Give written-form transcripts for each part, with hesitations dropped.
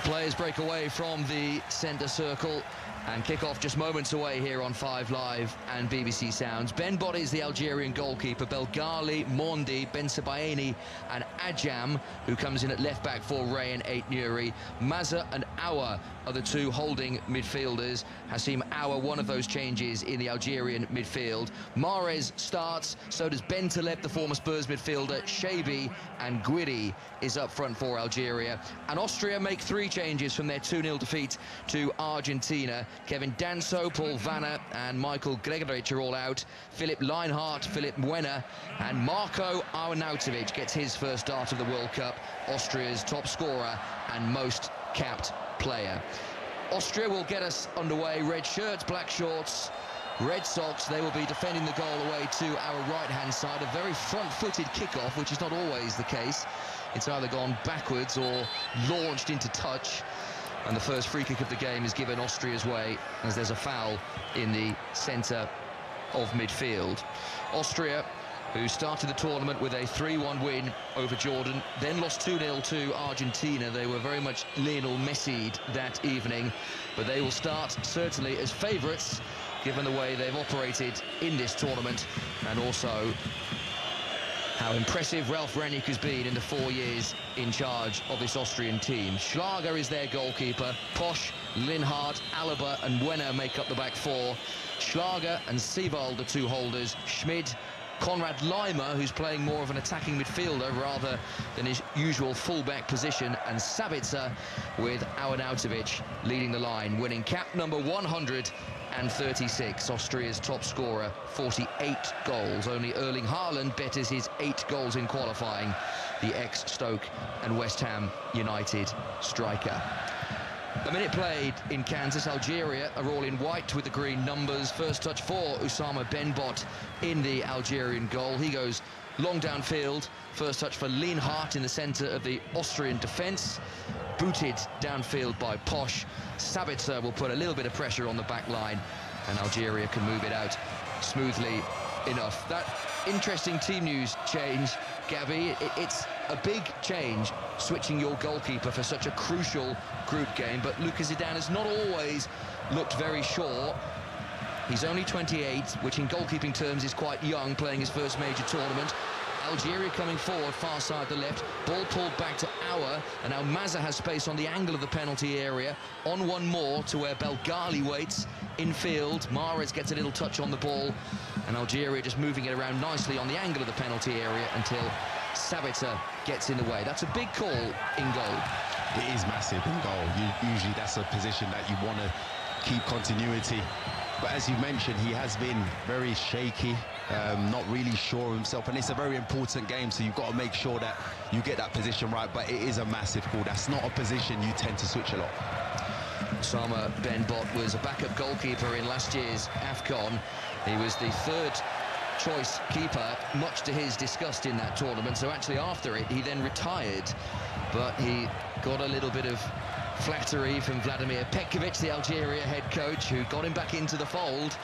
players break away from the centre circle and kick off just moments away here on 5 Live and BBC Sounds. Ben Bot is the Algerian goalkeeper. Belgali, Mondi, Ben Sebaini and Ajam, who comes in at left back for Ray and 8 Nuri. Maza and Awa are the two holding midfielders. Hasim Awa, one of those changes in the Algerian midfield. Mahrez starts, so does Ben Taleb, the former Spurs midfielder. Shaibi and Guiri is up front for Algeria. And Austria make 3 changes from their 2-0 defeat to Argentina. Kevin Danso, Paul Vanna and Michael Gregorich are all out. Philip Leinhardt, Philip Mwena and Marko Arnautovic gets his first start of the World Cup, Austria's top scorer and most capped player. Austria will get us underway. Red shirts, black shorts, red socks. They will be defending the goal away to our right-hand side. A very front-footed kickoff, which is not always the case. It's either gone backwards or launched into touch. And the first free kick of the game is given Austria's way as there's a foul in the centre of midfield. Austria, who started the tournament with a 3-1 win over Jordan, then lost 2-0 to Argentina. They were very much Lionel Messi'd that evening, but they will start certainly as favourites given the way they've operated in this tournament, and also how impressive Ralf Rangnick has been in the 4 years in charge of this Austrian team. Schlager is their goalkeeper. Posch, Linhardt, Alaba and Wenner make up the back 4. Schlager and Sewald, the 2 holders. Schmid, Konrad Laimer, who's playing more of an attacking midfielder rather than his usual full-back position, and Sabitzer with Arnautovic leading the line, winning cap number 136, Austria's top scorer, 48 goals. Only Erling Haaland betters his 8 goals in qualifying, the ex-Stoke and West Ham United striker. A minute played in Kansas. Algeria are all in white with the green numbers. First touch for Oussama Benbot in the Algerian goal. He goes long downfield. First touch for Lienhardt in the centre of the Austrian defence. Booted downfield by Posch. Sabitzer will put a little bit of pressure on the back line, and Algeria can move it out smoothly enough. That interesting team news change, Gabby. It's a big change, switching your goalkeeper for such a crucial group game, but Lucas Zidane has not always looked very sure. He's only 28, which in goalkeeping terms is quite young, playing his first major tournament. Algeria coming forward, far side the left, ball pulled back to Aouar, and now Maza has space on the angle of the penalty area, on one more to where Belgali waits infield. Mahrez gets a little touch on the ball, and Algeria just moving it around nicely on the angle of the penalty area until Sabitzer gets in the way. That's a big call in goal. It is massive in goal. Usually that's a position that you want to keep continuity, but as you mentioned, he has been very shaky, not really sure of himself, and it's a very important game, so you've got to make sure that you get that position right. But it is a massive call. That's not a position you tend to switch a lot. Oussama Benbot was a backup goalkeeper in last year's AFCON. He was the 3rd choice keeper, much to his disgust in that tournament, so actually after it he then retired, but he got a little bit of flattery from Vladimir Petkovic, the Algeria head coach, who got him back into the fold,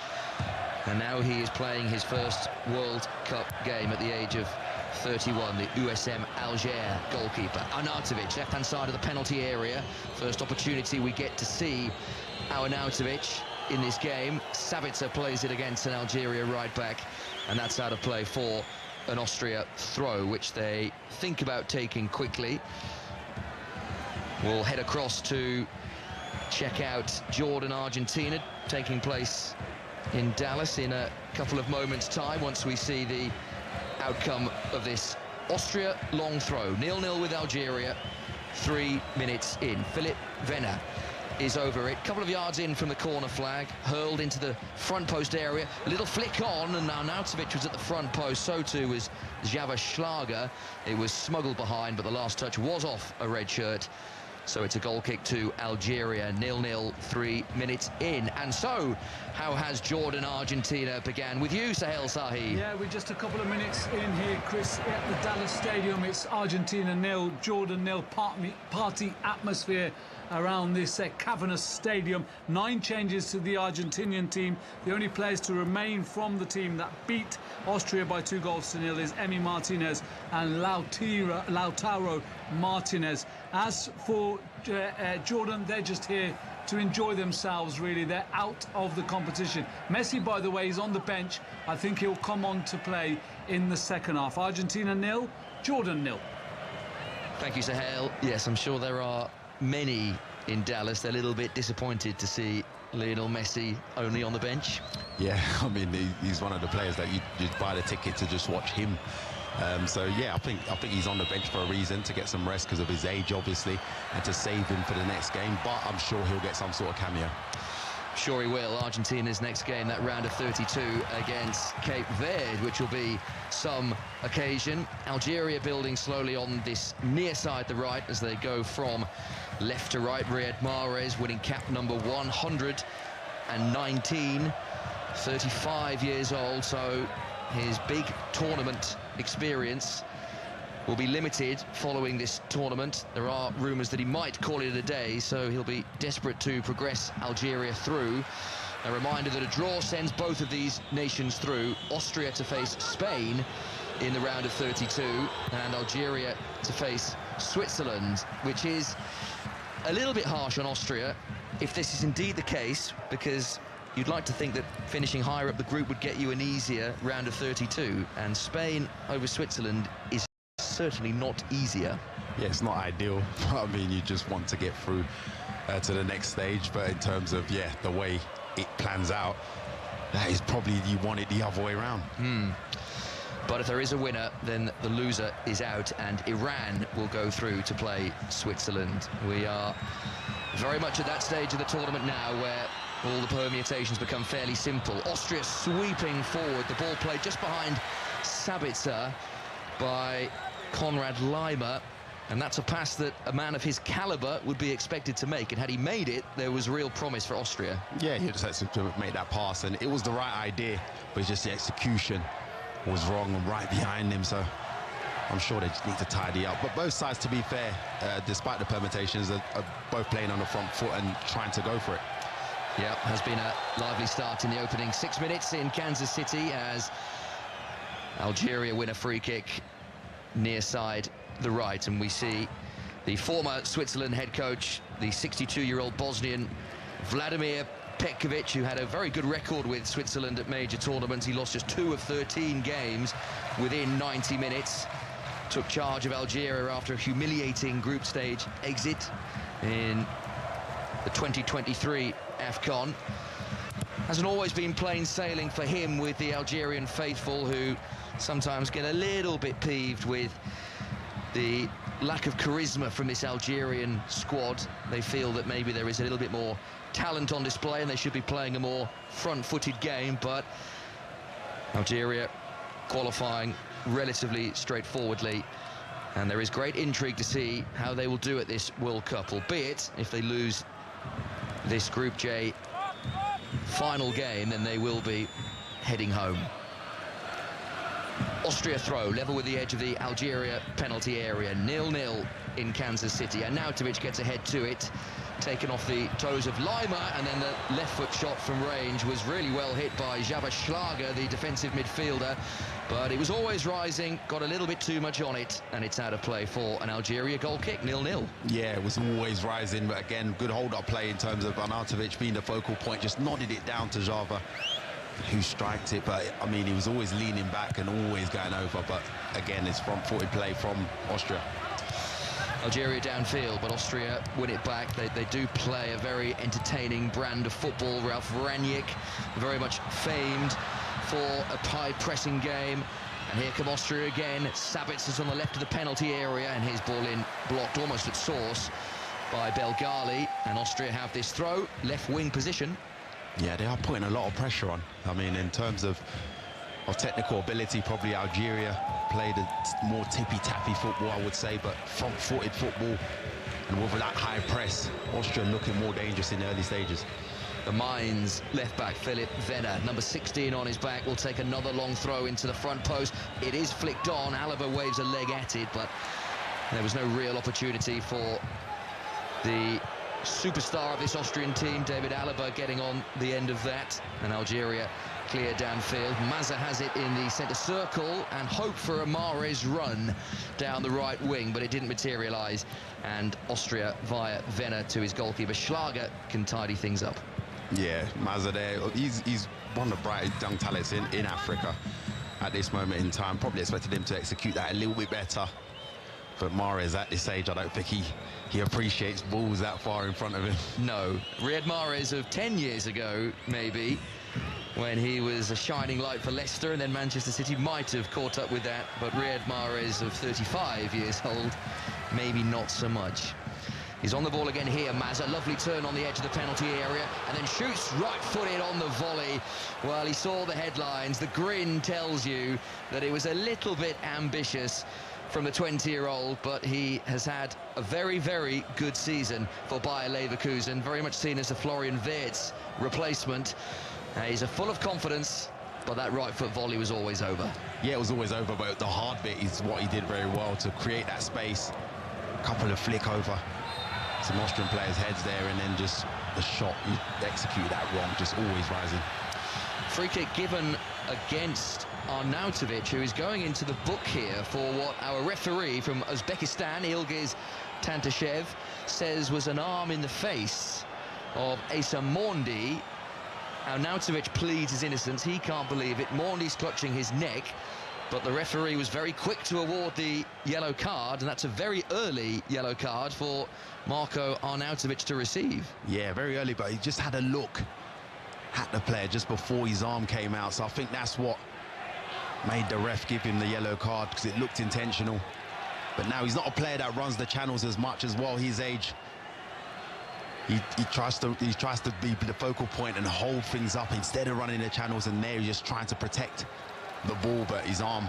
and now he is playing his first World Cup game at the age of 31, the USM Alger goalkeeper. Arnautovic, left-hand side of the penalty area. First opportunity we get to see Arnautovic in this game. Sabitzer plays it against an Algeria right back, and that's out of play for an Austria throw, which they think about taking quickly. We'll head across to check out Jordan-Argentina, taking place in Dallas in a couple of moments' time, once we see the outcome of this Austria long throw. 0-0 with Algeria, 3 minutes in. Philip Venner is over it, couple of yards in from the corner flag, hurled into the front post area, a little flick on, and now Arnautovic was at the front post, so too was Java Schlager. It was smuggled behind, but the last touch was off a red shirt. So it's a goal kick to Algeria, 0-0, 3 minutes in. And so, how has Jordan-Argentina began? With you, Sahel Sahi. Yeah, we're just a couple of minutes in here, Chris, at the Dallas Stadium. It's Argentina 0, Jordan 0, party atmosphere around this cavernous stadium. 9 changes to the Argentinian team. The only players to remain from the team that beat Austria by 2-0 is Emi Martinez and Lautaro Martinez. As for Jordan, they're just here to enjoy themselves, really. They're out of the competition. Messi, by the way, is on the bench. I think he'll come on to play in the second half. Argentina 0, Jordan 0. Thank you, Sahel. Yes, I'm sure there are many in Dallas. They're a little bit disappointed to see Lionel Messi only on the bench. Yeah, I mean, he's one of the players that you buy the ticket to just watch him. So yeah, I think he's on the bench for a reason, to get some rest because of his age, obviously, and to save him for the next game. But I'm sure he'll get some sort of cameo. Sure he will. Argentina's next game, that round of 32 against Cape Verde, which will be some occasion. Algeria building slowly on this near side, the right, as they go from left to right. Riyad Mahrez winning cap number 119, 35 years old, so his big tournament experience will be limited following this tournament. There are rumours that he might call it a day, so he'll be desperate to progress Algeria through. A reminder that a draw sends both of these nations through. Austria to face Spain in the round of 32, and Algeria to face Switzerland, which is a little bit harsh on Austria, if this is indeed the case, because you'd like to think that finishing higher up the group would get you an easier round of 32, and Spain over Switzerland is certainly not easier. Yeah, it's not ideal. I mean, you just want to get through to the next stage, but in terms of, yeah, the way it plans out, that is probably, you want it the other way around. But if there is a winner, then the loser is out, and Iran will go through to play Switzerland. We are very much at that stage of the tournament now where all the permutations become fairly simple. Austria sweeping forward, the ball played just behind Sabitzer by Konrad Laimer, and that's a pass that a man of his caliber would be expected to make, and had he made it, there was real promise for Austria. Yeah, he just had to make that pass, and it was the right idea, but it's just the execution was wrong and right behind him, so I'm sure they just need to tidy up. But both sides, to be fair, despite the permutations, are both playing on the front foot and trying to go for it. Yeah, has been a lively start in the opening 6 minutes in Kansas City as Algeria win a free kick near side the right, and we see the former Switzerland head coach, the 62-year-old Bosnian Vladimir Petkovic, who had a very good record with Switzerland at major tournaments. He lost just 2 of 13 games within 90 minutes. Took charge of Algeria after a humiliating group stage exit in the 2023 AFCON. Hasn't always been plain sailing for him with the Algerian faithful, who sometimes get a little bit peeved with the lack of charisma from this Algerian squad. They feel that maybe there is a little bit more talent on display and they should be playing a more front-footed game, but Algeria qualifying relatively straightforwardly, and there is great intrigue to see how they will do at this World Cup, albeit if they lose this Group J final game, then they will be heading home. Austria throw, level with the edge of the Algeria penalty area, 0-0 in Kansas City. And Arnautovic gets ahead to it, taken off the toes of Laimer, and then the left foot shot from range was really well hit by Java Schlager, the defensive midfielder. But it was always rising, got a little bit too much on it, and it's out of play for an Algeria goal kick, 0-0. Yeah, it was always rising, but again, good hold-up play in terms of Arnautovic being the focal point, just nodded it down to Java, who striked it. But I mean, he was always leaning back and always going over, but again, it's front-footed play from Austria. Algeria downfield, but Austria win it back. They do play a very entertaining brand of football. Ralf Rangnick, very much famed for a high-pressing game. And here come Austria again. Sabitz is on the left of the penalty area, and his ball in blocked almost at source by Belgali. And Austria have this throw, left wing position. Yeah, they are putting a lot of pressure on. I mean, in terms of technical ability, probably Algeria played a more tippy-tappy football, I would say, but front-footed football, and with that high press, Austria looking more dangerous in the early stages. The Mainz left-back, Philipp Venner, number 16 on his back, will take another long throw into the front post. It is flicked on. Alaba waves a leg at it, but there was no real opportunity for the superstar of this Austrian team, David Alaba, getting on the end of that, and Algeria clear downfield. Mazza has it in the centre circle and hope for a Mahrez run down the right wing, but it didn't materialise, and Austria via Venner to his goalkeeper. Schlager can tidy things up. Yeah, Mazza there, he's one of the brightest young talents in Africa at this moment in time. Probably expected him to execute that a little bit better, but Mahrez at this age, I don't think he appreciates balls that far in front of him. No, Riyad Mahrez of 10 years ago, maybe, when he was a shining light for Leicester, and then Manchester City might have caught up with that, but Riyad Mahrez of 35 years old, maybe not so much. He's on the ball again here, Mazza, lovely turn on the edge of the penalty area, and then shoots right-footed on the volley. Well, he saw the headlines. The grin tells you that it was a little bit ambitious from the 20-year-old, but he has had a very, very good season for Bayer Leverkusen, very much seen as a Florian Wirtz replacement. He's full of confidence, but that right foot volley was always over. Yeah, it was always over, but the hard bit is what he did very well to create that space. A couple of flick over some Austrian players' heads there, and then just the shot, he executed that wrong, just always rising. Free kick given against Arnautovic, who is going into the book here for what our referee from Uzbekistan, Ilgiz Tantashev, says was an arm in the face of Asa Mondi. Arnautovic pleads his innocence. He can't believe it. Mondi's clutching his neck, but the referee was very quick to award the yellow card, and that's a very early yellow card for Marko Arnautovic to receive. Yeah, very early, but he just had a look at the player just before his arm came out, so I think that's what made the ref give him the yellow card, because it looked intentional. But now he's not a player that runs the channels as much as well. His age, he tries to be the focal point and hold things up instead of running the channels, and there he's just trying to protect the ball, but his arm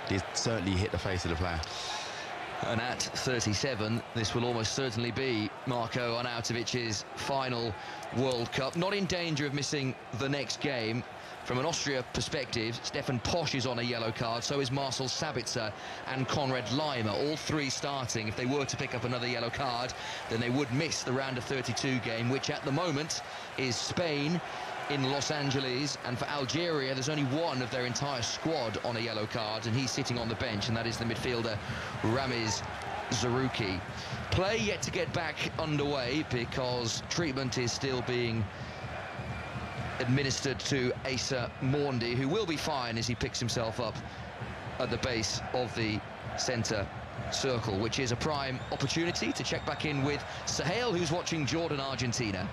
did certainly hit the face of the player. And at 37, this will almost certainly be Marko Arnautovic's final World Cup. Not in danger of missing the next game. From an Austria perspective, Stefan Posch is on a yellow card, so is Marcel Sabitzer and Konrad Laimer, all three starting. If they were to pick up another yellow card, then they would miss the round of 32 game, which at the moment is Spain in Los Angeles, and for Algeria there's only one of their entire squad on a yellow card, and he's sitting on the bench, and that is the midfielder Ramiz Zarouki. Play yet to get back underway because treatment is still being administered to Asa Mondi, who will be fine as he picks himself up at the base of the centre circle, which is a prime opportunity to check back in with Sahel, who's watching Jordan-Argentina.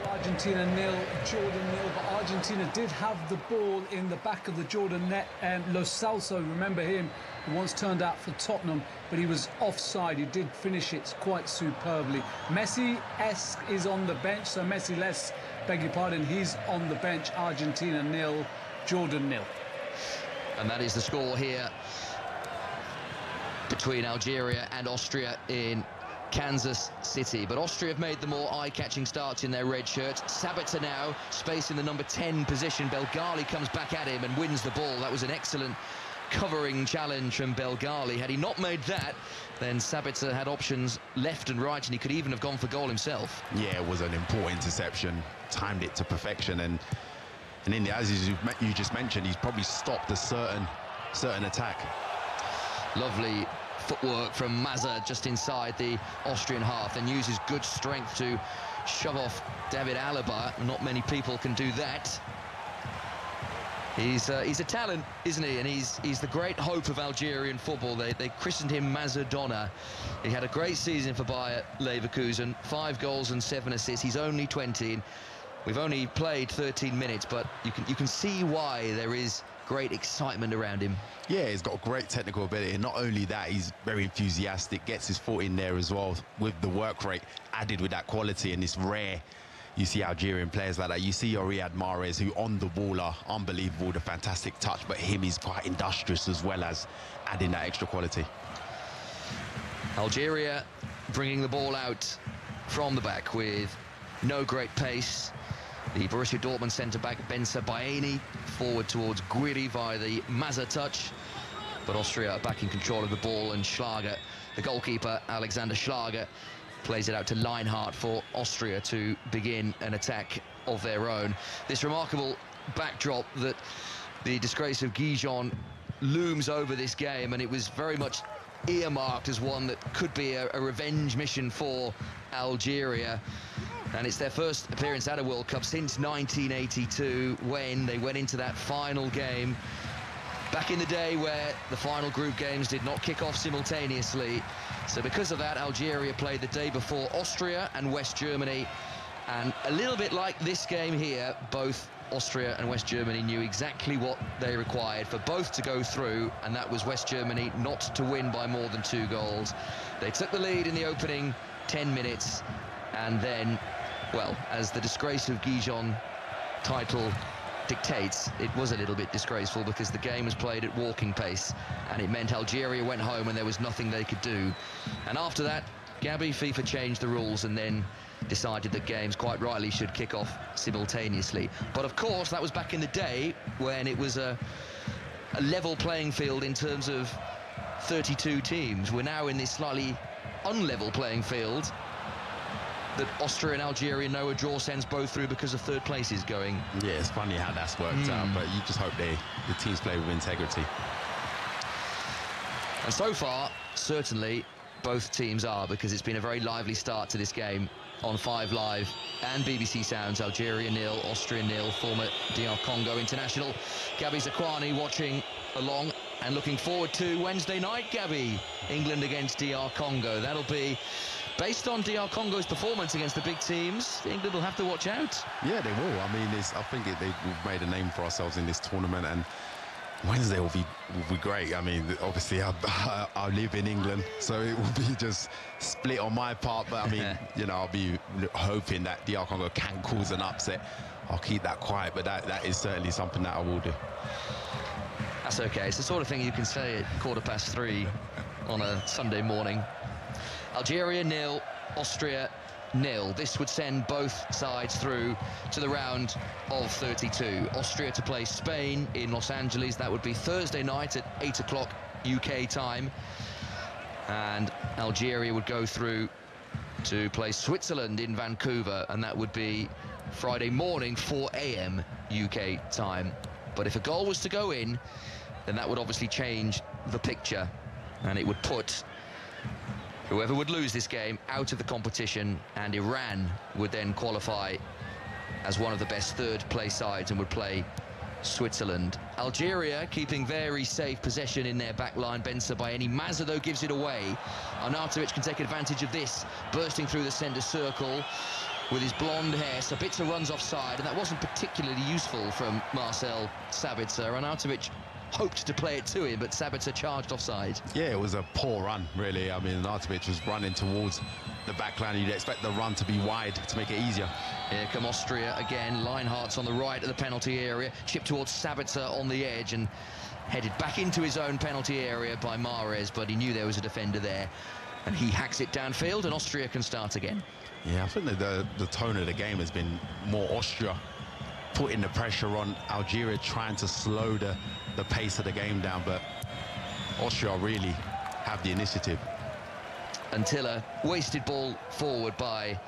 Argentina 0, Jordan 0, but Argentina did have the ball in the back of the Jordan net, and Lo Celso, remember him, who once turned out for Tottenham, but he was offside. He did finish it quite superbly. Messi-esque is on the bench, so Messi-less, beg your pardon, he's on the bench. Argentina 0, Jordan 0. And that is the score here between Algeria and Austria in Kansas City. But Austria have made the more eye-catching starts in their red shirts. Sabitzer now, space in the number 10 position. Belgali comes back at him and wins the ball. That was an excellent covering challenge from Belgali. Had he not made that, then Sabitzer had options left and right, and he could even have gone for goal himself. Yeah, it was an important interception, timed it to perfection, and in the, as you just mentioned, he's probably stopped a certain attack. Lovely footwork from Mazza just inside the Austrian half, and uses good strength to shove off David Alaba. Not many people can do that. He's a talent, isn't he? And he's the great hope of Algerian football. They christened him Mazzadonna. He had a great season for Bayer Leverkusen, 5 goals and 7 assists. He's only 20. We've only played 13 minutes, but you can see why there is great excitement around him. Yeah, he's got great technical ability, and not only that, he's very enthusiastic, gets his foot in there as well, with the work rate added with that quality, and it's rare you see Algerian players like that. You see your Riyad Mahrez, who on the ball are unbelievable, the fantastic touch, but him is quite industrious as well as adding that extra quality. Algeria bringing the ball out from the back with no great pace. The Borussia Dortmund centre-back Bensa Baini forward towards Guiri via the Mazza touch. But Austria are back in control of the ball, and Schlager, the goalkeeper, Alexander Schlager, plays it out to Linehardt for Austria to begin an attack of their own. This remarkable backdrop that the disgrace of Gijon looms over this game, and it was very much earmarked as one that could be a revenge mission for Algeria. And it's their first appearance at a World Cup since 1982, when they went into that final game back in the day where the final group games did not kick off simultaneously. So because of that, Algeria played the day before Austria and West Germany. And a little bit like this game here, both Austria and West Germany knew exactly what they required for both to go through, and that was West Germany not to win by more than 2 goals. They took the lead in the opening 10 minutes, and then, well, as the disgrace of Gijon title dictates, it was a little bit disgraceful because the game was played at walking pace, and it meant Algeria went home and there was nothing they could do. And after that, Gabby, FIFA changed the rules and then decided that games, quite rightly, should kick off simultaneously. But of course, that was back in the day when it was a level playing field in terms of 32 teams. We're now in this slightly unlevel playing field that Austria and Algeria know a draw sends both through because of third places going. Yeah, it's funny how that's worked out, but you just hope the teams play with integrity. And so far, certainly, both teams are, because it's been a very lively start to this game on 5 Live and BBC Sounds. Algeria 0, Austria 0, former DR Congo international Gabby Zakwani watching along and looking forward to Wednesday night, Gabby. England against DR Congo. That'll be based on DR Congo's performance against the big teams. England will have to watch out. Yeah, they will. I mean, I think we've made a name for ourselves in this tournament, and Wednesday will be great. I mean, obviously, I live in England, so it will be just split on my part. But I mean, you know, I'll be hoping that DR Congo can cause an upset. I'll keep that quiet, but that is certainly something that I will do. That's okay. It's the sort of thing you can say at 3:15 on a Sunday morning. Algeria 0, Austria 0. This would send both sides through to the round of 32. Austria to play Spain in Los Angeles. That would be Thursday night at 8 o'clock UK time. And Algeria would go through to play Switzerland in Vancouver, and that would be Friday morning, 4 a.m. UK time. But if a goal was to go in, then that would obviously change the picture, and it would put whoever would lose this game out of the competition, and Iran would then qualify as one of the best third-place sides and would play Switzerland. Algeria keeping very safe possession in their back line. Ben Sabayeni. Mazza, though, gives it away. Arnautovic can take advantage of this, bursting through the centre circle with his blonde hair. Sabitzer runs offside, and that wasn't particularly useful from Marcel Sabitzer. Arnautovic hoped to play it to him, but Sabitzer charged offside. Yeah, it was a poor run, really. I mean, Arnautovic was running towards the back line. You'd expect the run to be wide to make it easier. Here come Austria again. Linehart's on the right of the penalty area, chipped towards Sabitzer on the edge and headed back into his own penalty area by Mahrez, but he knew there was a defender there, and he hacks it downfield, and Austria can start again. Yeah, I think that the tone of the game has been more Austria putting the pressure on Algeria, trying to slow the pace of the game down, but Austria really have the initiative. Until a wasted ball forward by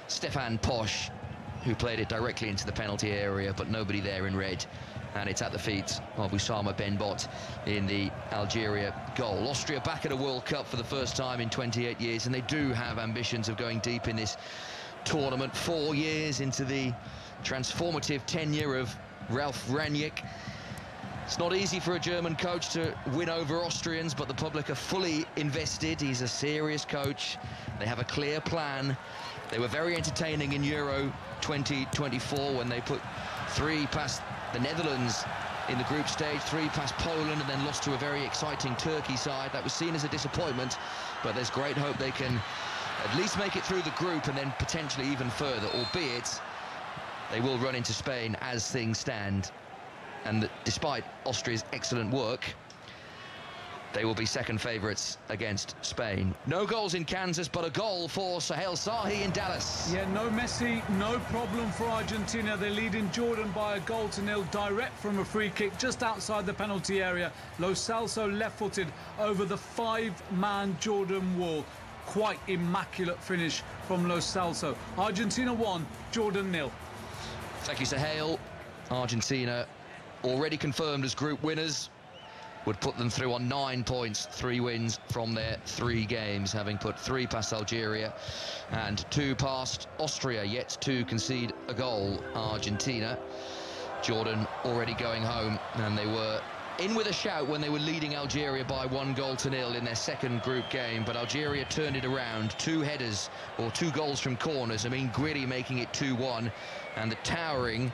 Stefan Posch, who played it directly into the penalty area, but nobody there in red, and it's at the feet of Oussama Benbot in the Algeria goal. Austria back at a World Cup for the first time in 28 years, and they do have ambitions of going deep in this tournament. 4 years into the transformative tenure of Ralf Rangnick. It's not easy for a German coach to win over Austrians, but the public are fully invested. He's a serious coach. They have a clear plan. They were very entertaining in Euro 2024 when they put 3 past the Netherlands in the group stage, 3 past Poland, and then lost to a very exciting Turkey side. That was seen as a disappointment, but there's great hope they can at least make it through the group and then potentially even further, albeit they will run into Spain as things stand. And despite Austria's excellent work, they will be second favourites against Spain. No goals in Kansas, but a goal for Sahel Sahi in Dallas. Yeah, no Messi, no problem for Argentina. They lead in Jordan by 1-0 direct from a free kick just outside the penalty area. Lo Celso left-footed over the 5-man Jordan wall. quite immaculate finish from Lo Celso. Argentina 1, Jordan 0. Thank you, Sir Hale. Argentina already confirmed as group winners, would put them through on 9 points, 3 wins from their 3 games, having put 3 past Algeria and 2 past Austria, yet to concede a goal. Argentina, Jordan already going home, and they were in with a shout when they were leading Algeria by 1-0 in their second group game, but Algeria turned it around. 2 headers, or 2 goals from corners. Amin Griddy making it 2-1, and the towering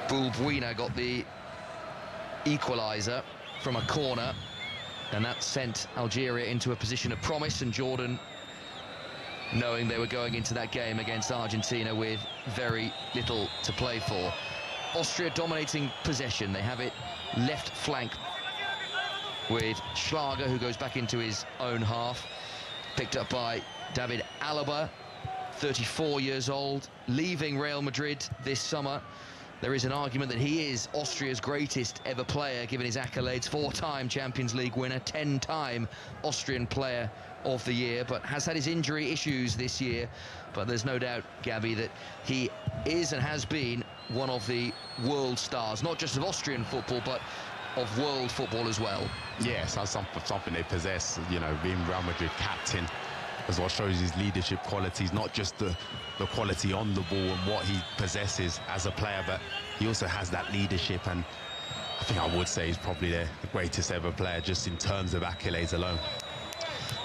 Bulbuena got the equaliser from a corner, and that sent Algeria into a position of promise, and Jordan, knowing they were going into that game against Argentina with very little to play for. Austria dominating possession. They have it left flank with Schlager, who goes back into his own half, picked up by David Alaba, 34 years old, leaving Real Madrid this summer. There is an argument that he is Austria's greatest ever player, given his accolades. 4-time Champions League winner, 10-time Austrian Player of the Year, but has had his injury issues this year. But there's no doubt, Gabby, that he is and has been one of the world stars, not just of Austrian football, but of world football as well. Yes, that's something they possess, you know, being Real Madrid captain as well, shows his leadership qualities, not just the quality on the ball and what he possesses as a player, but he also has that leadership, and I think I would say he's probably the greatest ever player just in terms of accolades alone.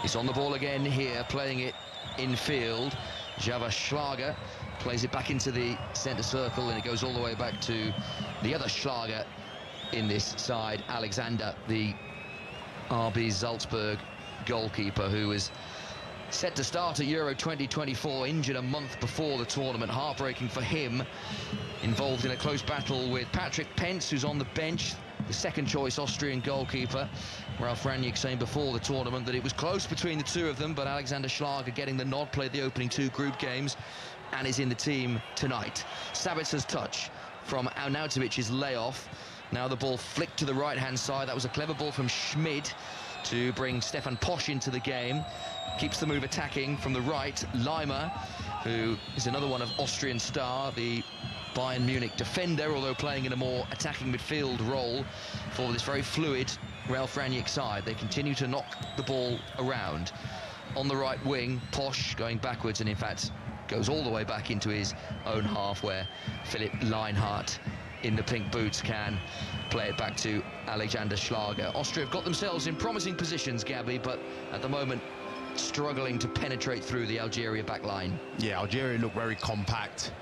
He's on the ball again here, playing it in field. Java Schlager plays it back into the centre circle, and it goes all the way back to the other Schlager in this side, Alexander, the RB Salzburg goalkeeper, who was set to start at Euro 2024, injured a month before the tournament. Heartbreaking for him. Involved in a close battle with Patrick Pence, who's on the bench, the second choice Austrian goalkeeper. Ralf Rangnick saying before the tournament that it was close between the two of them, but Alexander Schlager getting the nod, played the opening 2 group games and is in the team tonight. Sabitzer's touch from Arnautovic's layoff. Now the ball flicked to the right-hand side. That was a clever ball from Schmid to bring Stefan Posch into the game. Keeps the move attacking from the right. Leimer, who is another one of Austrian star, the Bayern Munich defender, although playing in a more attacking midfield role for this very fluid Ralf Rangnick side. They continue to knock the ball around. On the right wing, Posch going backwards, and in fact goes all the way back into his own half, where Philipp Lienhardt in the pink boots can play it back to Alexander Schlager. Austria have got themselves in promising positions, Gabby, but at the moment struggling to penetrate through the Algeria back line. Yeah, Algeria look very compact.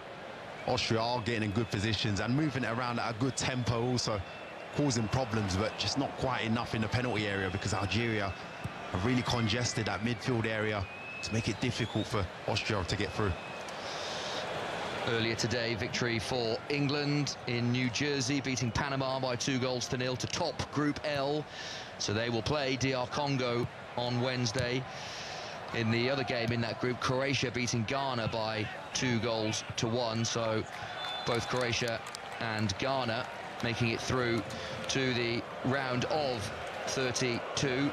Austria are getting in good positions and moving it around at a good tempo, also causing problems, but just not quite enough in the penalty area, because Algeria have really congested that midfield area to make it difficult for Austria to get through. Earlier today, victory for England in New Jersey, beating Panama by 2-0 to top Group L. So they will play DR Congo on Wednesday. In the other game in that group, Croatia beating Ghana by 2-1. So both Croatia and Ghana making it through to the round of 32.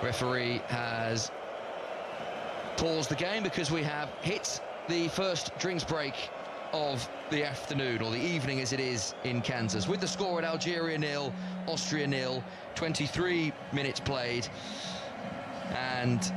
Referee has paused the game because we have hit the first drinks break of the afternoon, or the evening as it is in Kansas, with the score at Algeria 0, Austria 0, 23 minutes played. And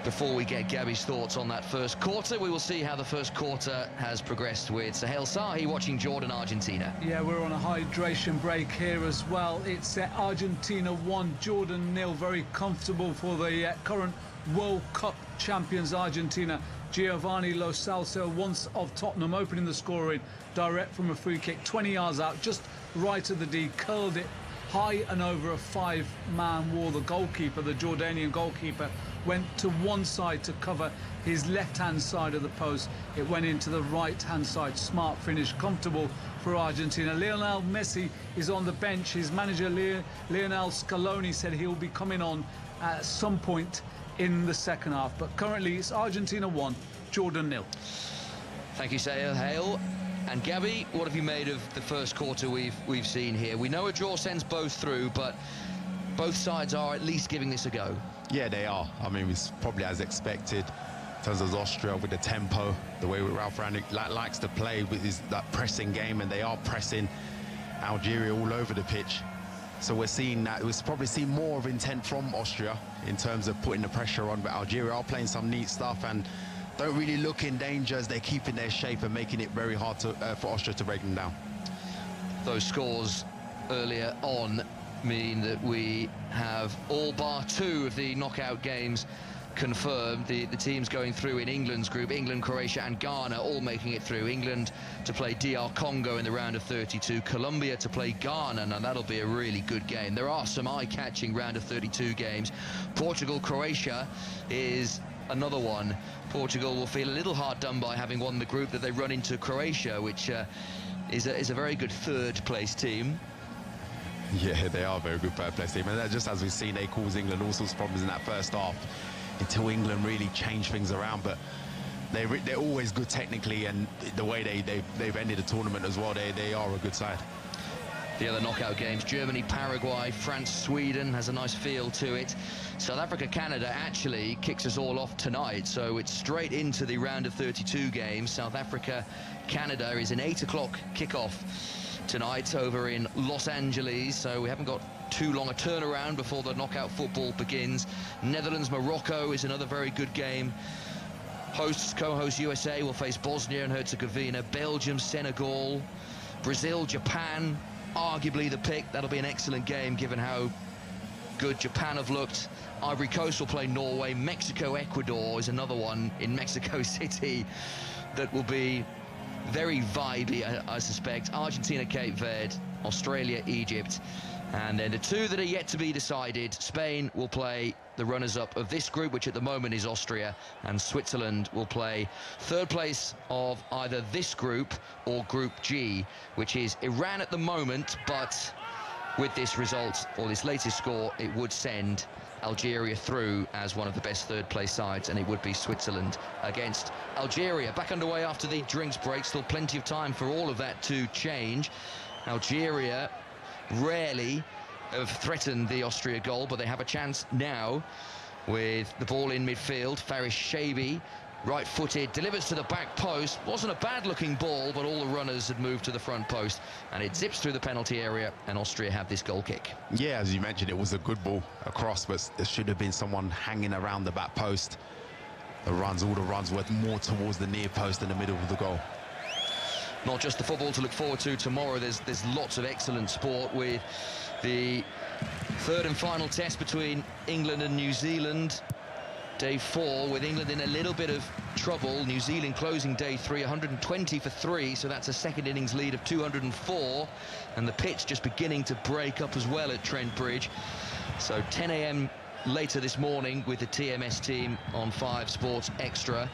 before we get Gabby's thoughts on that first quarter, we will see how the first quarter has progressed with Sahel Sahi watching Jordan, Argentina. Yeah, we're on a hydration break here as well. It's Argentina 1, Jordan 0. Very comfortable for the current World Cup champions Argentina. Giovanni Lo Celso, once of Tottenham, opening the scoring direct from a free kick, 20 yards out, just right of the D, curled it high and over a 5-man wall. The goalkeeper, the Jordanian goalkeeper, went to one side to cover his left-hand side of the post. It went into the right-hand side. Smart finish, comfortable for Argentina. Lionel Messi is on the bench. His manager, Lionel Scaloni, said he'll be coming on at some point in the second half. But currently it's Argentina 1, Jordan 0. Thank you, Sahel Hale. And Gabby, what have you made of the first quarter we've seen here? We know a draw sends both through, but both sides are at least giving this a go. Yeah, they are. I mean, it's probably as expected in terms of Austria with the tempo, the way Ralph Rangnick likes to play with his that pressing game, and they are pressing Algeria all over the pitch. So we're seeing that. We've probably seen more of intent from Austria in terms of putting the pressure on, but Algeria are playing some neat stuff and don't really look in danger as they're keeping their shape and making it very hard to, for Austria to break them down. Those scores earlier on mean that we have all bar 2 of the knockout games confirmed. The teams going through in England's group, England, Croatia and Ghana all making it through. England to play DR Congo in the round of 32, Colombia to play Ghana, and that'll be a really good game. There are some eye-catching round of 32 games. Portugal, Croatia is another one. Portugal will feel a little hard done by having won the group that they run into Croatia, which is a very good third-place team. Yeah, they are a very good third-place team, and just as we've seen, they caused England all sorts of problems in that first half until England really changed things around. But they're always good technically, and the way they've ended the tournament as well, they are a good side. The other knockout games, Germany, Paraguay, France, Sweden has a nice feel to it. South Africa, Canada actually kicks us all off tonight, so it's straight into the round of 32 games. South Africa, Canada is an 8 o'clock kickoff tonight over in Los Angeles, so we haven't got too long a turnaround before the knockout football begins. Netherlands, Morocco is another very good game. Hosts, co-host USA will face Bosnia and Herzegovina. Belgium, Senegal, Brazil, Japan, arguably the pick. That'll be an excellent game given how good Japan have looked. Ivory Coast will play Norway. Mexico, Ecuador is another one in Mexico City that will be very vibey, I suspect. Argentina, Cape Verde, Australia, Egypt. And then the 2 that are yet to be decided, Spain will play the runners-up of this group, which at the moment is Austria, and Switzerland will play third place of either this group or Group G, which is Iran at the moment, but with this result, or this latest score, it would send Algeria through as one of the best third-place sides, and it would be Switzerland against Algeria. Back underway after the drinks break, still plenty of time for all of that to change. Algeria rarely have threatened the Austria goal, but they have a chance now with the ball in midfield. Faris Shabi, right-footed, delivers to the back post. Wasn't a bad-looking ball, but all the runners had moved to the front post, and it zips through the penalty area, and Austria have this goal kick. Yeah, as you mentioned, it was a good ball across, but there should have been someone hanging around the back post. All the runs were more towards the near post than the middle of the goal. Not just the football to look forward to tomorrow. There's lots of excellent sport with the third and final test between England and New Zealand. Day 4, with England in a little bit of trouble. New Zealand closing day 3, 120 for 3, so that's a second innings lead of 204. And the pitch just beginning to break up as well at Trent Bridge. So 10 a.m. later this morning with the TMS team on 5 Sports Extra.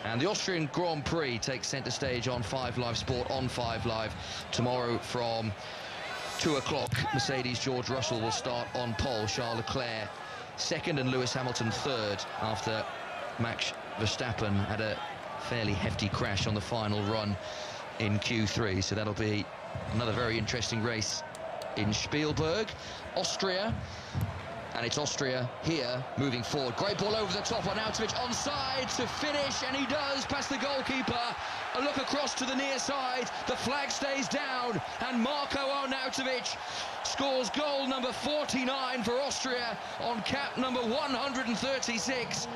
And the Austrian Grand Prix takes centre stage on 5 Live Sport, on 5 Live tomorrow from 2 o'clock. Mercedes George Russell will start on pole. Charles Leclerc second and Lewis Hamilton third, after Max Verstappen had a fairly hefty crash on the final run in Q3. So that'll be another very interesting race in Spielberg. Austria, and it's Austria here moving forward. Great ball over the top on Arnautovic, onside to finish, and he does, past the goalkeeper. A look across to the near side, the flag stays down, and Marko Arnautovic scores goal number 49 for Austria on cap number 136.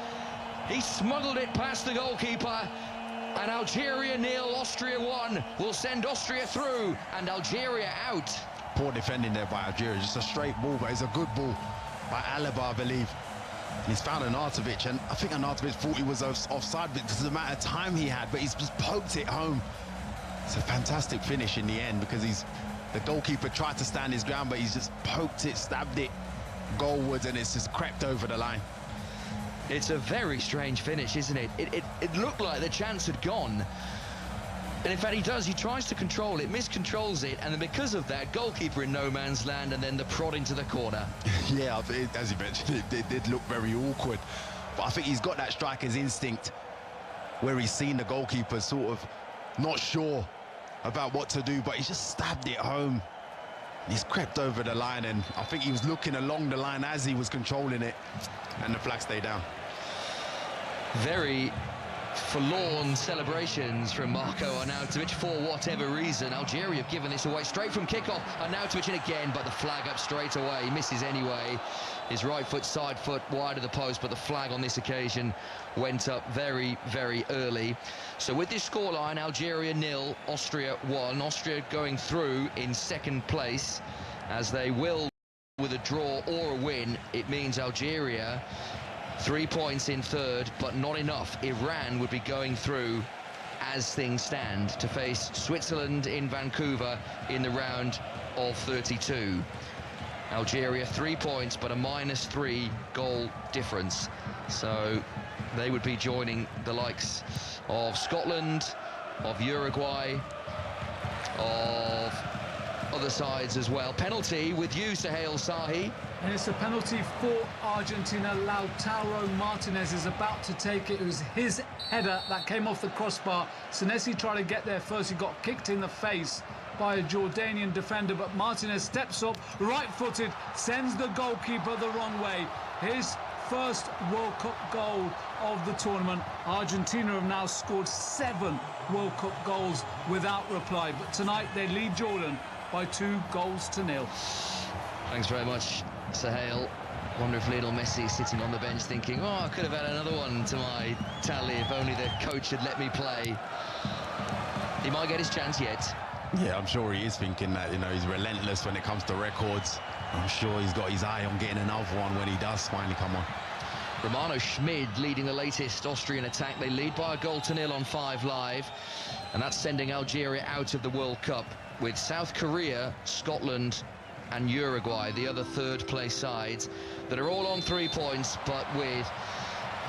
He smuggled it past the goalkeeper, and Algeria 0, Austria 1 will send Austria through and Algeria out. Poor defending there by Algeria, just a straight ball, but it's a good ball by Alaba, I believe. He's found Arnautovic, and I think Arnautovic thought he was offside because of the amount of time he had, but he's just poked it home. It's a fantastic finish in the end, because the goalkeeper tried to stand his ground, but he's just poked it, stabbed it goalwards, and it's just crept over the line. It's a very strange finish, isn't it? It looked like the chance had gone. And in fact, he tries to control it, miscontrols it, and then because of that, goalkeeper in no man's land, and then the prod into the corner. Yeah, as you mentioned, it did look very awkward. But I think he's got that striker's instinct where he's seen the goalkeeper sort of not sure about what to do, but he's just stabbed it home. He's crept over the line, and I think he was looking along the line as he was controlling it, and the flag stayed down. Very forlorn celebrations from Marko Arnautovic for whatever reason. Algeria have given this away straight from kickoff. Arnautovic in again, but the flag up straight away. He misses anyway. His right foot, side foot, wide of the post, but the flag on this occasion went up very, very early. So with this scoreline, Algeria 0, Austria 1. Austria going through in second place, as they will with a draw or a win. It means Algeria 3 points in third, but not enough. Iran would be going through as things stand to face Switzerland in Vancouver in the round of 32. Algeria 3 points, but a -3 goal difference. So they would be joining the likes of Scotland, of Uruguay, of other sides as well. Penalty with you, Suhail Sahi. And it's a penalty for Argentina. Lautaro Martinez is about to take it. It was his header that came off the crossbar. Senesi tried to get there first. He got kicked in the face by a Jordanian defender, but Martinez steps up, right-footed, sends the goalkeeper the wrong way. His first World Cup goal of the tournament. Argentina have now scored 7 World Cup goals without reply, but tonight they lead Jordan by 2-0. Thanks very much, Suhail. Wonder if Lionel Messi is sitting on the bench thinking, oh, I could have had another one to my tally if only the coach had let me play. He might get his chance yet. Yeah, I'm sure he is thinking that, you know, he's relentless when it comes to records. I'm sure he's got his eye on getting another one when he does finally come on. Romano Schmid leading the latest Austrian attack. They lead by 1-0 on 5 Live, and that's sending Algeria out of the World Cup, with South Korea, Scotland and Uruguay, the other third-place sides, that are all on 3 points, but with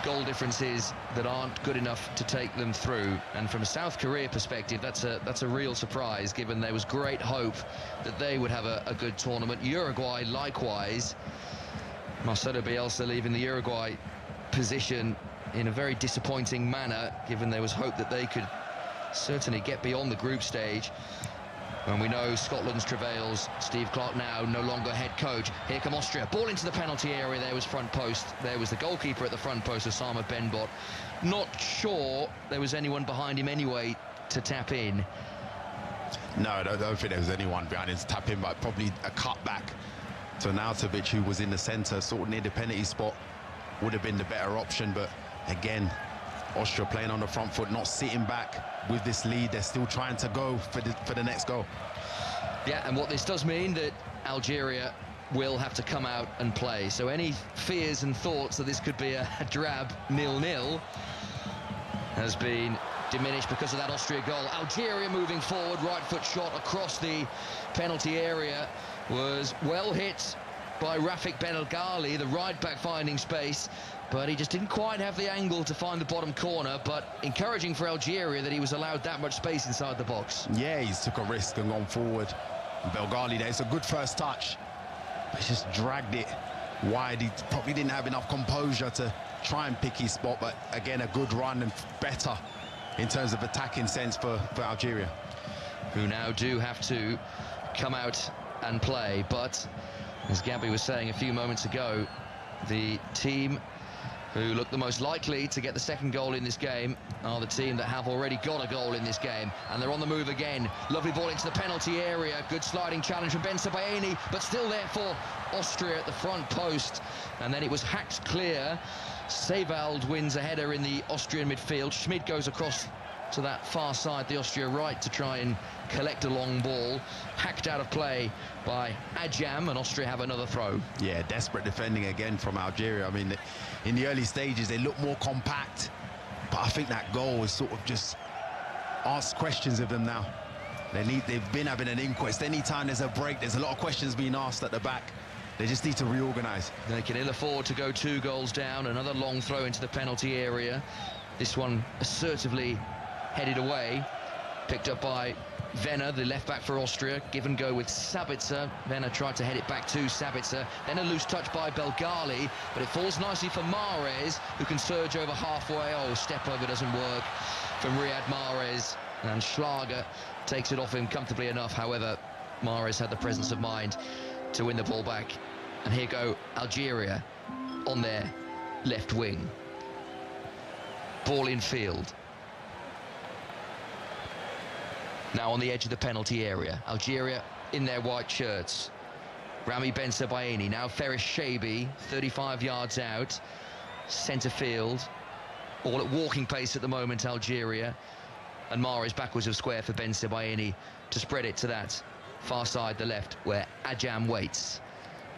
goal differences that aren't good enough to take them through. And from a South Korea perspective, that's a real surprise, given there was great hope that they would have a good tournament. Uruguay likewise. Marcelo Bielsa leaving the Uruguay position in a very disappointing manner, given there was hope that they could certainly get beyond the group stage. And we know Scotland's travails. Steve Clarke now no longer head coach. Here come Austria. Ball into the penalty area. There was front post. There was the goalkeeper at the front post, Osama Benbot. Not sure there was anyone behind him anyway to tap in. No, I don't think there was anyone behind him to tap in, but probably a cutback to Arnautovic, who was in the centre, sort of near the penalty spot, would have been the better option. But again, Austria playing on the front foot, not sitting back with this lead. They're still trying to go for the next goal. Yeah, and what this does mean that Algeria will have to come out and play. So any fears and thoughts that this could be a drab 0-0 has been diminished because of that Austria goal. Algeria moving forward, right foot shot across the penalty area was well hit by Rafik Ben El-Ghali, the right back finding space, but he just didn't quite have the angle to find the bottom corner. But encouraging for Algeria that he was allowed that much space inside the box. Yeah, he's took a risk and gone forward. Belghali there, it's a good first touch, but he's just dragged it wide. He probably didn't have enough composure to try and pick his spot, but again, a good run and better in terms of attacking sense for Algeria, who now do have to come out and play. But as Gabby was saying a few moments ago, the team who look the most likely to get the second goal in this game are the team that have already got a goal in this game, and they're on the move again. Lovely ball into the penalty area, good sliding challenge from Ben Sebaini, but still there for Austria at the front post, and then it was hacked clear. Seyvald wins a header in the Austrian midfield. Schmid goes across to that far side, the Austria right, to try and collect a long ball, hacked out of play by Ajam, and Austria have another throw. Yeah, desperate defending again from Algeria. I mean, in the early stages they look more compact, but I think that goal is sort of just asked questions of them now. They've been having an inquest. Anytime there's a break, there's a lot of questions being asked at the back. They just need to reorganise. They can ill afford to go 2 goals down. Another long throw into the penalty area. This one assertively headed away, picked up by Venner, the left back for Austria. Give and go with Sabitzer. Venner tried to head it back to Sabitzer. Then a loose touch by Belghali, but it falls nicely for Mahrez, who can surge over halfway. Oh, step over doesn't work from Riyad Mahrez, and Schlager takes it off him comfortably enough. However, Mahrez had the presence of mind to win the ball back. And here go Algeria on their left wing. Ball in field. Now on the edge of the penalty area. Algeria in their white shirts. Rami Ben Sebaini, now Ferris Shabi, 35 yards out. Centre field. All at walking pace at the moment, Algeria. And Mahrez backwards of square for Ben Sebaini to spread it to that far side, the left, where Ajam waits.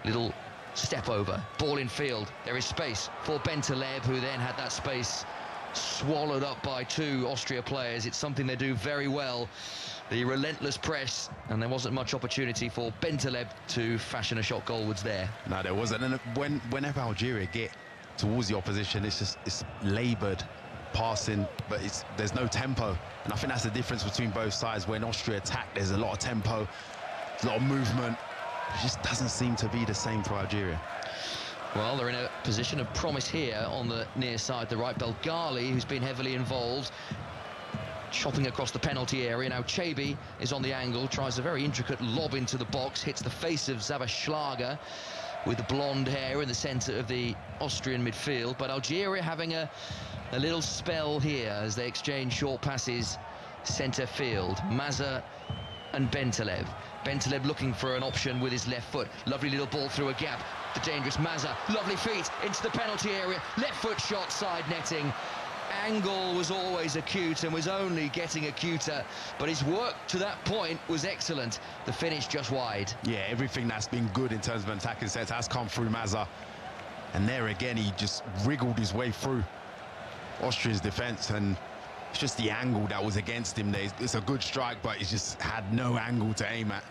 Little step over, ball in field. There is space for Bentaleb, who then had that space swallowed up by two Austria players. It's something they do very well, the relentless press, and there wasn't much opportunity for Bentaleb to fashion a shot goalwards there. No, there wasn't. And whenever Algeria get towards the opposition, it's laboured passing, but there's no tempo. And I think that's the difference between both sides. When Austria attack, there's a lot of tempo, a lot of movement. It just doesn't seem to be the same for Algeria. Well, they're in a position of promise here on the near side, the right. Belgali, who's been heavily involved, chopping across the penalty area. Now Chabi is on the angle, tries a very intricate lob into the box, hits the face of Zaberschlager with the blonde hair in the centre of the Austrian midfield. But Algeria having a little spell here as they exchange short passes centre field. Mazza and Bentaleb. Bentaleb looking for an option with his left foot. Lovely little ball through a gap. The dangerous Mazza. Lovely feet into the penalty area. Left foot shot, side netting. Angle was always acute and was only getting acuter, but his work to that point was excellent. The finish just wide. Yeah, everything that's been good in terms of an attacking sense has come through Mazza. And there again, he just wriggled his way through Austria's defence, and it's just the angle that was against him there. It's a good strike, but he just had no angle to aim at.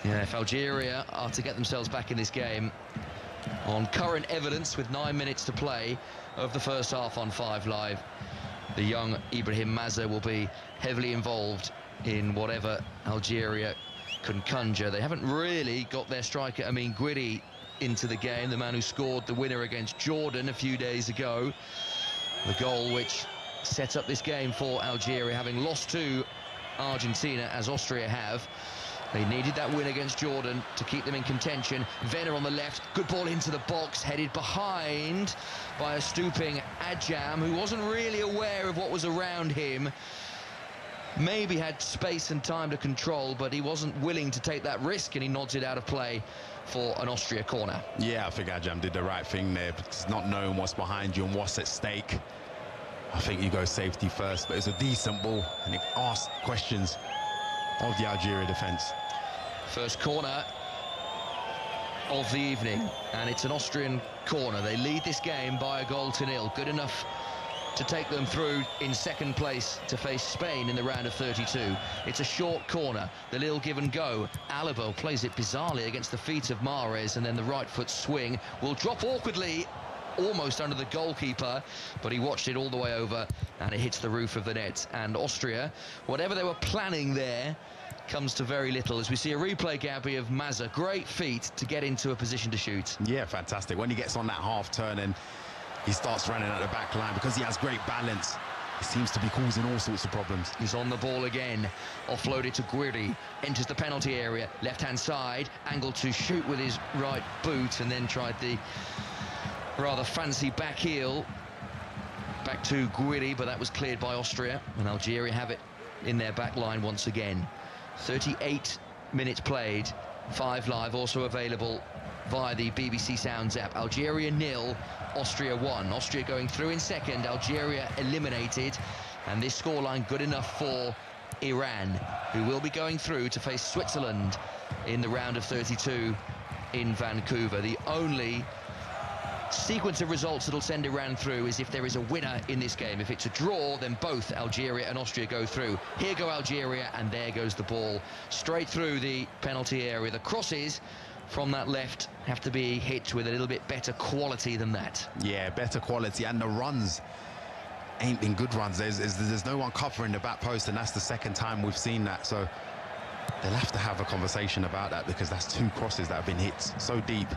Yeah, if Algeria are to get themselves back in this game, on current evidence with 9 minutes to play of the first half on 5 Live, the young Ibrahim Mazza will be heavily involved in whatever Algeria can conjure. They haven't really got their striker Amin Guiri into the game, the man who scored the winner against Jordan a few days ago. The goal which set up this game for Algeria, having lost to Argentina as Austria have. They needed that win against Jordan to keep them in contention. Venner on the left, good ball into the box, headed behind by a stooping Ajam, who wasn't really aware of what was around him. Maybe had space and time to control, but he wasn't willing to take that risk, and he nods it out of play for an Austria corner. Yeah, I think Ajam did the right thing there, because not knowing what's behind you and what's at stake, I think you go safety first. But it's a decent ball, and it asked questions of the Algeria defence. First corner of the evening, and it's an Austrian corner. They lead this game by 1-0. Good enough to take them through in second place to face Spain in the round of 32. It's a short corner, the little give and go. Alaba plays it bizarrely against the feet of Mahrez, and then the right foot swing will drop awkwardly almost under the goalkeeper, but he watched it all the way over and it hits the roof of the net. And Austria, whatever they were planning there, comes to very little, as we see a replay, Gabby, of Mazza. Great feet to get into a position to shoot. Yeah, fantastic. When he gets on that half turn and he starts running at the back line, because he has great balance, he seems to be causing all sorts of problems. He's on the ball again, offloaded to Guiri, enters the penalty area, left-hand side, angled to shoot with his right boot, and then tried the rather fancy back heel back to Guiri, but that was cleared by Austria, and Algeria have it in their back line once again. 38 minutes played. 5 Live also available via the BBC Sounds app. Algeria 0, Austria 1. Austria going through in second, Algeria eliminated, and this scoreline good enough for Iran, who will be going through to face Switzerland in the round of 32 in Vancouver. The only sequence of results that'll send Iran through is if there is a winner in this game. If it's a draw, then both Algeria and Austria go through. Here go Algeria, and there goes the ball straight through the penalty area. The crosses from that left have to be hit with a little bit better quality than that. Yeah, better quality, and the runs ain't been good runs. There's no one covering the back post, and that's the second time we've seen that. So they'll have to have a conversation about that, because that's 2 crosses that have been hit so deep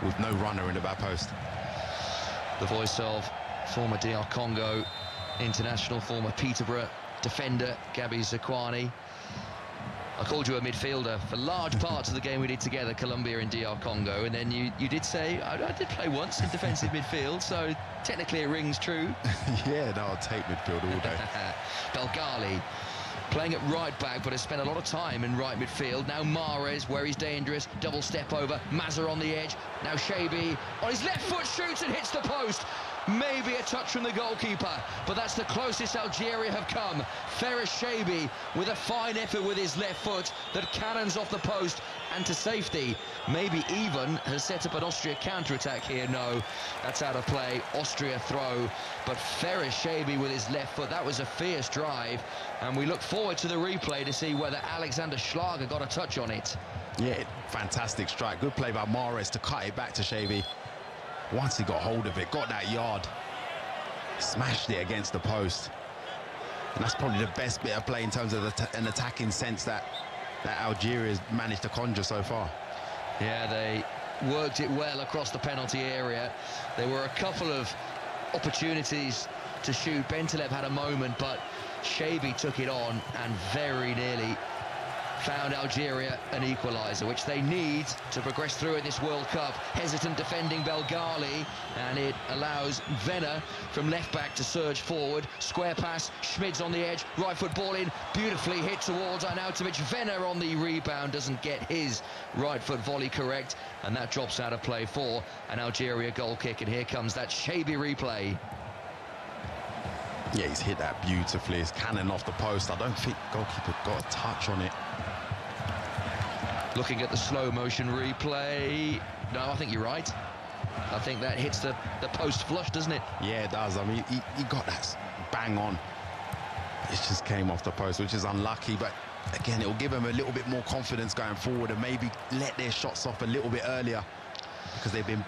with no runner in the back post. The voice of former DR Congo international, former Peterborough defender, Gabi Zakwani. I called you a midfielder for large parts of the game we did together, Colombia and DR Congo, and then you did say I did play once in defensive midfield, so technically it rings true. Yeah, no, I'll take midfield all day. Belgali playing at right back, but has spent a lot of time in right midfield. Now Mahrez, where he's dangerous, double step over, Mazza on the edge. Now Shabi on his left foot shoots and hits the post. Maybe a touch from the goalkeeper, but that's the closest Algeria have come. Ferris Shabi with a fine effort with his left foot that cannons off the post and to safety. Maybe even has set up an Austria counter-attack here. No, that's out of play. Austria throw, but Ferris Shabi with his left foot. That was a fierce drive, and we look forward to the replay to see whether Alexander Schlager got a touch on it. Yeah, fantastic strike. Good play by Mahrez to cut it back to Shabi. Once he got hold of it, got that yard, smashed it against the post. And that's probably the best bit of play in terms of an attacking sense that Algeria's managed to conjure so far. Yeah, they worked it well across the penalty area. There were a couple of opportunities to shoot. Bentaleb had a moment, but Shabi took it on and very nearly found Algeria an equaliser, which they need to progress through in this World Cup. Hesitant defending Belgali, and it allows Venner from left back to surge forward. Square pass, Schmid's on the edge, right foot ball in, beautifully hit towards Arnautovic. Venner on the rebound, doesn't get his right foot volley correct, and that drops out of play for an Algeria goal kick. And here comes that Shabi replay. Yeah, he's hit that beautifully. It's cannon off the post. I don't think goalkeeper got a touch on it. Looking at the slow motion replay, no, I think you're right. I think that hits the post flush, doesn't it? Yeah, it does. I mean, he got that bang on. It just came off the post, which is unlucky, but again, it will give them a little bit more confidence going forward and maybe let their shots off a little bit earlier, because they've been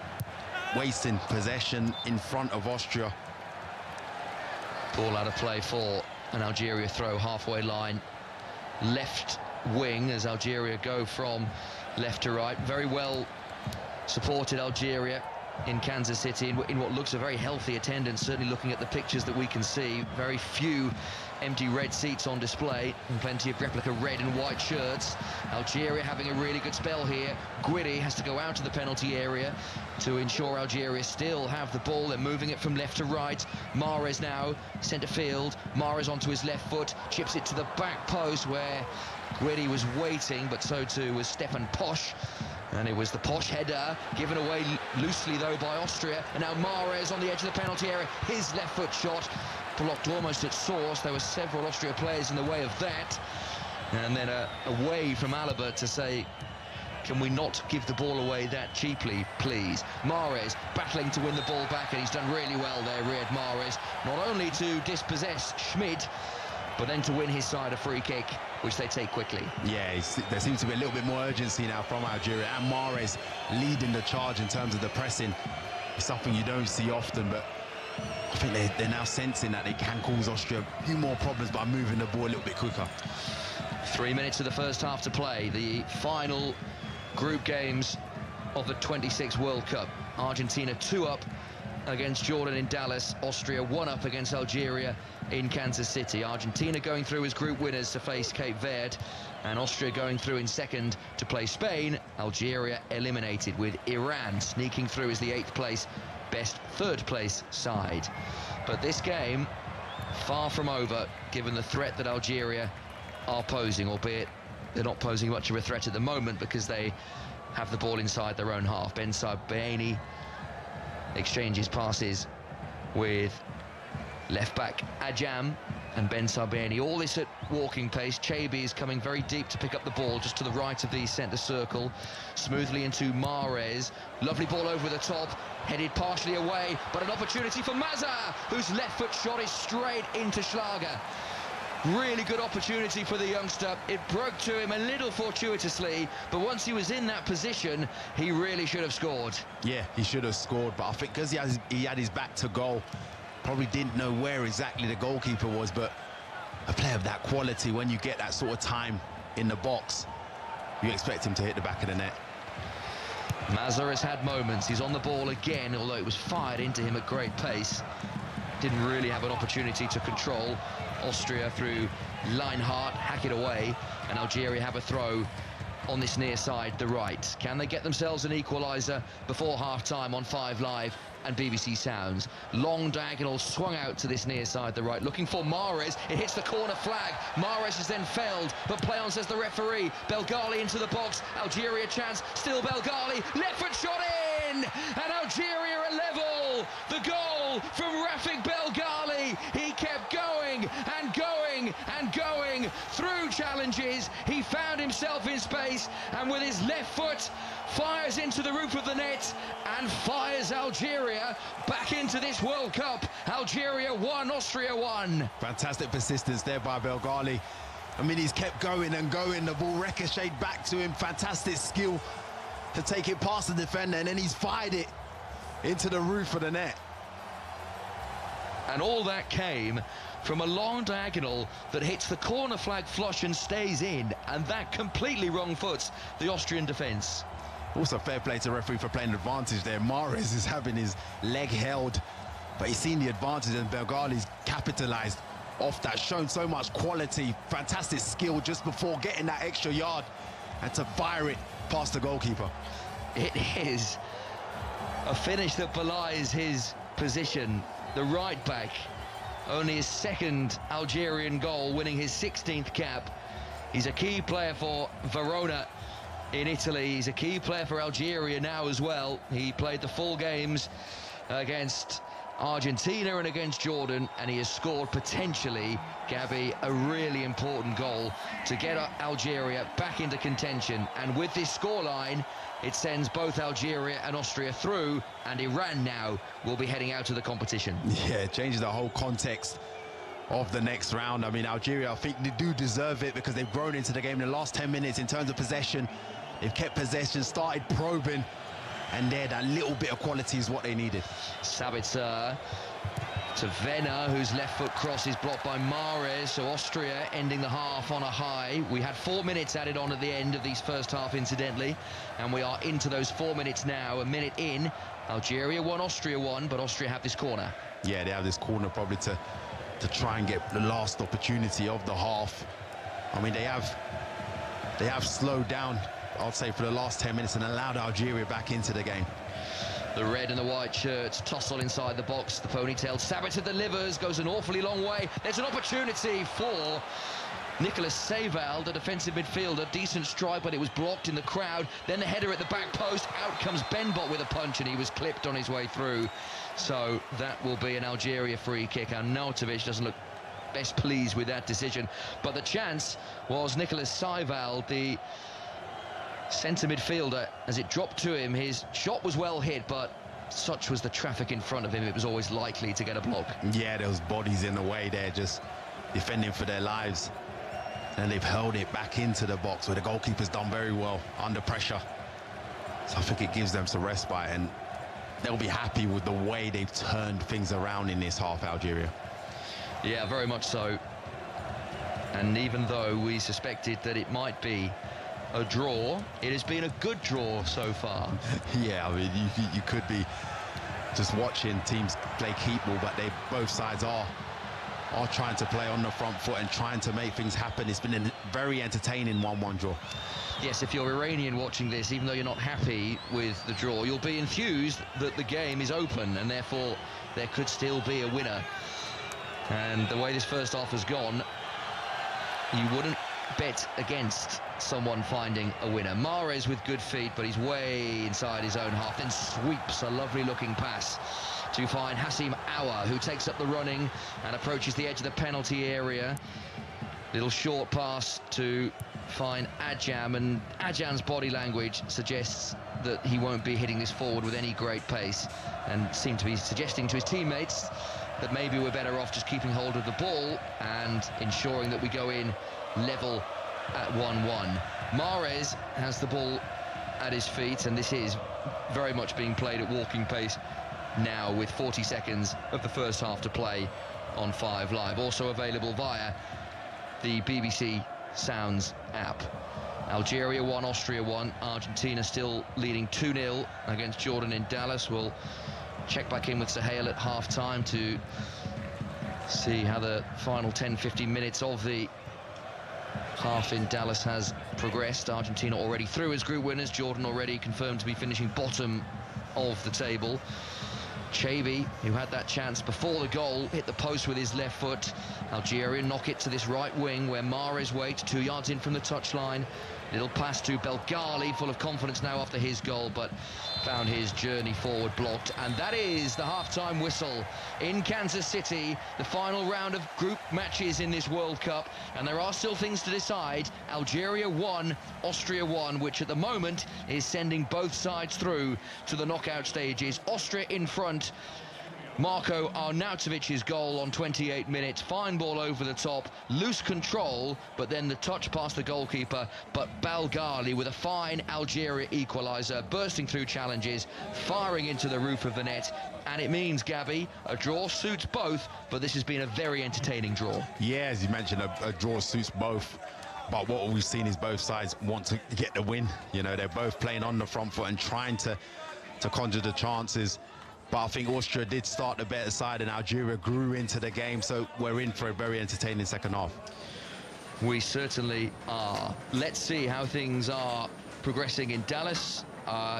wasting possession in front of Austria. Ball out of play for an Algeria throw, halfway line, left wing as Algeria go from left to right. Very well supported Algeria in Kansas City in what looks a very healthy attendance, certainly looking at the pictures that we can see. Very few empty red seats on display and plenty of replica red and white shirts. Algeria having a really good spell here. Guidi has to go out to the penalty area to ensure Algeria still have the ball. They're moving it from left to right. Mahrez now centre field. Mahrez onto his left foot, chips it to the back post where Guidi was waiting, but so too was Stefan Posch. And it was the Posch header, given away loosely though by Austria. And now Mahrez on the edge of the penalty area. His left foot shot blocked almost at source. There were several Austria players in the way of that. And then a wave from Alaba to say, can we not give the ball away that cheaply, please? Mahrez battling to win the ball back, and he's done really well there, Riyad Mahrez. Not only to dispossess Schmid, but then to win his side a free kick, which they take quickly. Yeah, there seems to be a little bit more urgency now from Algeria, and Mahrez leading the charge in terms of the pressing. It's something you don't see often, but I think they're now sensing that they can cause Austria a few more problems by moving the ball a little bit quicker. 3 minutes of the first half to play. The final group games of the 26 World Cup. Argentina 2 up against Jordan in Dallas. Austria 1 up against Algeria in Kansas City. Argentina going through as group winners to face Cape Verde, and Austria going through in second to play Spain. Algeria eliminated, with Iran sneaking through as the 8th place, best 3rd place side. But this game far from over, given the threat that Algeria are posing, albeit they're not posing much of a threat at the moment because they have the ball inside their own half. Ben Sabaini exchanges passes with left back Ajam and Ben Sabaini. All this at walking pace. Chabi is coming very deep to pick up the ball just to the right of the centre circle. Smoothly into Mahrez. Lovely ball over the top. Headed partially away, but an opportunity for Mazza, whose left foot shot is straight into Schlager. Really good opportunity for the youngster. It broke to him a little fortuitously, but once he was in that position, he really should have scored. Yeah, he should have scored, but I think because he had his back to goal, probably didn't know where exactly the goalkeeper was, but a player of that quality, when you get that sort of time in the box, you expect him to hit the back of the net. Mazza has had moments. He's on the ball again, although it was fired into him at great pace. Didn't really have an opportunity to control. Austria through Linehardt, hack it away, and Algeria have a throw on this near side, the right. Can they get themselves an equaliser before half-time on 5 Live and BBC Sounds? Long diagonal swung out to this near side, the right, looking for Mahrez. It hits the corner flag. Mahrez has then failed, but play on, says the referee. Belghali into the box. Algeria chance. Still Belghali. Left foot shot in, and Algeria are level. The goal from Rafik Belghali. He kept going and going and going through challenges. He found himself in space, and with his left foot fires into the roof of the net and fires Algeria back into this World Cup. Algeria 1, Austria 1. Fantastic persistence there by Belghali. I mean, he's kept going and going. The ball ricocheted back to him. Fantastic skill to take it past the defender, and then he's fired it into the roof of the net. And all that came from a long diagonal that hits the corner flag flush and stays in, and that completely wrong foots the Austrian defence. Also, fair play to the referee for playing advantage there. Mahrez is having his leg held, but he's seen the advantage, and Belghali's capitalised off that, shown so much quality, fantastic skill just before getting that extra yard, and to fire it past the goalkeeper. It is a finish that belies his position. The right back, only his second Algerian goal, winning his 16th cap. He's a key player for Verona in Italy. He's a key player for Algeria now as well. He played the full games against Argentina and against Jordan, and he has scored potentially, Gabby, a really important goal to get Algeria back into contention. And with this scoreline, it sends both Algeria and Austria through, and Iran now will be heading out of the competition. Yeah, it changes the whole context of the next round. I mean, Algeria, I think they do deserve it because they've grown into the game in the last 10 minutes in terms of possession. They've kept possession, started probing, and there, that little bit of quality is what they needed. Sabitzer to Venner, whose left foot cross is blocked by Mahrez. So Austria ending the half on a high. We had 4 minutes added on at the end of these first half, incidentally, and we are into those 4 minutes now. A minute in, Algeria 1, Austria 1, but Austria have this corner. Yeah, they have this corner probably to try and get the last opportunity of the half. I mean, they have slowed down, I'd say, for the last 10 minutes and allowed Algeria back into the game. The red and the white shirts tussle inside the box. The ponytailed Sabitzer delivers, goes an awfully long way. There's an opportunity for Nicolas Seyval, the defensive midfielder. Decent strike, but it was blocked in the crowd. Then the header at the back post. Out comes Benbot with a punch, and he was clipped on his way through. So that will be an Algeria free kick. And Arnautovic doesn't look best pleased with that decision. But the chance was Nicolas Seyval, the centre midfielder. As it dropped to him, his shot was well hit, but such was the traffic in front of him, it was always likely to get a block. Yeah, there was bodies in the way there, just defending for their lives. And they've held it back into the box, where the goalkeeper's done very well under pressure. So I think it gives them some respite, and they'll be happy with the way they've turned things around in this half, Algeria. Yeah, very much so. And even though we suspected that it might be a draw, it has been a good draw so far. Yeah, I mean, you could be just watching teams play keep ball, but both sides are trying to play on the front foot and trying to make things happen. It's been a very entertaining 1-1 draw. Yes, if you're Iranian watching this, even though you're not happy with the draw, you'll be enthused that the game is open, and therefore there could still be a winner. And the way this first half has gone, you wouldn't bet against someone finding a winner. Mahrez with good feet, but he's way inside his own half, then sweeps a lovely looking pass to find Hassim Aouar, who takes up the running and approaches the edge of the penalty area. Little short pass to find Adjam, and Adjam's body language suggests that he won't be hitting this forward with any great pace, and seemed to be suggesting to his teammates that maybe we're better off just keeping hold of the ball and ensuring that we go in level at 1-1. Mahrez has the ball at his feet, and this is very much being played at walking pace now, with 40 seconds of the first half to play on 5 Live. Also available via the BBC Sounds app. Algeria 1, Austria 1. Argentina still leading 2-0 against Jordan in Dallas. We'll check back in with Sahel at half-time to See how the final 10-15 minutes of the half in Dallas has progressed. Argentina already through as group winners. Jordan already confirmed to be finishing bottom of the table. Xavi, who had that chance before the goal, hit the post with his left foot. Algeria knock it to this right wing where Mahrez waits 2 yards in from the touchline. Little pass to Belgali, full of confidence now after his goal, but found his journey forward blocked. And that is the half-time whistle in Kansas City, the final round of group matches in this World Cup. And there are still things to decide. Algeria 1, Austria 1, which at the moment is sending both sides through to the knockout stages. Austria in front. Marko Arnautovic's goal on 28 minutes, fine ball over the top, loose control, but then the touch past the goalkeeper. But Belgali with a fine Algeria equaliser, bursting through challenges, firing into the roof of the net. And it means, Gabby, a draw suits both, but this has been a very entertaining draw. Yeah, as you mentioned, a draw suits both. But what we've seen is both sides want to get the win. You know, they're both playing on the front foot and trying to conjure the chances. But I think Austria did start the better side and Algeria grew into the game, so we're in for a very entertaining second half. We certainly are. Let's see how things are progressing in Dallas.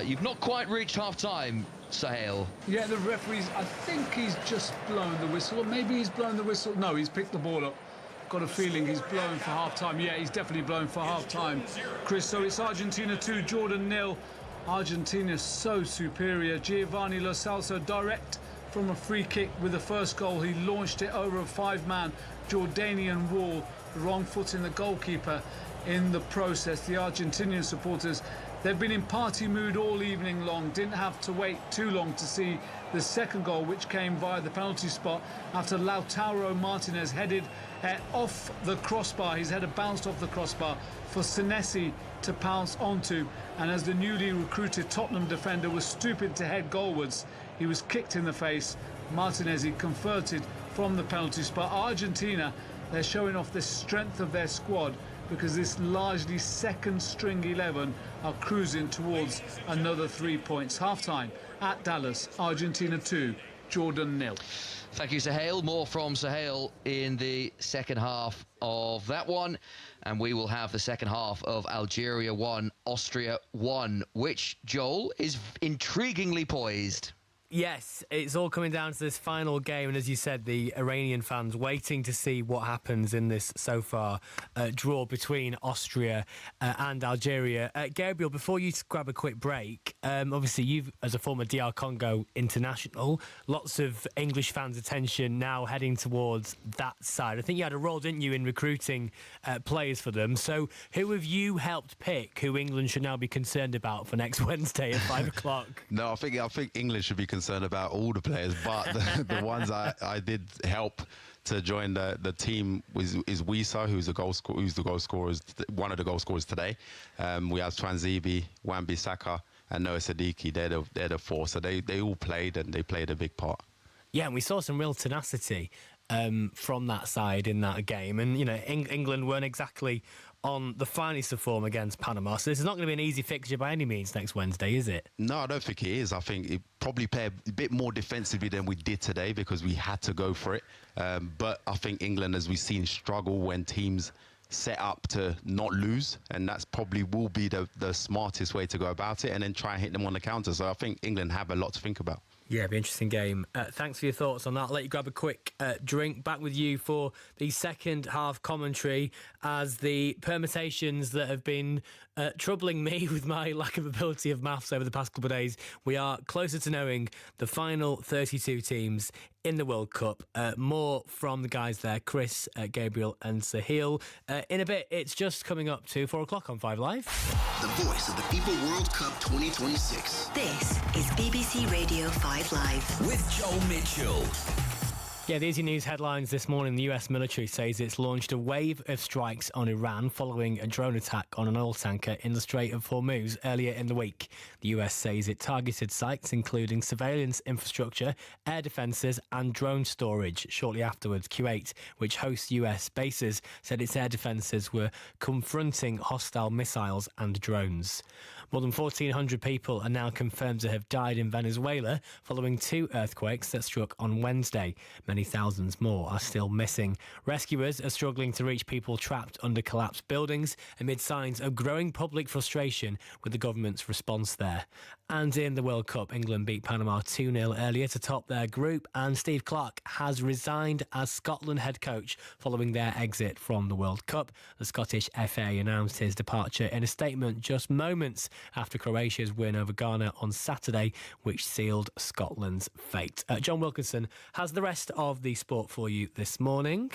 You've not quite reached half-time, Sahel. Yeah, the referee's, I think he's just blown the whistle, or maybe he's blown the whistle. No, he's picked the ball up. Got a feeling he's blown for half-time. Yeah, he's definitely blown for half-time, Chris. So it's Argentina 2, Jordan 0. Argentina so superior. Giovanni Lo Celso direct from a free kick with the first goal. He launched it over a 5-man Jordanian wall, the wrong foot in the goalkeeper in the process. The Argentinian supporters, they've been in party mood all evening long, didn't have to wait too long to see the second goal, which came via the penalty spot after Lautaro Martinez headed off the crossbar. His header bounced off the crossbar for Senesi to pounce onto, and as the newly recruited Tottenham defender was stooping to head goalwards, he was kicked in the face. Martinez, he converted from the penalty spot. Argentina, they're showing off the strength of their squad because this largely second string 11 are cruising towards another 3 points. Half-time at Dallas, Argentina 2, Jordan 0. Thank you, Sahel. More from Sahel in the second half of that one. And we will have the second half of Algeria 1, Austria 1, which, Joel, is intriguingly poised. Yes, it's all coming down to this final game, and as you said, the Iranian fans waiting to see what happens in this so far draw between Austria and Algeria. Gabriel, before you grab a quick break, obviously you've, as a former DR Congo international, lots of English fans' attention now heading towards that side. I think you had a role, didn't you, in recruiting players for them. So who have you helped pick who England should now be concerned about for next Wednesday at 5 o'clock? No, I think England should be concerned about all the players, but the ones I did help to join the team is Wisa, who's the goal scorer, one of the goal scorers today. We have Twanzebe, Wan-Bissaka, and Noah Sadiki. They're the four, so they all played and they played a big part. Yeah, and we saw some real tenacity from that side in that game, and you know England weren't exactly on the finest of form against Panama, so this is not going to be an easy fixture by any means next Wednesday, is it? No, I don't think it is. I think it probably played a bit more defensively than we did today because we had to go for it. But I think England, as we've seen, struggle when teams set up to not lose, and that's probably will be the smartest way to go about it, and then try and hit them on the counter. So I think England have a lot to think about. Yeah, it'll be an interesting game. Thanks for your thoughts on that. I'll let you grab a quick drink. Back with you for the second half commentary as the permutations that have been troubling me with my lack of ability of maths over the past couple of days. We are closer to knowing the final 32 teams in the World Cup. More from the guys there, Chris, Gabriel and Sahil. In a bit, it's just coming up to 4 o'clock on 5 Live. The voice of the FIFA World Cup 2026. This is BBC Radio 5 Live. With Joel Mitchell. Yeah, these are news headlines this morning. The US military says it's launched a wave of strikes on Iran following a drone attack on an oil tanker in the Strait of Hormuz earlier in the week. The US says it targeted sites including surveillance infrastructure, air defences and drone storage. Shortly afterwards, Kuwait, which hosts US bases, said its air defences were confronting hostile missiles and drones. More than 1,400 people are now confirmed to have died in Venezuela following 2 earthquakes that struck on Wednesday. Many thousands more are still missing. Rescuers are struggling to reach people trapped under collapsed buildings amid signs of growing public frustration with the government's response there. And in the World Cup, England beat Panama 2-0 earlier to top their group, and Steve Clarke has resigned as Scotland head coach following their exit from the World Cup. The Scottish FA announced his departure in a statement just moments after Croatia's win over Ghana on Saturday, which sealed Scotland's fate. John Wilkinson has the rest of the sport for you this morning.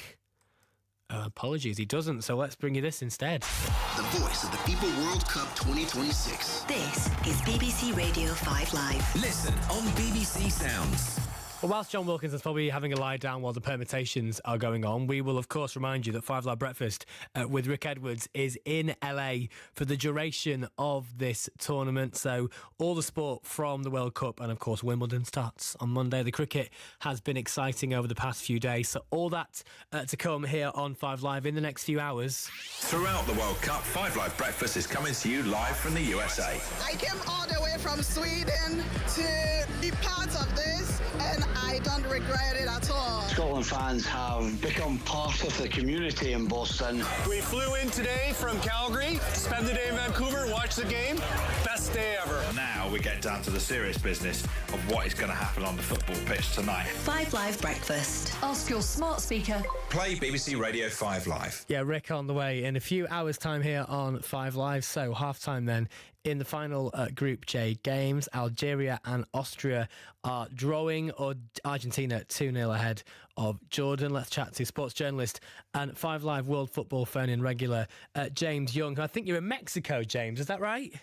Apologies, he doesn't, so let's bring you this instead. The voice of the FIFA World Cup 2026. This is BBC Radio 5 Live. Listen on BBC Sounds. Well, whilst John Wilkinson's probably having a lie down while the permutations are going on, we will, of course, remind you that 5 Live Breakfast with Rick Edwards is in LA for the duration of this tournament. So all the sport from the World Cup and, of course, Wimbledon starts on Monday. The cricket has been exciting over the past few days. So all that to come here on 5 Live in the next few hours. Throughout the World Cup, 5 Live Breakfast is coming to you live from the USA. I came all the way from Sweden to be part of this, and I don't regret it at all. Scotland fans have become part of the community in Boston. We flew in today from Calgary, spend the day in Vancouver, watch the game. Best day ever. Now we get down to the serious business of what is going to happen on the football pitch tonight. 5 Live Breakfast. Ask your smart speaker. Play BBC Radio 5 Live. Yeah, Rick on the way in a few hours' time here on 5 Live. So half-time then. In the final Group J games, Algeria and Austria are drawing, or Argentina 2-0 ahead of Jordan. Let's chat to sports journalist and 5 Live World Football phone-in regular James Young. I think you're in Mexico, James. Is that right?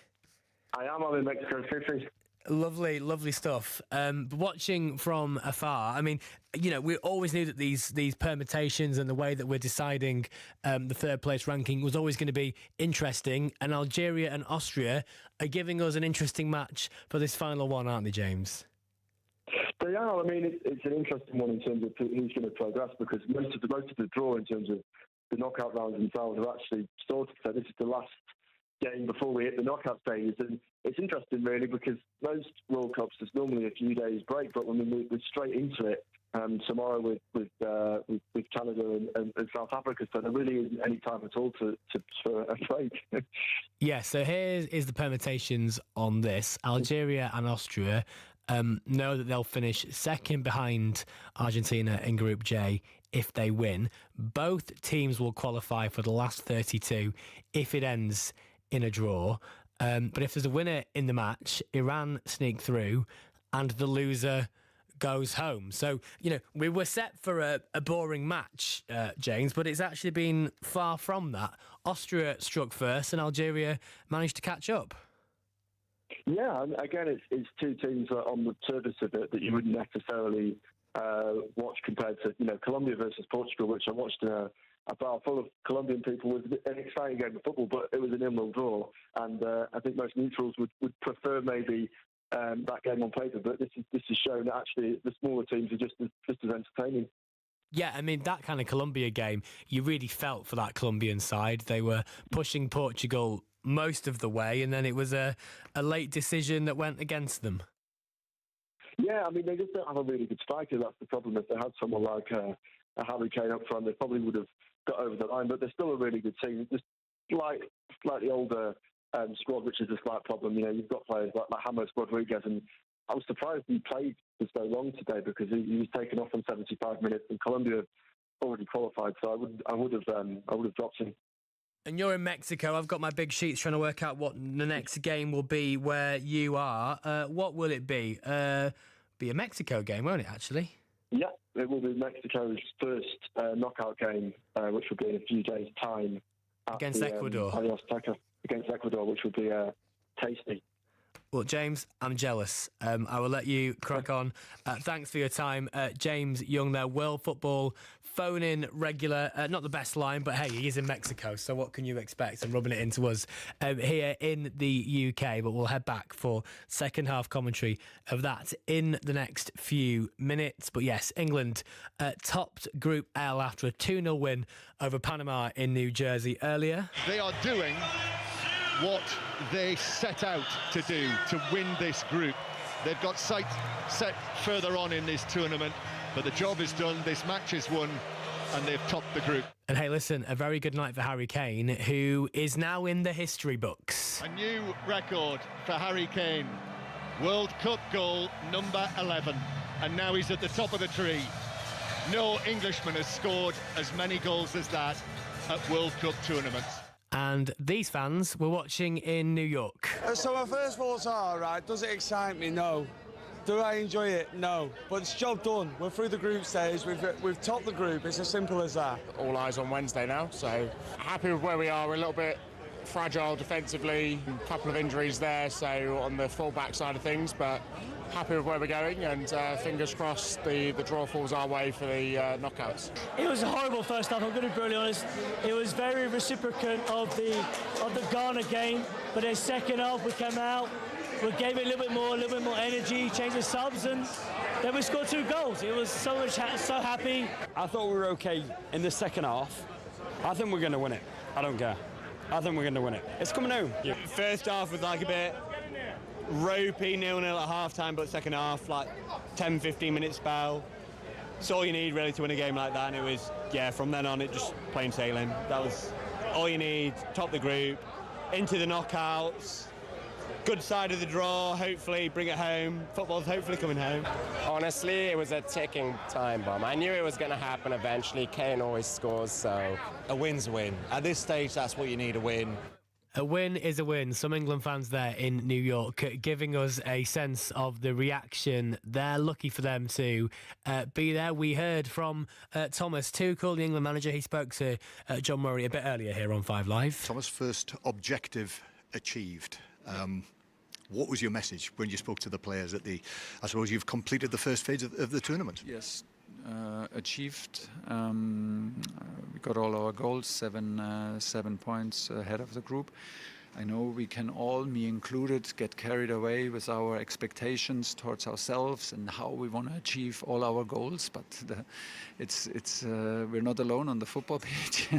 I am. I'm in Mexico City. Lovely, lovely stuff. But watching from afar, I mean, you know, we always knew that these permutations and the way that we're deciding the third place ranking was always going to be interesting. And Algeria and Austria are giving us an interesting match for this final one, aren't they, James? They are. I mean, it's an interesting one in terms of who's going to progress, because most of the draw in terms of the knockout rounds themselves are actually sorted. So this is the last game before we hit the knockout stages, and it's interesting really because most World Cups there's normally a few days break, but when we're straight into it tomorrow with Canada and South Africa, so there really isn't any time at all for a break. Yeah, so here is the permutations on this. Algeria and Austria know that they'll finish second behind Argentina in Group J if they win. Both teams will qualify for the last 32 if it ends in a draw. But if there's a winner in the match, Iran sneak through and the loser goes home. So, you know, we were set for a boring match, James, but it's actually been far from that. Austria struck first and Algeria managed to catch up. Yeah, and again, it's two teams on the surface of it that you wouldn't necessarily watch compared to, you know, Colombia versus Portugal, which I watched in a bar full of Colombian people. Was an exciting game of football, but it was an 0-0 draw, and I think most neutrals would prefer maybe that game on paper. But this is shown that actually the smaller teams are just as entertaining. Yeah, I mean, that kind of Colombia game, you really felt for that Colombian side. They were pushing Portugal most of the way, and then it was a late decision that went against them. Yeah, I mean, they just don't have a really good striker. That's the problem. If they had someone like a Harry Kane up front, they probably would have got over the line. But they're still a really good team. Just slightly older squad, which is a slight problem. You know, you've got players like James Rodriguez, and I was surprised he played for so long today because he was taken off in 75 minutes, and Colombia already qualified. So I would have dropped him. And you're in Mexico. I've got my big sheets trying to work out what the next game will be where you are. What will it be? Be a Mexico game, won't it, actually? Yeah, it will be Mexico's first knockout game, which will be in a few days' time. Against Ecuador. Against Ecuador, which will be tasty. Well, James, I'm jealous. I will let you crack on. Thanks for your time. James Young there, World Football phone-in regular. Not the best line, but hey, he is in Mexico, so what can you expect? And rubbing it into us here in the UK. But we'll head back for second half commentary of that in the next few minutes. But yes, England topped Group L after a 2-0 win over Panama in New Jersey earlier. They are doing what they set out to do, to win this group. They've got sight set further on in this tournament. But the job is done, this match is won, and they've topped the group. And hey, listen, a very good night for Harry Kane, who is now in the history books. A new record for Harry Kane. World Cup goal number 11. And now he's at the top of the tree. No Englishman has scored as many goals as that at World Cup tournaments. And these fans were watching in New York. So my first thoughts are, right, does it excite me? No. Do I enjoy it? No. But it's job done. We're through the group stage. We've topped the group. It's as simple as that. All eyes on Wednesday now, so happy with where we are. We're a little bit fragile defensively, a couple of injuries there, so on the full-back side of things, but happy with where we're going, and fingers crossed the draw falls our way for the knockouts. It was a horrible first half, I'm going to be brutally honest. It was very reciprocant of the Ghana game, but then second half we came out, we gave it a little bit more energy, changed the subs, and then we scored 2 goals. It was so happy. I thought we were okay in the second half. I think we're going to win it. I don't care. I think we're going to win it. It's coming home. Yeah. First half was like a bit ropey, 0-0 at half-time, but second half, like 10-15 minute spell. It's all you need really to win a game like that, and it was, yeah, from then on it just plain sailing. That was all you need, top the group, into the knockouts. Good side of the draw, hopefully bring it home. Football's hopefully coming home. Honestly, it was a ticking time bomb. I knew it was going to happen eventually. Kane always scores, so... A win's a win. At this stage, that's what you need, a win. A win is a win. Some England fans there in New York giving us a sense of the reaction. They're lucky for them to be there. We heard from Thomas Tuchel, the England manager. He spoke to John Murray a bit earlier here on 5 Live. Thomas, first objective achieved. What was your message when you spoke to the players at I suppose you've completed the first phase of the tournament? Yes, achieved. We got all our goals, 7 points ahead of the group. I know we can all, me included, get carried away with our expectations towards ourselves and how we want to achieve all our goals, but we're not alone on the football pitch,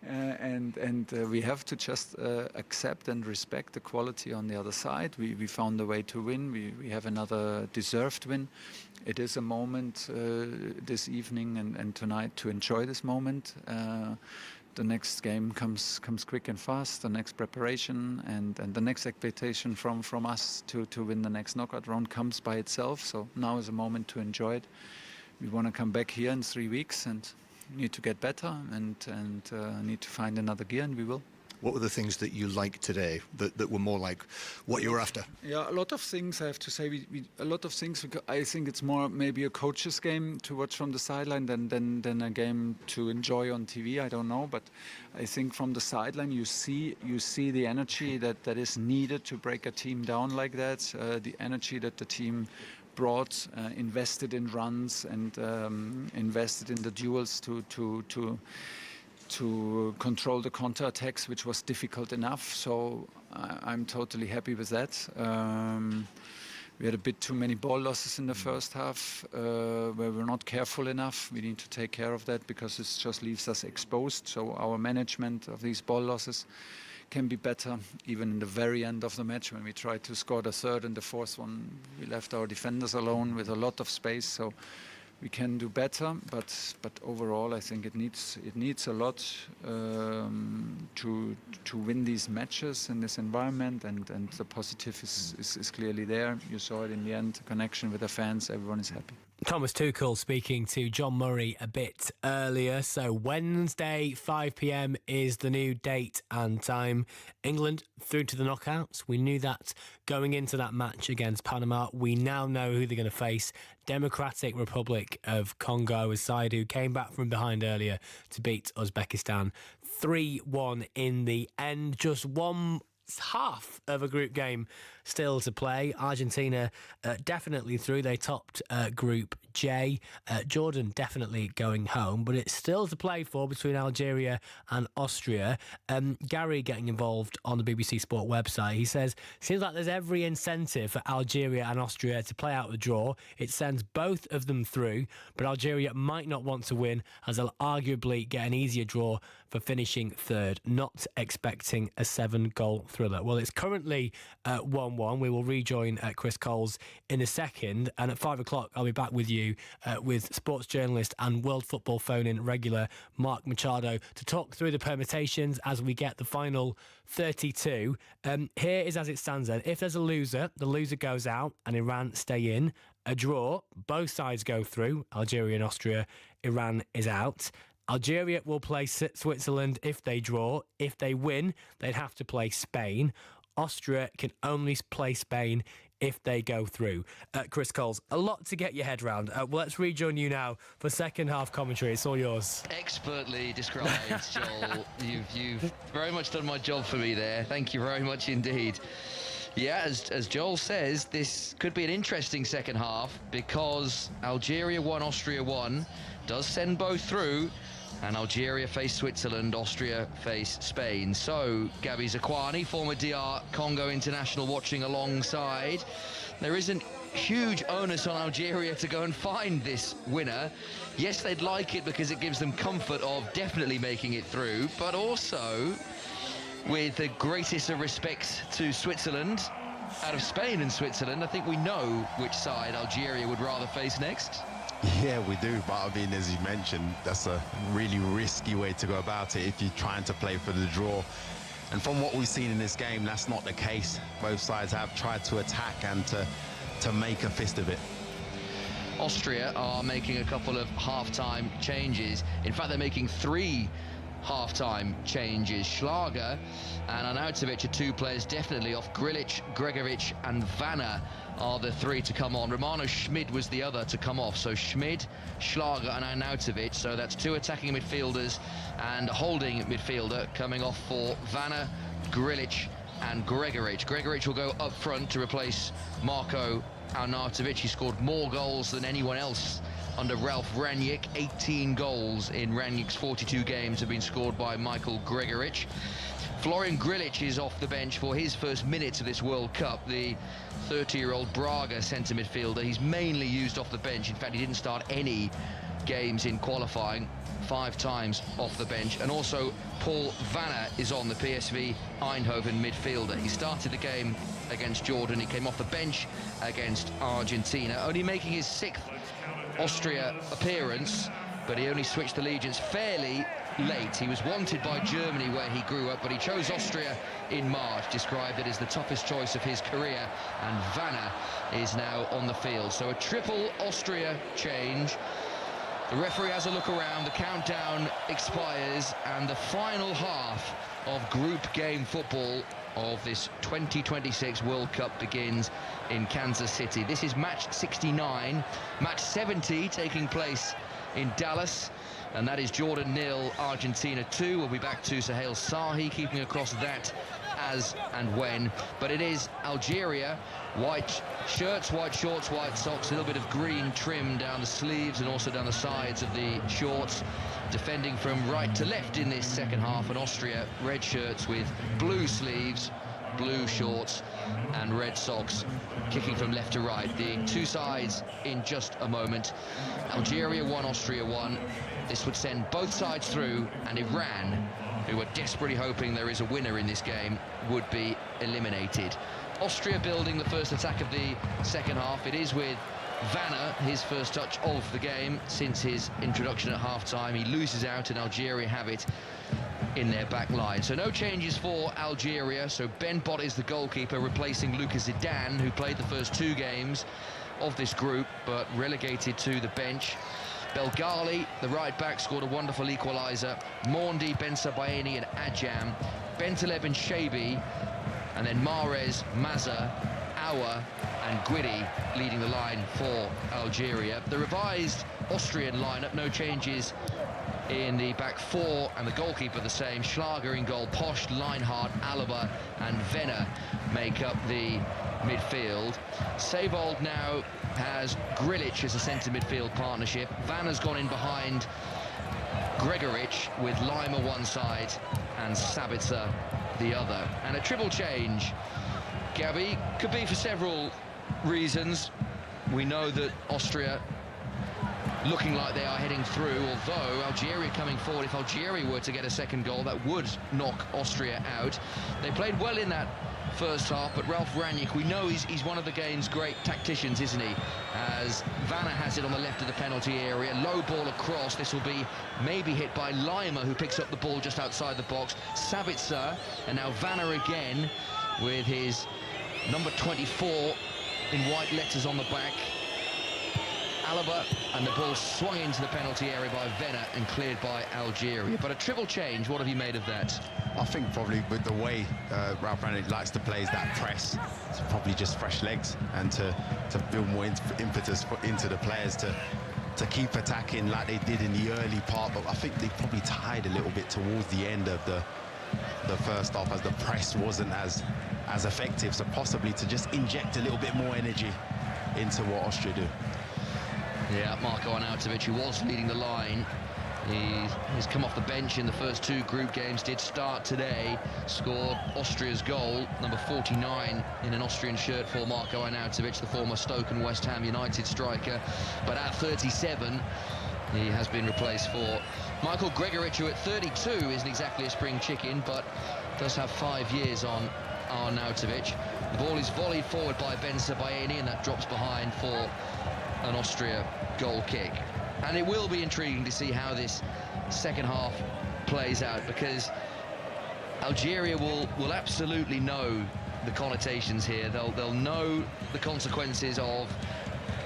and we have to just accept and respect the quality on the other side. We found a way to win. We have another deserved win. It is a moment this evening and tonight to enjoy this moment. The next game comes quick and fast, the next preparation and the next expectation from us to win the next knockout round comes by itself. So now is a moment to enjoy it. We want to come back here in 3 weeks and need to get better and need to find another gear, and we will. What were the things that you liked today that were more like what you were after? Yeah, a lot of things, I have to say. A lot of things, I think it's more maybe a coach's game to watch from the sideline than a game to enjoy on TV. I don't know, but I think from the sideline you see the energy that is needed to break a team down like that, the energy that the team brought, invested in runs and invested in the duels to control the counter-attacks, which was difficult enough. So I'm totally happy with that. We had a bit too many ball losses in the first half, where we're not careful enough. We need to take care of that because it just leaves us exposed. So our management of these ball losses can be better. Even in the very end of the match, when we tried to score the third and the fourth one, we left our defenders alone with a lot of space. So we can do better, but overall I think it needs a lot to win these matches in this environment, and the positive is clearly there. You saw it in the end, the connection with the fans, everyone is happy. Thomas Tuchel speaking to John Murray a bit earlier. So Wednesday, 5 p.m. is the new date and time. England through to the knockouts. We knew that going into that match against Panama. We now know who they're going to face. Democratic Republic of Congo, a side who came back from behind earlier to beat Uzbekistan 3-1 in the end. Just one half of a group game still to play. Argentina definitely through. They topped Group J. Jordan definitely going home, but it's still to play for between Algeria and Austria. Gary getting involved on the BBC Sport website. He says, seems like there's every incentive for Algeria and Austria to play out the draw. It sends both of them through, but Algeria might not want to win as they'll arguably get an easier draw for finishing third, not expecting a 7-goal thriller. Well, it's currently 1-1. We will rejoin Chris Coles in a second, and at 5 o'clock I'll be back with you with sports journalist and World Football phone-in regular Mark Machado to talk through the permutations as we get the final 32. Here is as it stands then. If there's a loser, the loser goes out and Iran stay in. A draw, both sides go through, Algeria and Austria. Iran is out. Algeria will play Switzerland if they draw. If they win, they'd have to play Spain. Austria can only play Spain if they go through. Chris Coles, a lot to get your head round. Well, let's rejoin you now for second half commentary. It's all yours. Expertly described, Joel. You've very much done my job for me there. Thank you very much indeed. Yeah, as Joel says, this could be an interesting second half because Algeria 1, Austria 1 does send both through, and Algeria face Switzerland, Austria face Spain. So, Gabi Zakwani, former DR Congo international, watching alongside. There isn't huge onus on Algeria to go and find this winner. Yes, they'd like it because it gives them comfort of definitely making it through, but also, with the greatest of respects to Switzerland, out of Spain and Switzerland, I think we know which side Algeria would rather face next. Yeah, we do, but I mean, as you mentioned, that's a really risky way to go about it if you're trying to play for the draw. And from what we've seen in this game, that's not the case. Both sides have tried to attack and to make a fist of it. Austria are making a couple of half-time changes. In fact, they're making 3 half-time changes. Schlager and Arnautovic are 2 players definitely off. Grilic, Gregovic and Vanna are the 3 to come on. Romano Schmid was the other to come off. So Schmid, Schlager and Arnautovic. So that's 2 attacking midfielders and a holding midfielder coming off for Vanna, Grilic and Gregovic. Gregovic will go up front to replace Marko Arnautovic. He scored more goals than anyone else under Ralf Rangnick. 18 goals in Rangnick's 42 games have been scored by Michael Gregovic. Florian Grilic is off the bench for his first minutes of this World Cup. The 30-year-old Braga centre midfielder. He's mainly used off the bench. In fact, he didn't start any games in qualifying, 5 times off the bench. And also Paul Vanna is on, the PSV Eindhoven midfielder. He started the game against Jordan. He came off the bench against Argentina, only making his 6th Austria appearance, but he only switched allegiance fairly late. He was wanted by Germany where he grew up, but he chose Austria in March, described it as the toughest choice of his career, and Vanna is now on the field. So a triple Austria change. The referee has a look around, the countdown expires, and the final half of group game football of this 2026 World Cup begins in Kansas City. This is match 69, match 70 taking place in Dallas, and that is Jordan 0, Argentina 2. We'll be back to Suhail Sahi keeping across that as and when, but it is Algeria, white shirts, white shorts, white socks, a little bit of green trim down the sleeves and also down the sides of the shorts, defending from right to left in this second half, and Austria, red shirts with blue sleeves, blue shorts and red socks, kicking from left to right. The 2 sides in just a moment. Algeria 1, Austria 1. This would send both sides through, and Iran, who are desperately hoping there is a winner in this game, would be eliminated. Austria building the first attack of the second half. It is with Vanna, his first touch of the game since his introduction at half-time. He loses out, and Algeria have it in their back line. So no changes for Algeria. So Ben Bott is the goalkeeper, replacing Lucas Zidane, who played the first 2 games of this group, but relegated to the bench. Belgali, the right back, scored a wonderful equaliser. Mondi, Ben Sabaini and Adjam. Bentaleb and Shaibi, and then Mahrez, Mazza, Aouar and Guidi leading the line for Algeria. The revised Austrian lineup, no changes in the back 4, and the goalkeeper the same. Schlager in goal, Posch, Lienhardt, Alaba and Venner make up the midfield. Seibold now has Grilic as a centre midfield partnership. Vanna's gone in behind Gregovic with Lima one side and Sabitzer the other. And a triple change, Gabi, could be for several reasons. We know that Austria looking like they are heading through, although Algeria coming forward. If Algeria were to get a second goal, that would knock Austria out. They played well in that first half, but Ralf Rangnick, we know he's one of the game's great tacticians, isn't he? As Vanna has it on the left of the penalty area, low ball across. This will be maybe hit by Lima, who picks up the ball just outside the box. Sabitzer, and now Vanna again with his number 24 in white letters on the back. Alaba, and the ball swung into the penalty area by Venner and cleared by Algeria. But a triple change, what have you made of that? I think probably with the way Ralf Rangnick likes to play is that press. It's probably just fresh legs and to build more impetus into the players to keep attacking like they did in the early part. But I think they probably tied a little bit towards the end of the first half as the press wasn't as effective. So possibly to just inject a little bit more energy into what Austria do. Yeah, Marko Arnautovic, who was leading the line, he's come off the bench in the first two group games, did start today, scored Austria's goal, number 49 in an Austrian shirt for Marko Arnautovic, the former Stoke and West Ham United striker. But at 37, he has been replaced for Michael Gregoric, who at 32 isn't exactly a spring chicken, but does have 5 years on Arnautovic. The ball is volleyed forward by Ben Sebaeni, and that drops behind for an Austria goal kick. And it will be intriguing to see how this second half plays out, because Algeria will absolutely know the connotations here. They'll know the consequences of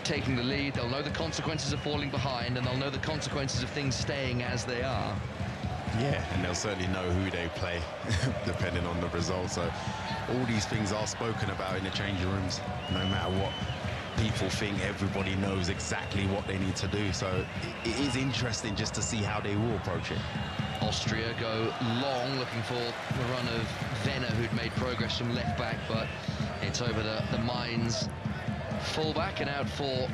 taking the lead, they'll know the consequences of falling behind, and they'll know the consequences of things staying as they are. Yeah, and they'll certainly know who they play depending on the result. So all these things are spoken about in the changing rooms, no matter what people think. Everybody knows exactly what they need to do. So it is interesting just to see how they will approach it. Austria go long, looking for the run of Venner, who'd made progress from left back, but it's over the Mainz full-back and out for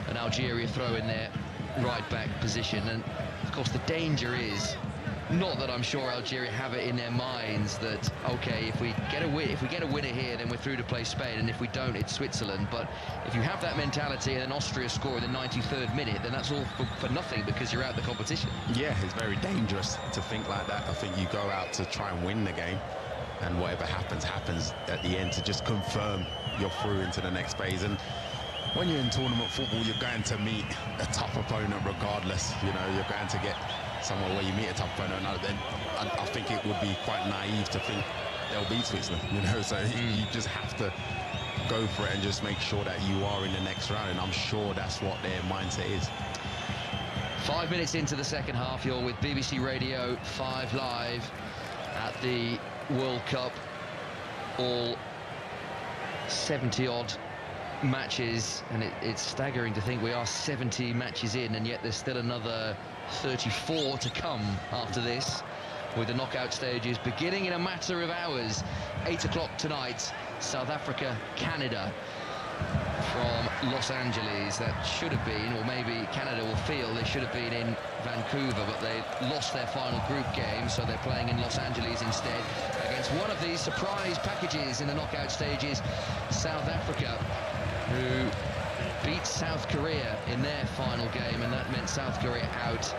an Algeria throw in their right-back position. And of course the danger is, not that I'm sure Algeria have it in their minds that, okay, if we get a winner here, then we're through to play Spain, and if we don't, it's Switzerland. But if you have that mentality and then Austria score in the 93rd minute, then that's all for nothing, because you're out the competition. Yeah, it's very dangerous to think like that. I think you go out to try and win the game, and whatever happens at the end to just confirm you're through into the next phase. And when you're in tournament football, you're going to meet a tough opponent regardless. You know, you're going to get somewhere where you meet a tough opponent. Then I think it would be quite naive to think they'll beat Switzerland, you know. So you just have to go for it and just make sure that you are in the next round, and I'm sure that's what their mindset is. 5 minutes into the second half, you're with BBC Radio 5 Live at the World Cup. All 70-odd matches, and it's staggering to think we are 70 matches in, and yet there's still another 34 to come after this, with the knockout stages beginning in a matter of hours. 8 o'clock tonight, South Africa, Canada from Los Angeles. That should have been, or maybe Canada will feel they should have been in Vancouver, but they lost their final group game, so they're playing in Los Angeles instead against one of these surprise packages in the knockout stages, South Africa, who beat South Korea in their final game, and that meant South Korea out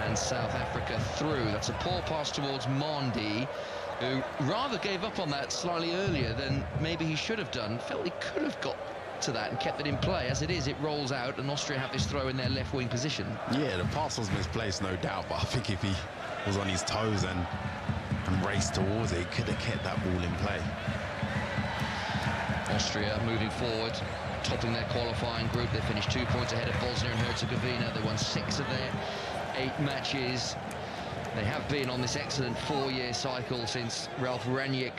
and South Africa through. That's a poor pass towards Mondi, who rather gave up on that slightly earlier than maybe he should have done. Felt he could have got to that and kept it in play. As it is, it rolls out, and Austria have this throw in their left wing position. Yeah, the pass was misplaced, no doubt, but I think if he was on his toes and raced towards it, he could have kept that ball in play. Austria moving forward, topping their qualifying group. They finished 2 points ahead of Bosnia and Herzegovina. They won 6 of their 8 matches. They have been on this excellent 4-year cycle since Ralf Rangnick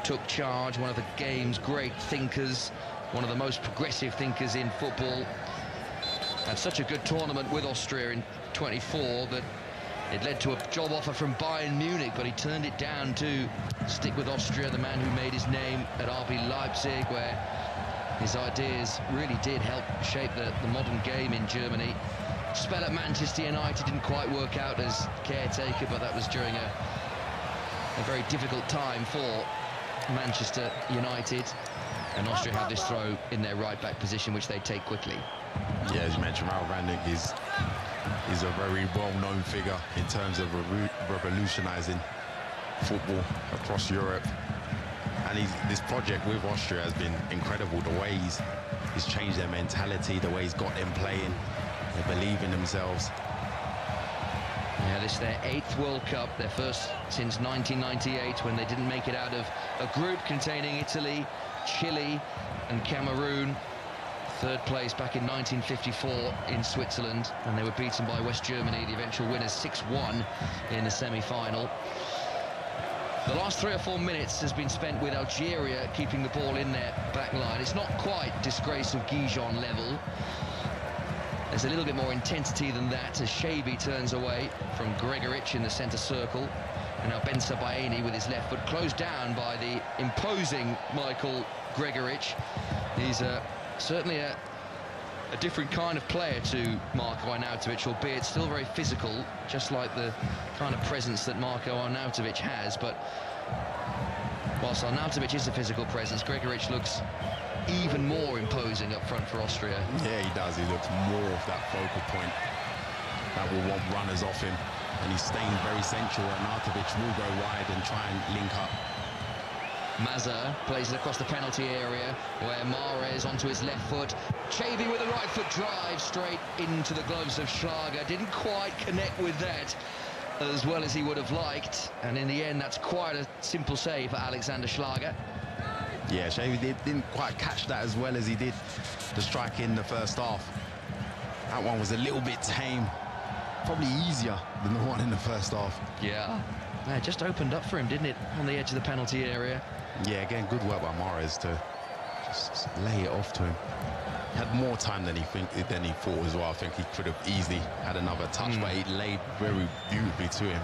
took charge, one of the game's great thinkers, one of the most progressive thinkers in football. Had such a good tournament with Austria in 24 that it led to a job offer from Bayern Munich, but he turned it down to stick with Austria, the man who made his name at RB Leipzig, where his ideas really did help shape the modern game in Germany. Spell at Manchester United didn't quite work out as caretaker, but that was during a very difficult time for Manchester United. And Austria have this throw in their right-back position, which they take quickly. Yeah, as you mentioned, Raul Rangnick is a very well-known figure in terms of revolutionising football across Europe. And this project with Austria has been incredible. The way he's changed their mentality, the way he's got them playing. They believe in themselves. Yeah, this is their 8th World Cup, their first since 1998, when they didn't make it out of a group containing Italy, Chile and Cameroon. 3rd place back in 1954 in Switzerland, and they were beaten by West Germany, the eventual winners, 6-1 in the semi-final. The last 3 or 4 minutes has been spent with Algeria keeping the ball in their back line. It's not quite disgrace of Gijon level. There's a little bit more intensity than that as Shabi turns away from Gregoric in the centre circle. And now Ben Sabaini with his left foot, closed down by the imposing Michael Gregoric. He's certainly a different kind of player to Marko Arnautovic, albeit still very physical, just like the kind of presence that Marko Arnautovic has. But whilst Arnautovic is a physical presence, Gregoric looks even more imposing up front for Austria. Yeah, he does. He looks more of that focal point that will want runners off him. And he's staying very central. Arnautovic will go wide and try and link up. Mazza plays it across the penalty area, where Mahrez onto his left foot. Shabi with a right foot drive straight into the gloves of Schlager. Didn't quite connect with that as well as he would have liked. And in the end, that's quite a simple save for Alexander Schlager. Yeah, Shabi didn't quite catch that as well as he did the strike in the first half. That one was a little bit tame. Probably easier than the one in the first half. Yeah, it just opened up for him, didn't it, on the edge of the penalty area? Yeah, again, good work by Mahrez to just lay it off to him. Had more time than he thought as well. I think he could have easily had another touch, but he laid very beautifully to him.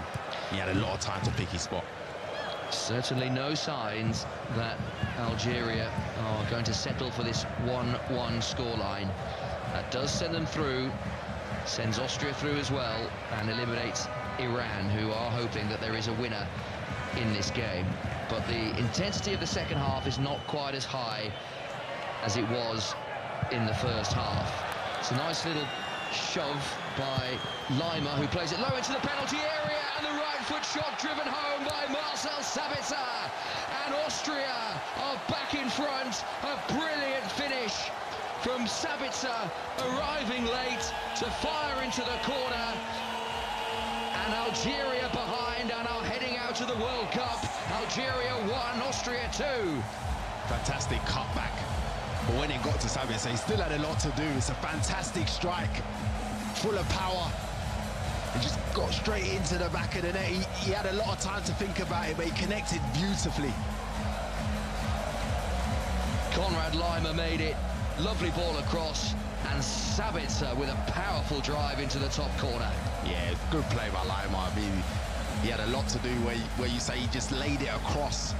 He had a lot of time to pick his spot. Certainly no signs that Algeria are going to settle for this 1-1 scoreline. That does send them through, sends Austria through as well, and eliminates Iran, who are hoping that there is a winner in this game. But the intensity of the second half is not quite as high as it was in the first half. It's a nice little shove by Lima, who plays it low into the penalty area, and the right foot shot driven home by Marcel Sabitzer. And Austria are back in front. A brilliant finish from Sabitzer, arriving late to fire into the corner. And Algeria behind and are heading out to the World Cup. Algeria 1, Austria 2. Fantastic cutback. But when it got to Sabitzer, he still had a lot to do. It's a fantastic strike, full of power. He just got straight into the back of the net. He had a lot of time to think about it, but he connected beautifully. Konrad Lima made it. Lovely ball across. And Sabitzer with a powerful drive into the top corner. Yeah, good play by Lima. I mean, he had a lot to do where you say he just laid it across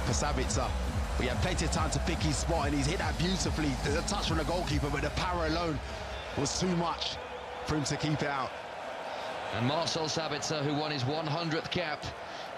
for Sabitzer. But he had plenty of time to pick his spot, and he's hit that beautifully. There's a touch from the goalkeeper, but the power alone was too much for him to keep it out. And Marcel Sabitzer, who won his 100th cap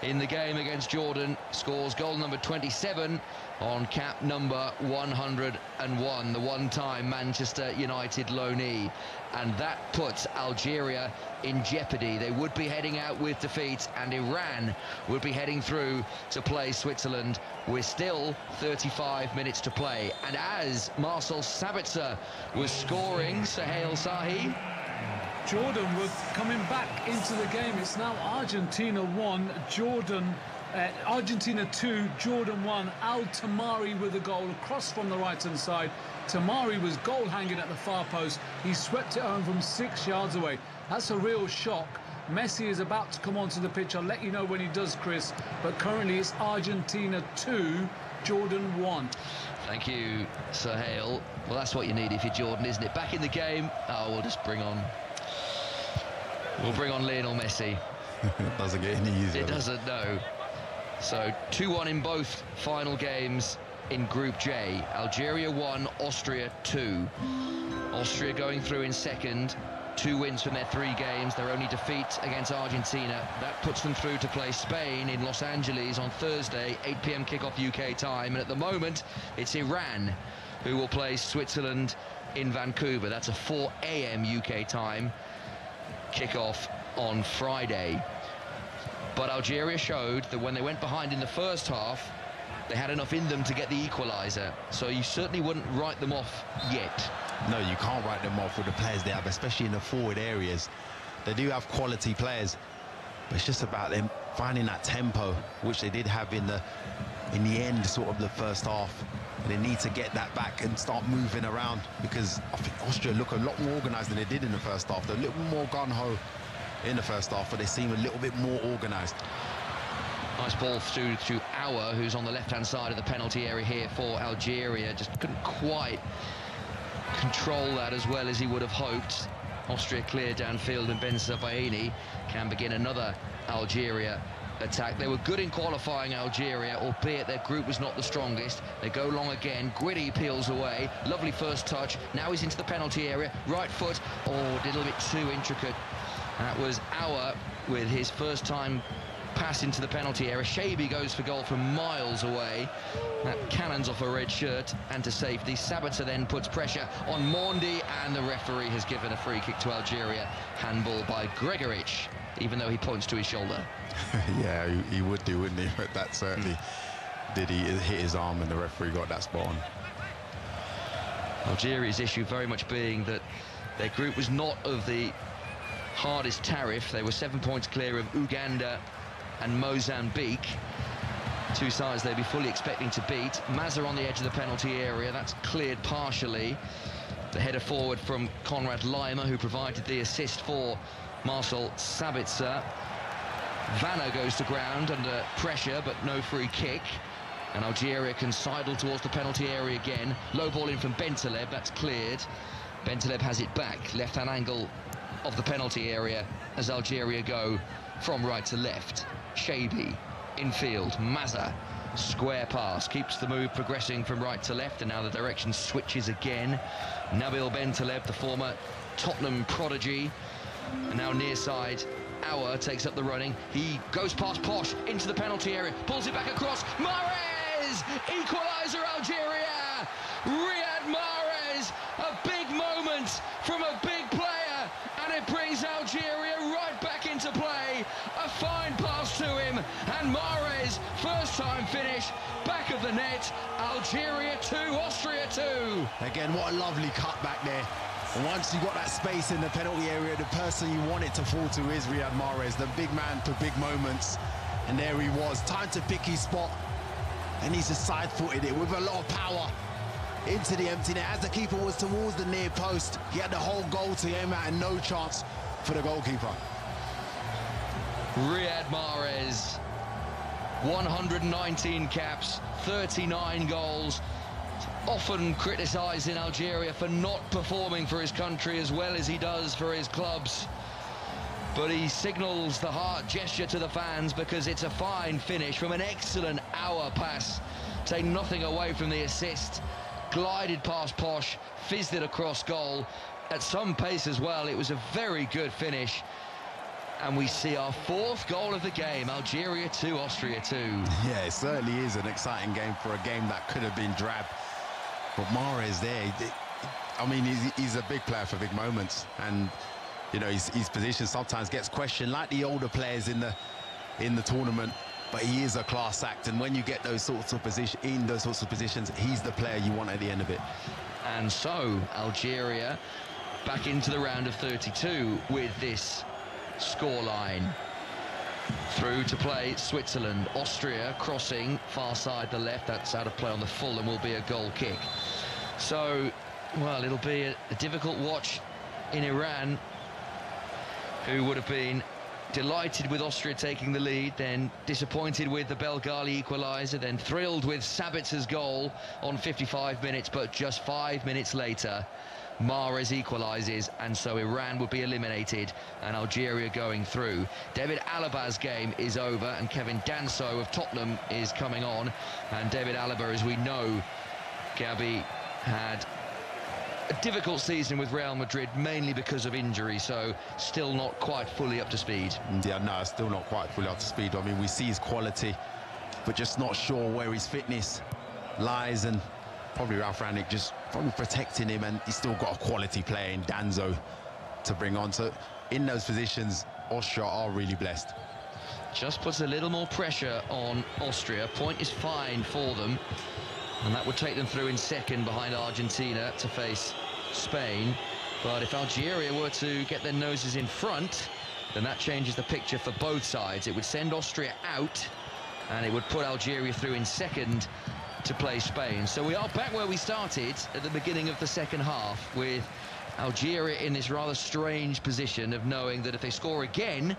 in the game against Jordan, scores goal number 27 on cap number 101, the one-time Manchester United loanee. And that puts Algeria in jeopardy. They would be heading out with defeat, and Iran would be heading through to play Switzerland. We're still 35 minutes to play. And as Marcel Sabitzer was scoring, Suhail Sahi, Jordan were coming back into the game. It's now Argentina 1, Argentina 2, Jordan 1. Al Tamari with a goal across from the right-hand side. Tamari was goal hanging at the far post. He swept it home from 6 yards away. That's a real shock. Messi is about to come onto the pitch. I'll let you know when he does, Chris. But currently it's Argentina 2, Jordan 1. Thank you, Suhail. Well, that's what you need if you're Jordan, isn't it? Back in the game. Oh, we'll just bring on Lionel Messi. It doesn't get any easier. It doesn't, no. So 2-1 in both final games in Group J. Algeria 1, Austria 2. Austria going through in second. 2 wins from their 3 games. Their only defeat against Argentina. That puts them through to play Spain in Los Angeles on Thursday, 8 p.m. kickoff UK time. And at the moment, it's Iran who will play Switzerland in Vancouver. That's a 4 a.m. UK time kickoff on Friday. But Algeria showed that when they went behind in the first half, they had enough in them to get the equaliser. So you certainly wouldn't write them off yet. No, you can't write them off with the players they have, especially in the forward areas. They do have quality players, but it's just about them finding that tempo, which they did have in the end, sort of the first half. They need to get that back and start moving around, because I think Austria look a lot more organised than they did in the first half. They're a little more gun-ho in the first half, but they seem a little bit more organised. Nice ball through to Auer, who's on the left-hand side of the penalty area here for Algeria. Just couldn't quite control that as well as he would have hoped. Austria clear downfield, and Ben Sebaini can begin another Algeria attack. They were good in qualifying, Algeria, albeit their group was not the strongest. They go long again. Guidi peels away. Lovely first touch. Now he's into the penalty area. Right foot. Oh, a little bit too intricate. That was Auer with his first time pass into the penalty area. Shabi goes for goal from miles away. That cannons off a red shirt and to safety. Sabitzer then puts pressure on Mondi, and the referee has given a free kick to Algeria. Handball by Gregoric, even though he points to his shoulder. Yeah, he would do, wouldn't he? But that certainly did. He hit his arm and the referee got that spot on. Algeria's issue very much being that their group was not of the hardest tariff. They were 7 points clear of Uganda and Mozambique, two sides they'd be fully expecting to beat. Mazza on the edge of the penalty area, that's cleared partially. The header forward from Konrad Laimer, who provided the assist for Marcel Sabitzer. Vanna goes to ground under pressure, but no free kick. And Algeria can sidle towards the penalty area again. Low ball in from Bentaleb, that's cleared. Bentaleb has it back, left-hand angle of the penalty area as Algeria go from right to left. Shabi, infield, Mazza, square pass, keeps the move progressing from right to left, and now the direction switches again. Nabil Bentaleb, the former Tottenham prodigy, and now near side, Auer takes up the running. He goes past Posh into the penalty area, pulls it back across. Mahrez! Equaliser Algeria! Riyad Mahrez! A big moment from a big player, and it brings Algeria right back into play. A fine pass to him, and Mahrez, first time finish, back of the net. Algeria 2, Austria 2. Again, what a lovely cut back there. And once you got that space in the penalty area, the person you want it to fall to is Riyad Mahrez, the big man for big moments. And there he was, time to pick his spot. And he's just side-footed it with a lot of power into the empty net. As the keeper was towards the near post, he had the whole goal to aim at and no chance for the goalkeeper. Riyad Mahrez, 119 caps, 39 goals. Often criticised in Algeria for not performing for his country as well as he does for his clubs. But he signals the heart gesture to the fans because it's a fine finish from an excellent Auer pass. Take nothing away from the assist. Glided past Posh, fizzed it across goal. At some pace as well, it was a very good finish. And we see our fourth goal of the game, Algeria 2, Austria 2. Yeah, it certainly is an exciting game for a game that could have been drab. But Mahrez there, I mean, he's a big player for big moments. And, you know, his position sometimes gets questioned, like the older players in the tournament. But he is a class act. And when you get those sorts of positions, he's the player you want at the end of it. And so, Algeria back into the round of 32 with this scoreline. Through to play Switzerland. Austria crossing far side the left. That's out of play on the full and will be a goal kick. So, well, it'll be a difficult watch in Iran, who would have been delighted with Austria taking the lead, then disappointed with the Belgali equaliser, then thrilled with Sabitzer's goal on 55 minutes, but just 5 minutes later, Mahrez equalises, and so Iran would be eliminated and Algeria going through. David Alaba's game is over, and Kevin Danso of Tottenham is coming on. And David Alaba, as we know, Gabi, had a difficult season with Real Madrid, mainly because of injury, so still not quite fully up to speed. Yeah, no, still not quite fully up to speed. I mean, we see his quality, but just not sure where his fitness lies, and probably Ralph Rangnick just probably protecting him, and he's still got a quality player in Danzo to bring on. So in those positions, Austria are really blessed. Just puts a little more pressure on Austria. Point is fine for them, and that would take them through in second behind Argentina to face Spain. But if Algeria were to get their noses in front, then that changes the picture for both sides. It would send Austria out, and it would put Algeria through in second to play Spain. So we are back where we started at the beginning of the second half, with Algeria in this rather strange position of knowing that if they score again,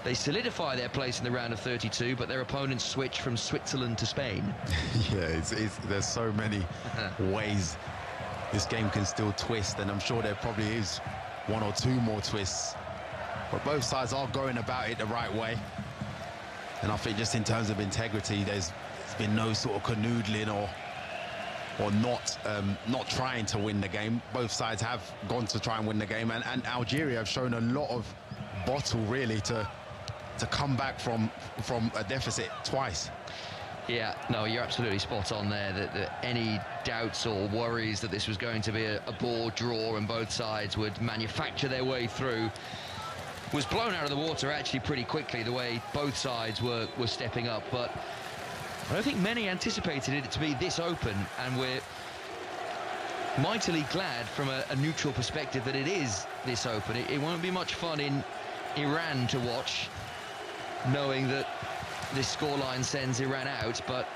they solidify their place in the round of 32, but their opponents switch from Switzerland to Spain. Yeah, there's so many ways this game can still twist, and I'm sure there probably is one or two more twists. But both sides are going about it the right way. And I think just in terms of integrity, there's been no sort of canoodling or not trying to win the game. Both sides have gone to try and win the game, and Algeria have shown a lot of bottle really to come back from a deficit twice. Yeah, no, you're absolutely spot on there, that any doubts or worries that this was going to be a bore draw and both sides would manufacture their way through was blown out of the water actually pretty quickly, the way both sides were stepping up. But I don't think many anticipated it to be this open, and we're mightily glad from a neutral perspective that it is this open. It won't be much fun in Iran to watch, knowing that this scoreline sends Iran out, but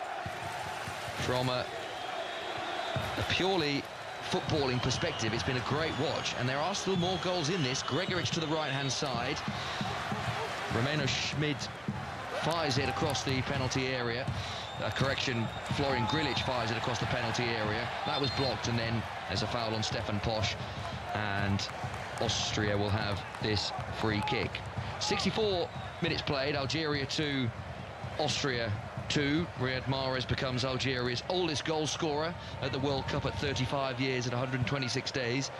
from a purely footballing perspective, it's been a great watch, and there are still more goals in this. Gregoritsch to the right-hand side. Romano Schmid fires it across the penalty area. Florian Grilic fires it across the penalty area. That was blocked, and then there's a foul on Stefan Posch, and Austria will have this free kick. 64 minutes played, Algeria 2, Austria 2. Riyad Mahrez becomes Algeria's oldest goal scorer at the World Cup at 35 years and 126 days,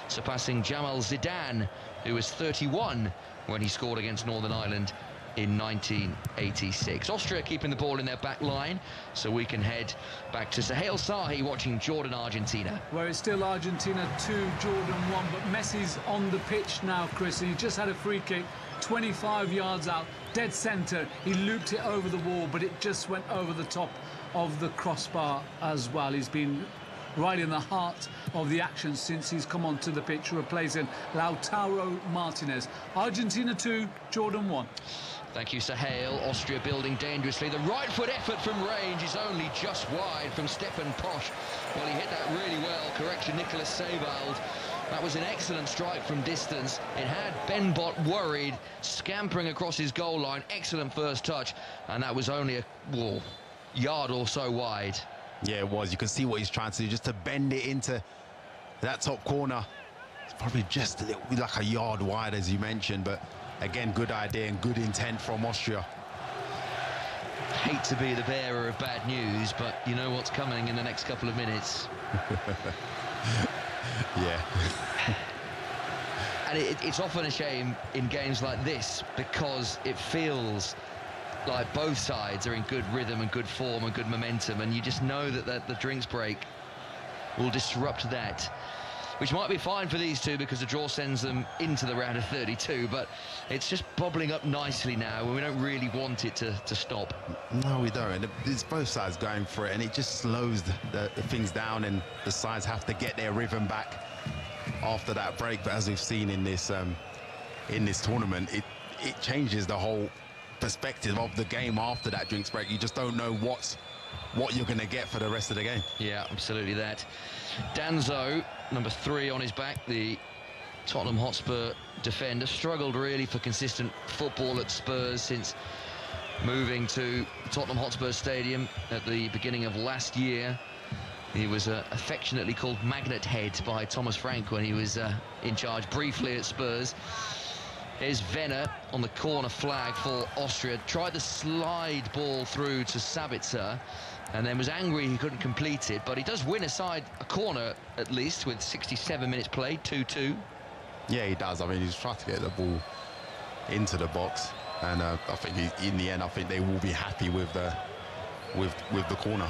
surpassing Jamal Zidane, who was 31 when he scored against Northern Ireland in 1986. Austria keeping the ball in their back line, so we can head back to Sahel Sahi watching Jordan-Argentina. Where it's still Argentina 2, Jordan 1, but Messi's on the pitch now, Chris, and he just had a free kick 25 yards out, dead centre. He looped it over the wall, but it just went over the top of the crossbar as well. He's been right in the heart of the action since he's come onto the pitch, replacing Lautaro Martinez. Argentina 2, Jordan 1. Thank you, Sahel. Austria building dangerously. The right foot effort from range is only just wide from Stefan Posch. Well, he hit that really well. Correction, Nicolas Sebald. That was an excellent strike from distance. It had Ben Bot worried, scampering across his goal line. Excellent first touch, and that was only a yard or so wide. Yeah, it was. You can see what he's trying to do, just to bend it into that top corner. It's probably just a little, like a yard wide, as you mentioned, but again, good idea and good intent from Austria. Hate to be the bearer of bad news, but you know what's coming in the next couple of minutes. Yeah. And it's often a shame in games like this, because it feels like both sides are in good rhythm and good form and good momentum, and you just know that the drinks break will disrupt that, which might be fine for these two because the draw sends them into the round of 32, but it's just bobbling up nicely now, and we don't really want it to stop. No, we don't. And it's both sides going for it, and it just slows the things down, and the sides have to get their rhythm back after that break. But as we've seen in this tournament, it changes the whole perspective of the game after that drinks break. You just don't know what you're going to get for the rest of the game. Yeah, absolutely that. Danzo, number 3 on his back, the Tottenham Hotspur defender, struggled really for consistent football at Spurs since moving to Tottenham Hotspur Stadium at the beginning of last year. He was affectionately called Magnet Head by Thomas Frank when he was in charge briefly at Spurs. Here's Venner on the corner flag for Austria. Tried the slide ball through to Sabitzer and then was angry he couldn't complete it, but he does win a corner at least with 67 minutes played, 2-2. Yeah, he does. I mean, he's trying to get the ball into the box, and I think in the end, I think they will be happy with the corner.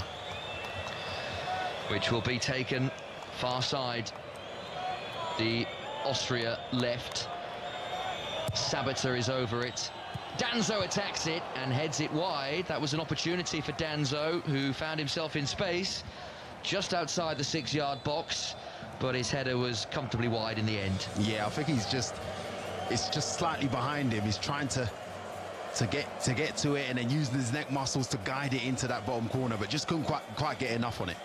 which will be taken far side. The Austria left. Sabitzer is over it. Danzo attacks it and heads it wide. That was an opportunity for Danzo, who found himself in space just outside the 6-yard box, but his header was comfortably wide in the end. Yeah, I think it's just slightly behind him. He's trying to get to it and then using his neck muscles to guide it into that bottom corner, but just couldn't quite get enough on it.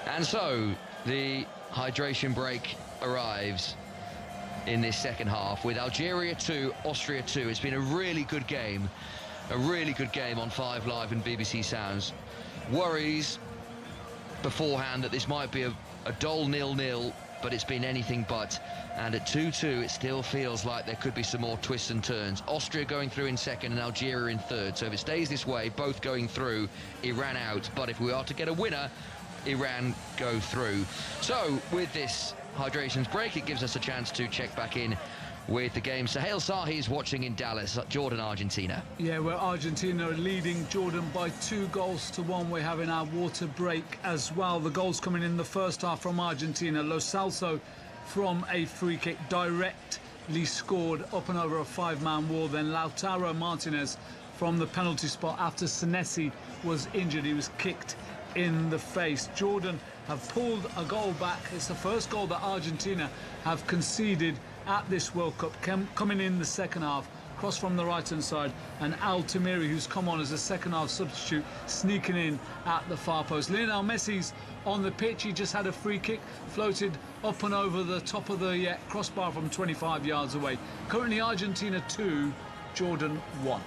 And so the hydration break arrives in this second half with Algeria 2, Austria 2. It's been a really good game on 5 Live and BBC Sounds. Worries beforehand that this might be a dull 0-0, but it's been anything but. And at 2-2, it still feels like there could be some more twists and turns. Austria going through in second and Algeria in third. So if it stays this way, both going through, Iran out. But if we are to get a winner, Iran go through. So with this hydrations break, it gives us a chance to check back in with the game. Sahel Sahi's watching in Dallas, Jordan, Argentina. Yeah, where Argentina are leading Jordan by 2-1. We're having our water break as well. The goals coming in the first half from Argentina. Lo Celso from a free kick directly scored up and over a 5-man wall. Then Lautaro Martinez from the penalty spot after Senesi was injured. He was kicked in the face. Jordan have pulled a goal back. It's the first goal that Argentina have conceded at this World Cup. Coming in the second half, cross from the right-hand side, and Altamiri, who's come on as a second-half substitute, sneaking in at the far post. Lionel Messi's on the pitch. He just had a free kick, floated up and over the top of the crossbar from 25 yards away. Currently Argentina 2, Jordan 1.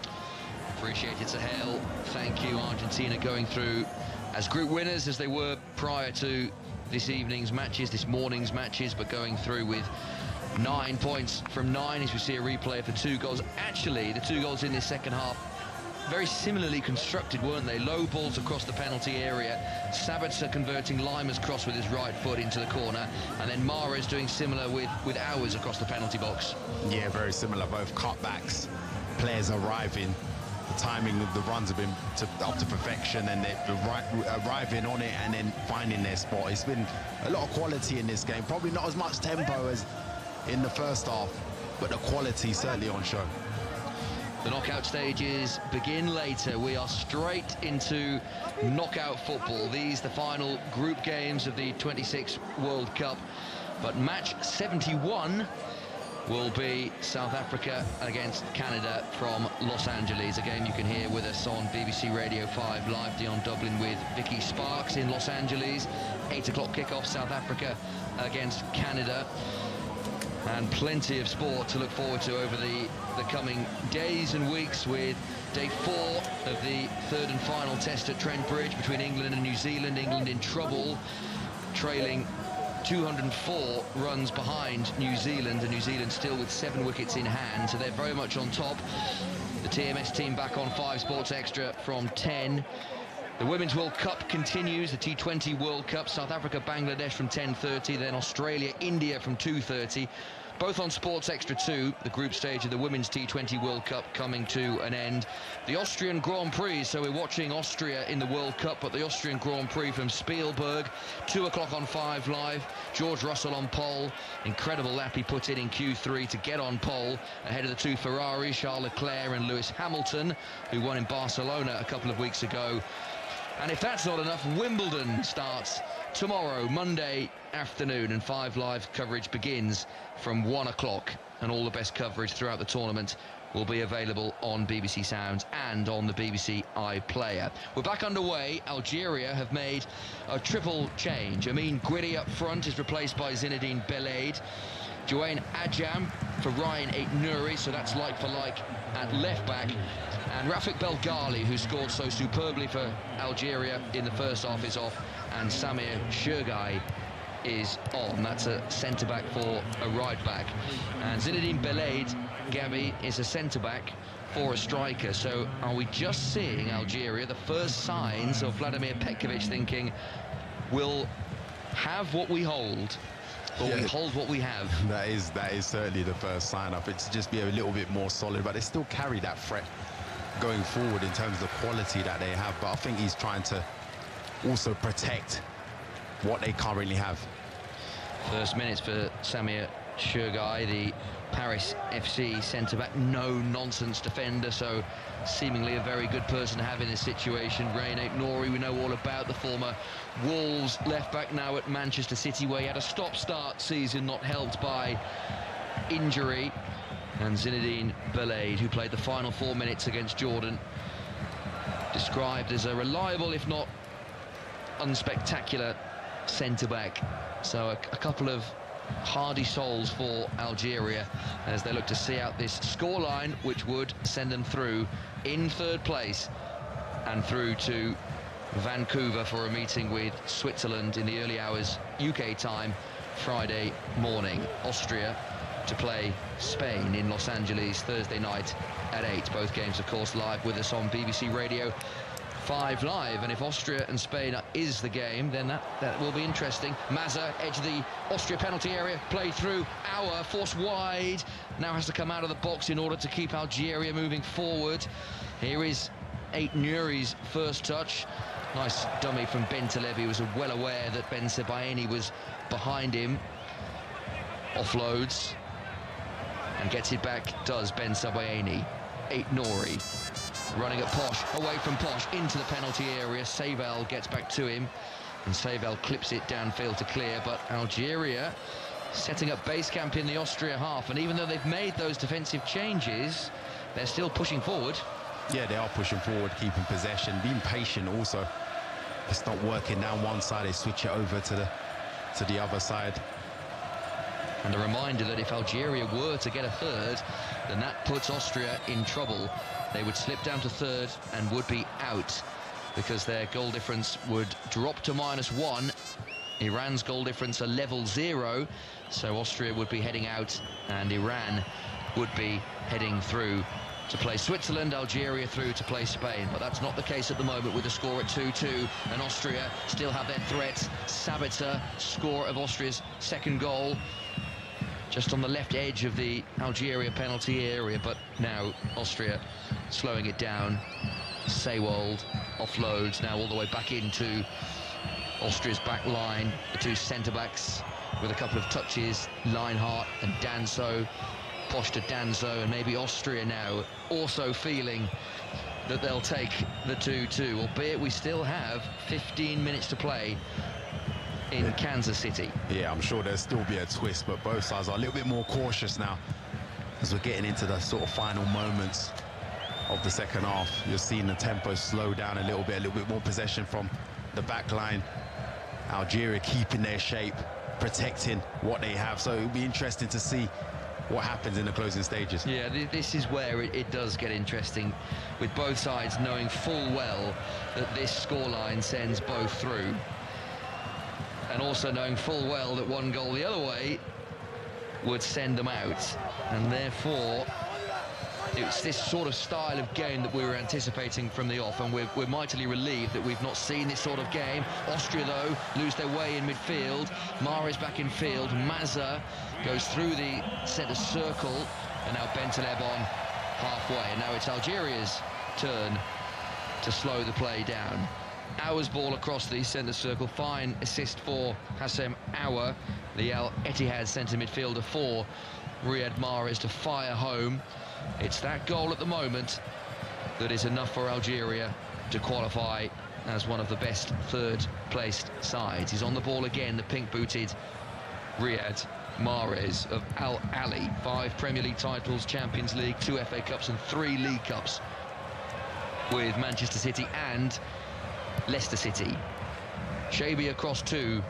Appreciate it, Sahel. Thank you. Argentina going through as group winners, as they were prior to this morning's matches, but going through with 9 points from 9, as we see a replay of the 2 goals. Actually, the 2 goals in this second half, very similarly constructed, weren't they? Low balls across the penalty area. Sabitzer converting Lima's cross with his right foot into the corner, and then Mahrez doing similar with ours across the penalty box. Yeah, very similar. Both cutbacks, players arriving. The timing of the runs have been up to perfection, and they're arriving on it and then finding their spot. It's been a lot of quality in this game. Probably not as much tempo as in the first half, but the quality certainly on show. The knockout stages begin later. We are straight into knockout football. These the final group games of the 26 World Cup. But match 71 will be South Africa against Canada from Los Angeles. A game you can hear with us on BBC Radio 5 Live. Dion Dublin with Vicky Sparks in Los Angeles. 8 o'clock kickoff, South Africa against Canada. And plenty of sport to look forward to over the coming days and weeks, with day 4 of the third and final test at Trent Bridge between England and New Zealand. England in trouble, trailing 204 runs behind New Zealand, and New Zealand still with 7 wickets in hand, so they're very much on top. The TMS team back on 5 Sports Extra from 10. The Women's World Cup continues, the T20 World Cup, South Africa, Bangladesh from 10:30, then Australia, India from 2:30. Both on Sports Extra 2, the group stage of the Women's T20 World Cup coming to an end. The Austrian Grand Prix, so we're watching Austria in the World Cup, but the Austrian Grand Prix from Spielberg, 2 o'clock on 5 Live. George Russell on pole. Incredible lap he put in Q3 to get on pole, ahead of the 2 Ferraris, Charles Leclerc and Lewis Hamilton, who won in Barcelona a couple of weeks ago. And if that's not enough, Wimbledon starts tomorrow, Monday afternoon, and 5 Live coverage begins from 1 o'clock. And all the best coverage throughout the tournament will be available on BBC Sounds and on the BBC iPlayer. We're back underway. Algeria have made a triple change. Amin Guidi up front is replaced by Zinedine Belaid. Joanne Adjam for Ryan Aït-Nouri, so that's like for like at left back. And Rafik Belghali, who scored so superbly for Algeria in the first half, is off, and Samir Shurgai is on. That's a centre-back for a right-back. And Zinedine Belaid, Gabby, is a centre-back for a striker. So are we just seeing Algeria, the first signs of Vladimir Petkovic thinking, we'll have what we hold, or we hold what we have? That is certainly the first sign up. It's just be a little bit more solid, but they still carry that threat going forward in terms of the quality that they have. But I think he's trying to also protect what they currently have. First minutes for Samir Shurgai, the Paris FC centre-back, no-nonsense defender, so seemingly a very good person to have in this situation. Reine Nouri, we know all about, the former Wolves left-back, now at Manchester City, where he had a stop-start season, not helped by injury. And Zinedine Belaid, who played the final 4 minutes against Jordan, described as a reliable, if not unspectacular, centre-back. So a couple of hardy souls for Algeria as they look to see out this scoreline, which would send them through in third place and through to Vancouver for a meeting with Switzerland in the early hours UK time Friday morning. Austria to play Spain in Los Angeles Thursday night at 8. Both games, of course, live with us on BBC Radio 5 Live. And if Austria and Spain is the game, then that will be interesting. Mazza, edge of the Austria penalty area, play through. Auer, forced wide, now has to come out of the box in order to keep Algeria moving forward. Here is Ait Nouri's first touch. Nice dummy from Bentaleb. He was well aware that Ben Sebaini was behind him. Offloads and gets it back, does Ben Sebaini. Ait Nouri running at Posh, away from Posh, into the penalty area. Seyval gets back to him, and Seyval clips it downfield to clear, but Algeria setting up base camp in the Austria half, and even though they've made those defensive changes, they're still pushing forward. Yeah, they are pushing forward, keeping possession, being patient also. It's not working down one side, they switch it over to the other side. And a reminder that if Algeria were to get a third, then that puts Austria in trouble. They would slip down to third and would be out, because their goal difference would drop to -1. Iran's goal difference a level 0, so Austria would be heading out and Iran would be heading through to play Switzerland, Algeria through to play Spain. But that's not the case at the moment, with the score at 2-2, and Austria still have their threats. Sabitzer, score of Austria's second goal, just on the left edge of the Algeria penalty area, but now Austria slowing it down. Seywold offloads now all the way back into Austria's back line. The two centre-backs with a couple of touches, Leinhardt and Danso. Posh to Danso, and maybe Austria now also feeling that they'll take the 2-2, albeit we still have 15 minutes to play in Kansas City. Yeah, I'm sure there'll still be a twist, but both sides are a little bit more cautious now as we're getting into the sort of final moments of the second half. You're seeing the tempo slow down a little bit more possession from the back line. Algeria keeping their shape, protecting what they have, so it'll be interesting to see what happens in the closing stages. Yeah, this is where it does get interesting, with both sides knowing full well that this scoreline sends both through, and also knowing full well that one goal the other way would send them out. And therefore, it's this sort of style of game that we were anticipating from the off, and we're mightily relieved that we've not seen this sort of game. Austria, though, lose their way in midfield. Mahrez back in field. Mazza goes through the centre circle, and now Bentaleb on halfway. And now it's Algeria's turn to slow the play down. Auer's ball across the centre circle. Fine assist for Hassem Auer, the Al Ittihad centre midfielder for Riyad Mahrez to fire home. It's that goal at the moment that is enough for Algeria to qualify as one of the best third-placed sides. He's on the ball again, the pink-booted Riyad Mahrez of Al Ahly. 5 Premier League titles, Champions League, 2 FA Cups and 3 League Cups with Manchester City and Leicester City. Shabi across to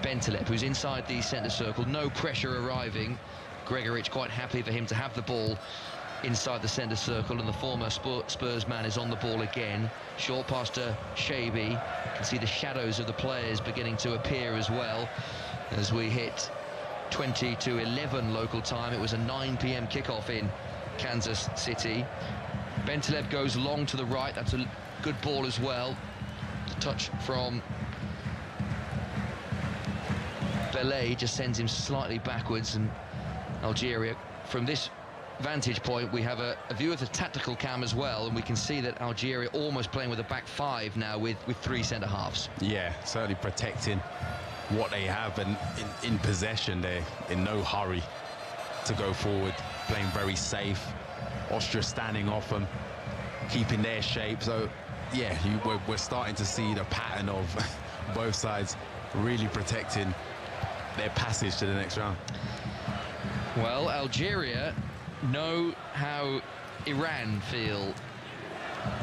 Bentaleb, who's inside the centre circle. No pressure arriving. Gregoritsch quite happy for him to have the ball inside the centre circle, and the former Spurs man is on the ball again. Short pass to Shabi. You can see the shadows of the players beginning to appear as well as we hit 20 to 11 local time. It was a 9 p.m. kickoff in Kansas City. Bentaleb goes long to the right. That's a good ball as well. The touch from Belay just sends him slightly backwards, and Algeria from this vantage point, we have a view of the tactical cam as well, and we can see that Algeria almost playing with a back five now with three centre-halves. Yeah, certainly protecting what they have, and in possession they're in no hurry to go forward, playing very safe. Austria standing off them, keeping their shape. So yeah, we're starting to see the pattern of both sides really protecting their passage to the next round. Well, Algeria know how Iran feel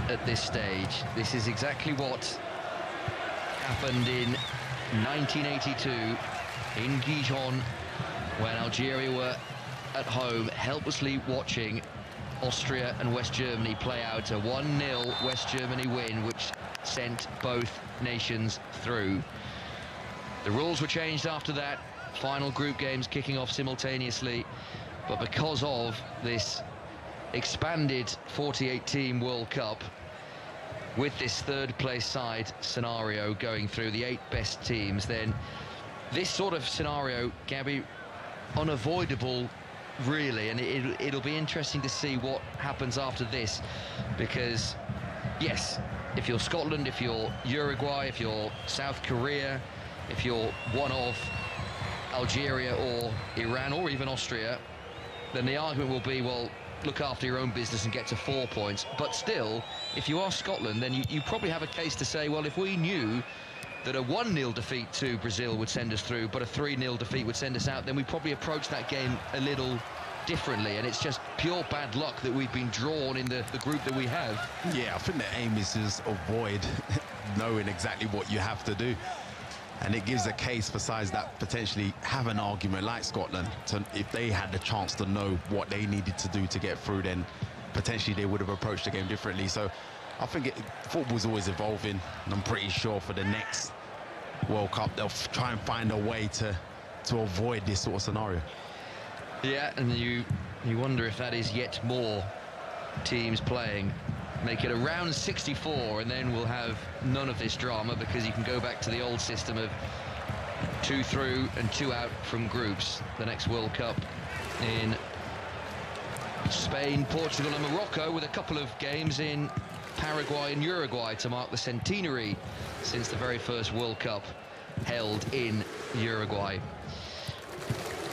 at this stage. This is exactly what happened in 1982 in Gijon, when Algeria were at home helplessly watching Austria and West Germany play out a 1-0 West Germany win, which sent both nations through. The rules were changed after that, final group games kicking off simultaneously, but because of this expanded 48-team World Cup, with this third-place side scenario going through the 8 best teams, then this sort of scenario, Gabby, unavoidable really, and it'll be interesting to see what happens after this, because yes, if you're Scotland, if you're Uruguay, if you're South Korea, if you're one of Algeria or Iran or even Austria, then the argument will be, well, look after your own business and get to 4 points. But still, if you are Scotland, then you probably have a case to say, well, if we knew that a 1-0 defeat to Brazil would send us through, but a 3-0 defeat would send us out, then we probably approach that game a little differently, and it's just pure bad luck that we've been drawn in the group that we have. Yeah, I think the aim is just avoid knowing exactly what you have to do, and it gives a case for sides that potentially have an argument like Scotland. So if they had the chance to know what they needed to do to get through, then potentially they would have approached the game differently. So I think football's always evolving, and I'm pretty sure for the next World Cup they'll try and find a way to avoid this sort of scenario. Yeah, and you wonder if that is yet more teams playing. Make it a round 64, and then we'll have none of this drama, because you can go back to the old system of 2 through and 2 out from groups. The next World Cup in Spain, Portugal and Morocco, with a couple of games in Paraguay and Uruguay to mark the centenary since the very first World Cup held in Uruguay.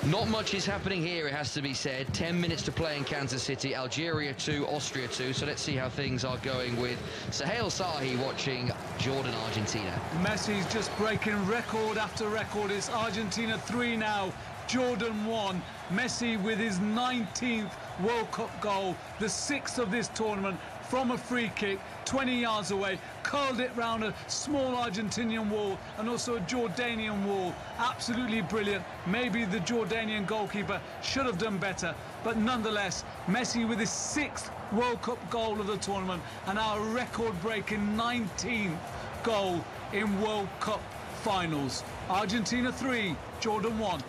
Not much is happening here, it has to be said. 10 minutes to play in Kansas City. Algeria 2, Austria 2. So let's see how things are going with Sahel Sahi watching Jordan, Argentina. Messi's just breaking record after record. It's Argentina 3 now, Jordan 1. Messi with his 19th World Cup goal, the 6th of this tournament, from a free kick 20 yards away, curled it round a small Argentinian wall and also a Jordanian wall. Absolutely brilliant. Maybe the Jordanian goalkeeper should have done better, but nonetheless, Messi with his 6th World Cup goal of the tournament and our record-breaking 19th goal in World Cup finals. Argentina 3, Jordan 1.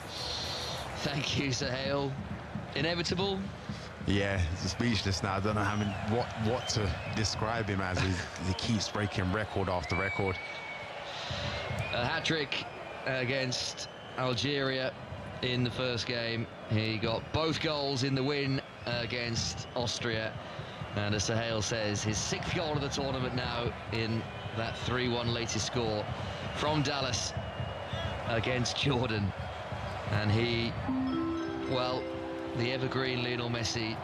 Thank you, Sahel. Inevitable? Yeah, he's speechless now. I don't know what to describe him as. He keeps breaking record after record. A hat-trick against Algeria in the first game. He got both goals in the win against Austria. And as Sahel says, his 6th goal of the tournament now in that 3-1 latest score from Dallas against Jordan. And he, well, the evergreen Lionel Messi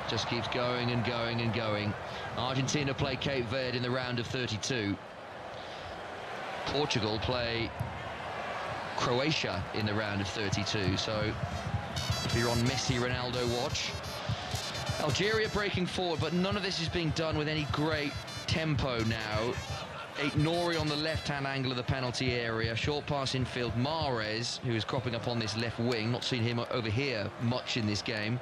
just keeps going and going and going. Argentina play Cape Verde in the round of 32. Portugal play Croatia in the round of 32. So if you're on Messi-Ronaldo watch. Algeria breaking forward, but none of this is being done with any great tempo now. Nori on the left-hand angle of the penalty area. Short pass infield. Mahrez, who is cropping up on this left wing. Not seen him over here much in this game.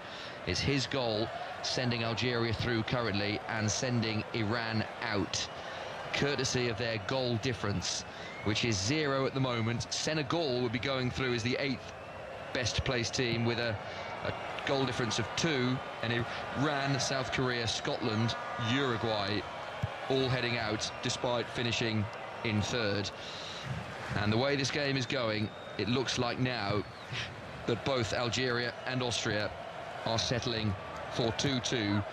It's his goal, sending Algeria through currently and sending Iran out, courtesy of their goal difference, which is 0 at the moment. Senegal would be going through as the 8th best placed team with a goal difference of 2, and Iran, South Korea, Scotland, Uruguay all heading out despite finishing in 3rd. And the way this game is going, it looks like now that both Algeria and Austria are settling for 2-2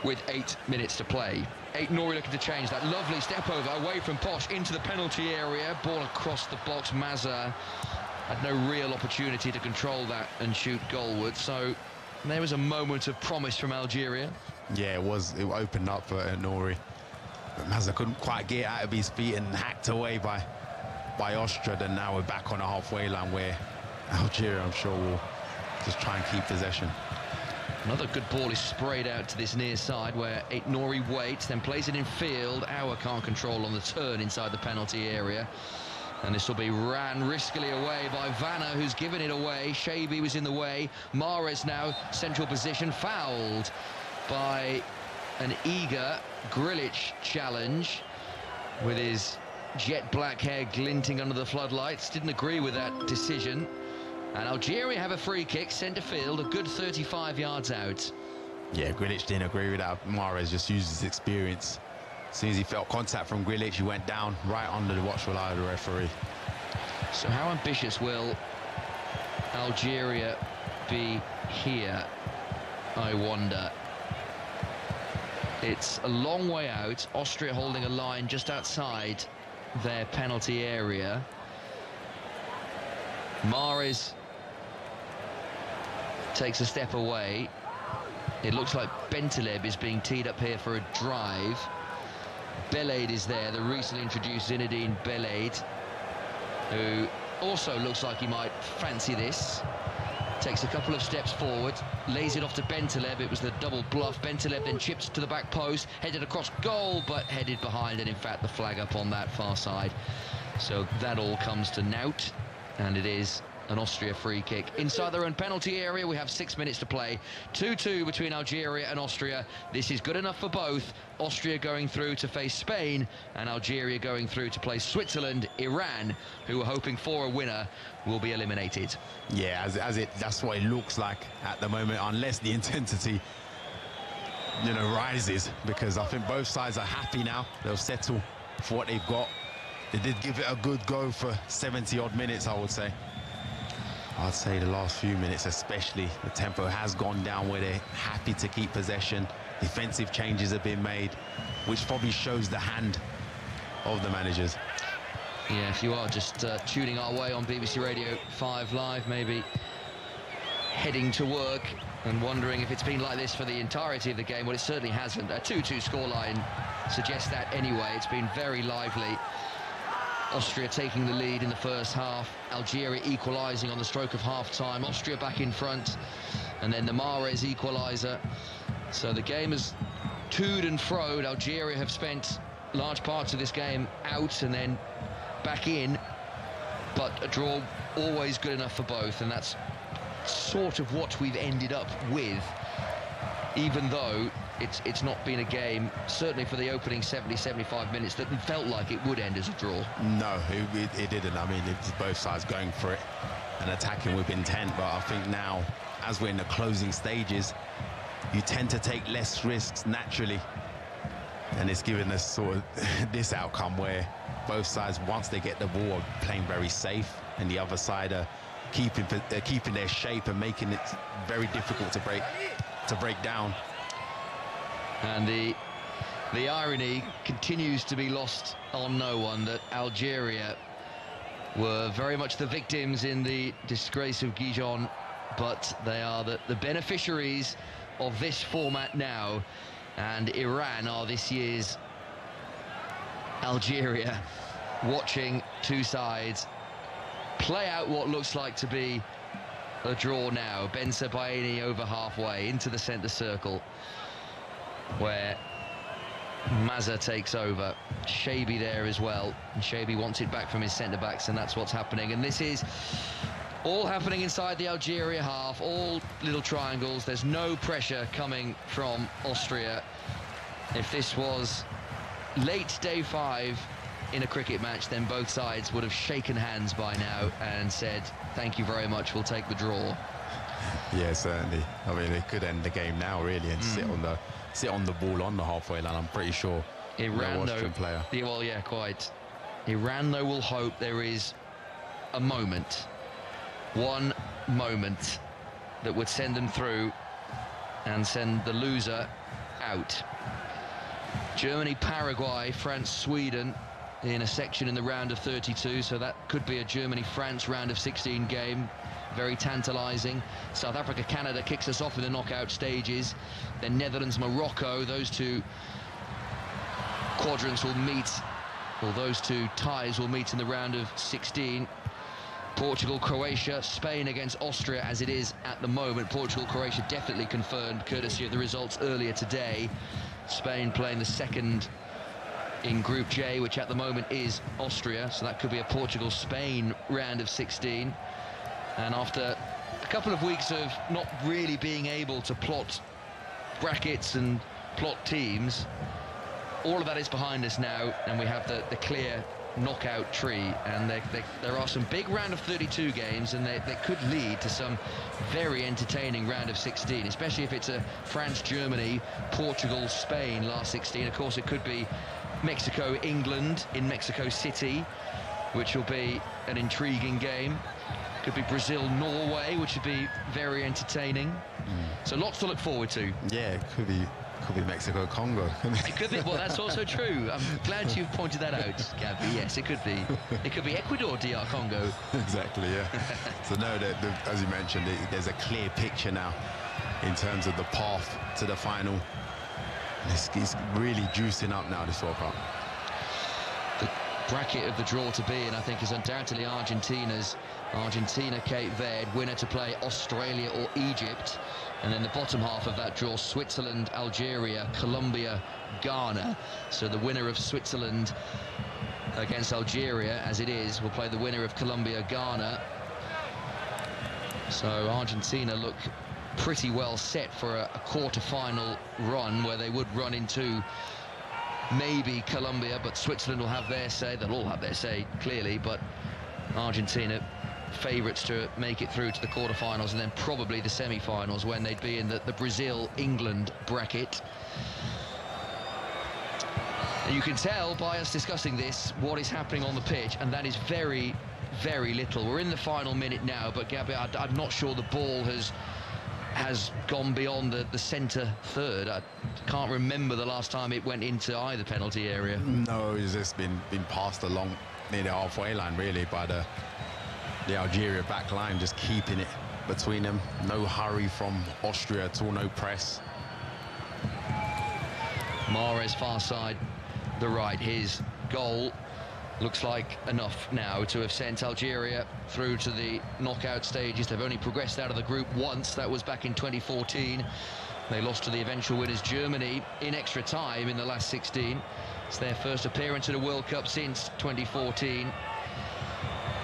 with 8 minutes to play. Aït-Nouri looking to change that. Lovely step over away from Posh into the penalty area. Ball across the box. Mazza had no real opportunity to control that and shoot goalward. So there was a moment of promise from Algeria. Yeah, it opened up for Aït-Nouri. But Mazza couldn't quite get out of his feet and hacked away by Austria. And now we're back on the halfway line where Algeria, I'm sure, will just try and keep possession. Another good ball is sprayed out to this near side where Aït-Nouri waits, then plays it in field. Auer can't control on the turn inside the penalty area. And this will be ran riskily away by Vanna, who's given it away. Shabi was in the way. Mahrez now, central position, fouled by an eager Grilic challenge with his jet black hair glinting under the floodlights. Didn't agree with that decision. And Algeria have a free kick, centre field, a good 35 yards out. Yeah, Grilic didn't agree with that. Mahrez just used his experience. As soon as he felt contact from Grilic, he went down right under the watchful eye of the referee. So how ambitious will Algeria be here, I wonder? It's a long way out. Austria holding a line just outside their penalty area. Mahrez takes a step away. It looks like Bentaleb is being teed up here for a drive. Belaid is there, the recently introduced Zinedine Belaid, who also looks like he might fancy this. Takes a couple of steps forward, lays it off to Bentaleb. It was the double bluff. Bentaleb then chips to the back post, headed across goal, but headed behind, and in fact the flag up on that far side. So that all comes to naught, and it is an Austria free kick. Inside their own penalty area, we have 6 minutes to play. 2-2 between Algeria and Austria. This is good enough for both. Austria going through to face Spain, and Algeria going through to play Switzerland. Iran, who are hoping for a winner, will be eliminated. Yeah, that's what it looks like at the moment, unless the intensity, rises, because I think both sides are happy now. They'll settle for what they've got. They did give it a good go for 70-odd minutes, I would say. I'd say the last few minutes especially, the tempo has gone down where they're happy to keep possession. Defensive changes have been made, which probably shows the hand of the managers. Yeah, if you are just tuning our way on BBC Radio 5 Live, maybe heading to work and wondering if it's been like this for the entirety of the game, well, it certainly hasn't. A 2-2 scoreline suggests that anyway. It's been very lively. Austria taking the lead in the first half, Algeria equalising on the stroke of half-time, Austria back in front, and then the Mahrez equaliser. So the game has toed and froed. Algeria have spent large parts of this game out and then back in, but a draw always good enough for both, and that's sort of what we've ended up with, even though it's not been a game, certainly for the opening 70-75 minutes, that felt like it would end as a draw. No, it didn't. I mean, it was both sides going for it and attacking with intent, but I think now, as we're in the closing stages, you tend to take less risks naturally, and it's given us sort of this outcome where both sides, once they get the ball, are playing very safe, and the other side are keeping their shape and making it very difficult to break down. And the irony continues to be lost on no one, that Algeria were very much the victims in the disgrace of Gijon, but they are the beneficiaries of this format now, and Iran are this year's Algeria, watching two sides play out what looks like to be a draw now. Ben Sebaini over halfway into the centre circle, where Mazza takes over. Shabi there as well, and Shabi wants it back from his centre-backs, and that's what's happening. And this is all happening inside the Algeria half, all little triangles. There's no pressure coming from Austria. If this was late day 5 in a cricket match, then both sides would have shaken hands by now and said, thank you very much, we'll take the draw. Yeah, certainly. I mean, they could end the game now, really, and sit on the ball on the halfway line. I'm pretty sure. Iran, no Austrian player. Yeah, well, yeah, quite. Iran, though, will hope there is a moment, one moment, that would send them through and send the loser out. Germany, Paraguay, France, Sweden in a section in the round of 32, so that could be a Germany-France round of 16 game. Very tantalising. South Africa, Canada kicks us off in the knockout stages. Then Netherlands, Morocco, those two quadrants will meet, or those two ties will meet in the round of 16. Portugal, Croatia, Spain against Austria as it is at the moment. Portugal, Croatia definitely confirmed, courtesy of the results earlier today. Spain playing the second in Group J, which at the moment is Austria, so that could be a Portugal-Spain round of 16. And after a couple of weeks of not really being able to plot brackets and plot teams, all of that is behind us now, and we have the clear knockout tree, and there are some big round of 32 games, and they could lead to some very entertaining round of 16, especially if it's a France, Germany, Portugal, Spain last 16. Of course, it could be Mexico, England in Mexico City, which will be an intriguing game. Could be Brazil, Norway, which would be very entertaining. So lots to look forward to. Yeah, it could be Mexico, Congo. It could be. Well, that's also true. I'm glad you've pointed that out, Gabby. Yes, it could be. It could be Ecuador, DR Congo. Exactly, yeah. So no, as you mentioned, there's a clear picture now in terms of the path to the final. It's really juicing up now, this World Cup. The bracket of the draw to be in, I think, is undoubtedly Argentina's. Argentina, Cape Verde, winner to play Australia or Egypt. And then the bottom half of that draw, Switzerland, Algeria, Colombia, Ghana. So the winner of Switzerland against Algeria, as it is, will play the winner of Colombia, Ghana. So Argentina look pretty well set for a quarter-final run, where they would run into maybe Colombia, but Switzerland will have their say. They'll all have their say, clearly, but Argentina favourites to make it through to the quarterfinals, and then probably the semi-finals, when they'd be in the Brazil-England bracket. And you can tell by us discussing this what is happening on the pitch, and that is very, very little. We're in the final minute now, but Gabby, I'm not sure the ball has gone beyond the centre third. I can't remember the last time it went into either penalty area. No, it's just been passed along near the halfway line, really, by the Algeria back line, just keeping it between them. No hurry from Austria at all, no press. Mahrez far side, the right. His goal looks like enough now to have sent Algeria through to the knockout stages. They've only progressed out of the group once. That was back in 2014. They lost to the eventual winners Germany in extra time in the last 16. It's their first appearance at a World Cup since 2014.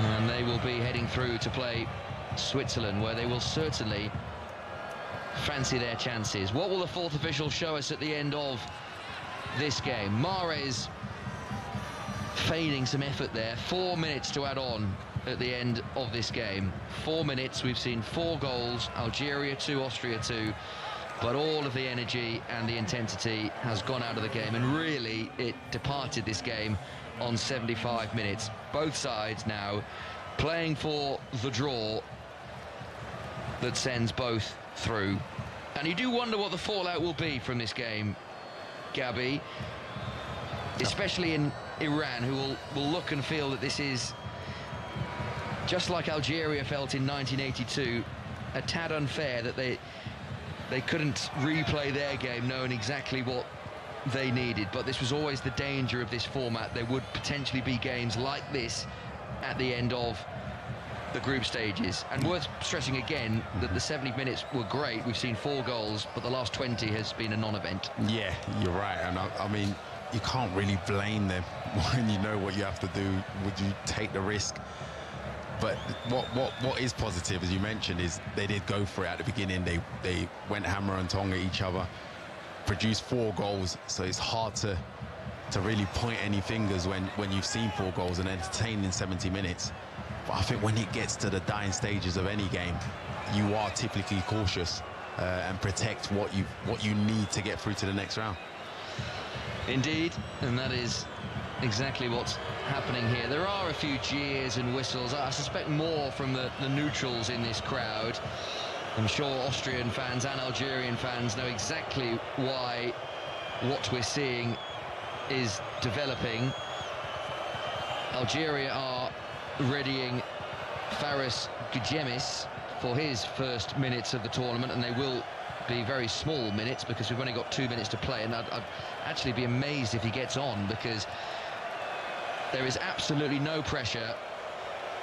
And they will be heading through to play Switzerland, where they will certainly fancy their chances. What will the fourth official show us at the end of this game? Mahrez feigning some effort there. 4 minutes to add on at the end of this game. 4 minutes, we've seen 4 goals, Algeria 2, Austria 2, but all of the energy and the intensity has gone out of the game, and really it departed this game on 75 minutes. Both sides now playing for the draw that sends both through. And you do wonder what the fallout will be from this game, Gabby, especially in Iran, who will look and feel that this is, just like Algeria felt in 1982, a tad unfair that they couldn't replay their game knowing exactly what they needed. But this was always the danger of this format. There would potentially be games like this at the end of the group stages. And worth stressing again that the 70 minutes were great. We've seen 4 goals, but the last 20 has been a non-event. Yeah, you're right. And I mean, you can't really blame them when you know what you have to do. Would you take the risk? But what is positive, as you mentioned, is they did go for it at the beginning. They went hammer and tong at each other, produced 4 goals. So it's hard to really point any fingers when you've seen 4 goals and entertained in 70 minutes. But I think when it gets to the dying stages of any game, you are typically cautious and protect what you need to get through to the next round. Indeed, and that is exactly what's happening here. There are a few jeers and whistles. I suspect more from the neutrals in this crowd. I'm sure Austrian fans and Algerian fans know exactly why what we're seeing is developing. Algeria are readying Faris Gujemis for his first minutes of the tournament, and they will be very small minutes because we've only got 2 minutes to play, and I'd actually be amazed if he gets on, because there is absolutely no pressure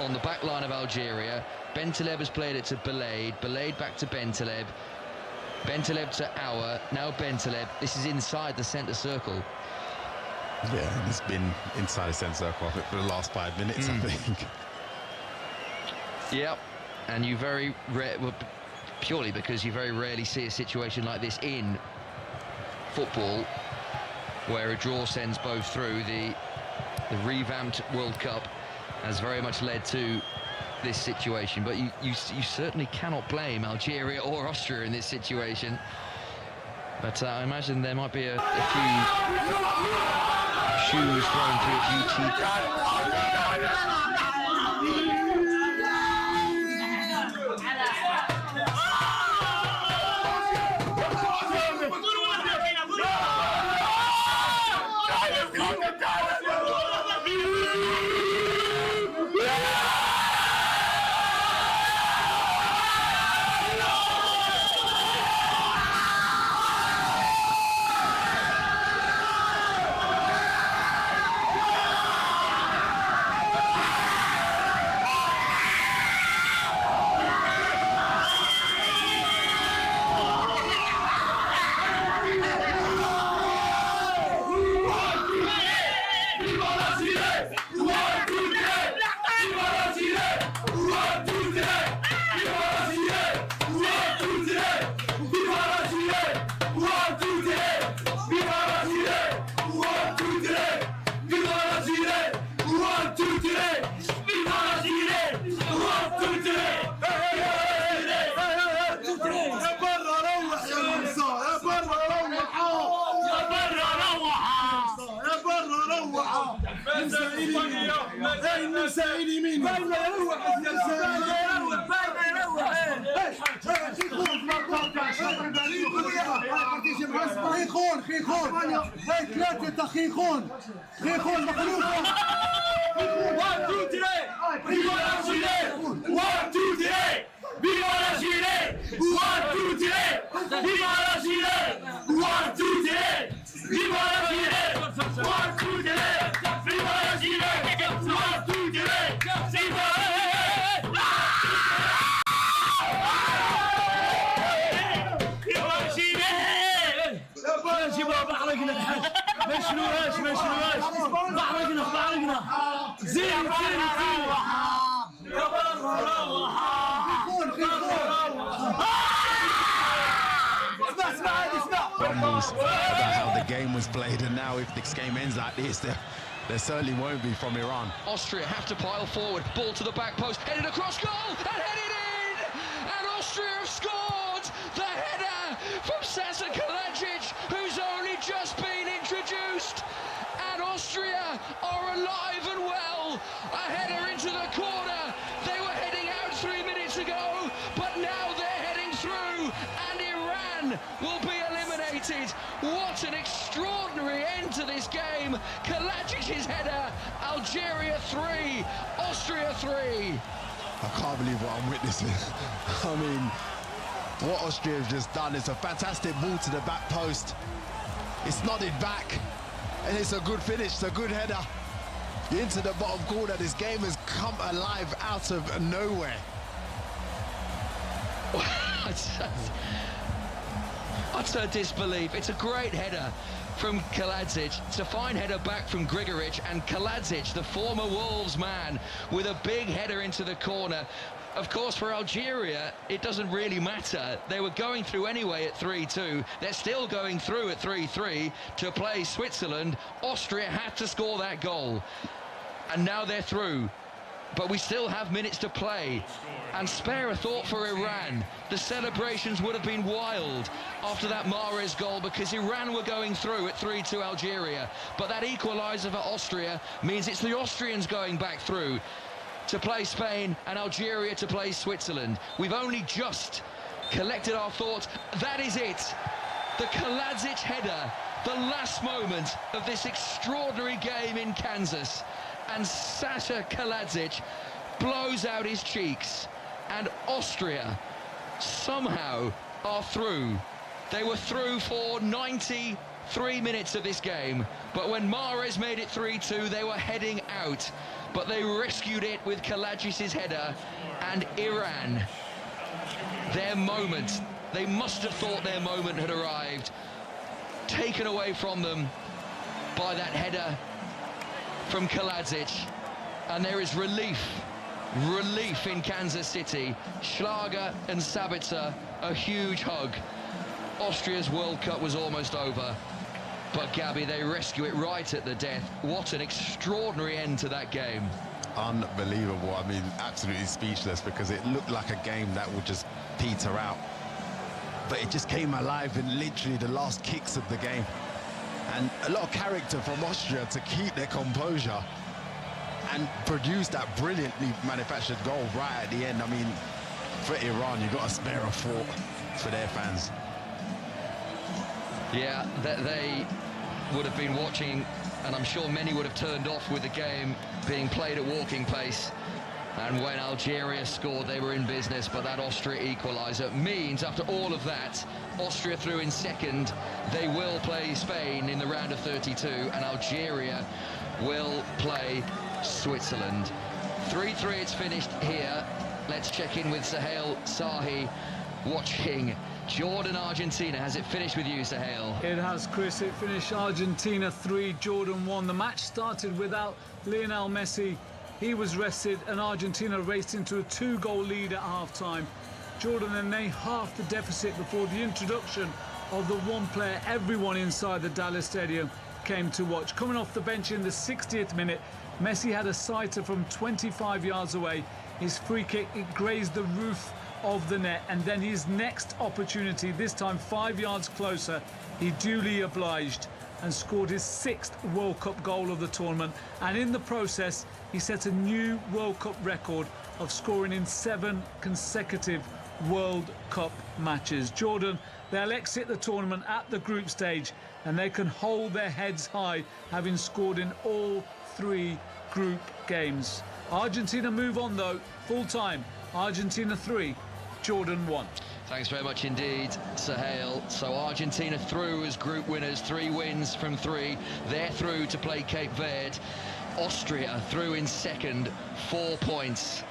on the back line of Algeria. Bentaleb has played it to Belaid back to Bentaleb to Aouar, now Bentaleb. This is inside the centre circle. Yeah, and it's been inside the centre circle for the last 5 minutes, I think. Yep, and you purely because you very rarely see a situation like this in football, where a draw sends both through. The revamped World Cup has very much led to this situation, but you certainly cannot blame Algeria or Austria in this situation. But I imagine there might be a few shoes thrown through a few teeth. About how the game was played, and now if this game ends like this, there certainly won't be from Iran. Austria have to pile forward, ball to the back post, headed across goal, and headed in! And Austria have scored! The header from Sasa Kalajic, who's only just been introduced! And Austria are alive and well! A header into the corner! They were heading out 3 minutes ago, but now they're heading through, and Iran will be eliminated. What an extraordinary end to this game. Kalajic's header, Algeria 3, Austria 3. I can't believe what I'm witnessing. I mean, what Austria have just done is a fantastic ball to the back post. It's nodded back, and it's a good finish, it's a good header. Into the bottom corner. This game has come alive out of nowhere. Utter disbelief. It's a great header from Kalajic. It's a fine header back from Grigoric, and Kalajic, the former Wolves man, with a big header into the corner. Of course, for Algeria, it doesn't really matter. They were going through anyway at 3-2. They're still going through at 3-3 to play Switzerland. Austria had to score that goal, and now they're through. But we still have minutes to play. And spare a thought for Iran. The celebrations would have been wild after that Mahrez goal, because Iran were going through at 3-2 Algeria. But that equaliser for Austria means it's the Austrians going back through to play Spain and Algeria to play Switzerland. We've only just collected our thoughts. That is it. The Kaladzic header, the last moment of this extraordinary game in Kansas. And Sasha Kaladzic blows out his cheeks. And Austria somehow are through. They were through for 93 minutes of this game, but when Mahrez made it 3-2, they were heading out. But they rescued it with Kaladzic's header, and Iran, their moment, they must have thought their moment had arrived, taken away from them by that header from Kaladzic, and there is relief in Kansas City. Schlager and Sabitzer, a huge hug. Austria's World Cup was almost over, but Gabby, they rescue it right at the death. What an extraordinary end to that game. Unbelievable. I mean, absolutely speechless, because it looked like a game that would just peter out. But it just came alive in literally the last kicks of the game. And a lot of character from Austria to keep their composure and produce that brilliantly manufactured goal right at the end. I mean, for Iran, you've got to spare a thought for their fans. Yeah, they would have been watching, and I'm sure many would have turned off with the game being played at walking pace. And when Algeria scored, they were in business, but that Austria equaliser means, after all of that, Austria through in second. They will play Spain in the round of 32, and Algeria will play Switzerland. 3-3, it's finished here. Let's check in with Suhail Sahi, watching Jordan-Argentina. Has it finished with you, Suhail? It has, Chris. It finished Argentina 3, Jordan 1. The match started without Lionel Messi. He was rested, and Argentina raced into a 2-goal lead at half-time. Jordan and they halved the deficit before the introduction of the one player everyone inside the Dallas Stadium came to watch. Coming off the bench in the 60th minute, Messi had a sighter from 25 yards away. His free kick, it grazed the roof of the net, and then his next opportunity, this time 5 yards closer, he duly obliged and scored his 6th World Cup goal of the tournament, and in the process he set a new World Cup record of scoring in 7 consecutive World Cup matches. Jordan, they'll exit the tournament at the group stage, and they can hold their heads high, having scored in all 3 group games. Argentina move on though, full time. Argentina 3, Jordan 1. Thanks very much indeed, Suhail. So Argentina through as group winners, 3 wins from 3. They're through to play Cape Verde. Austria through in second, 4 points.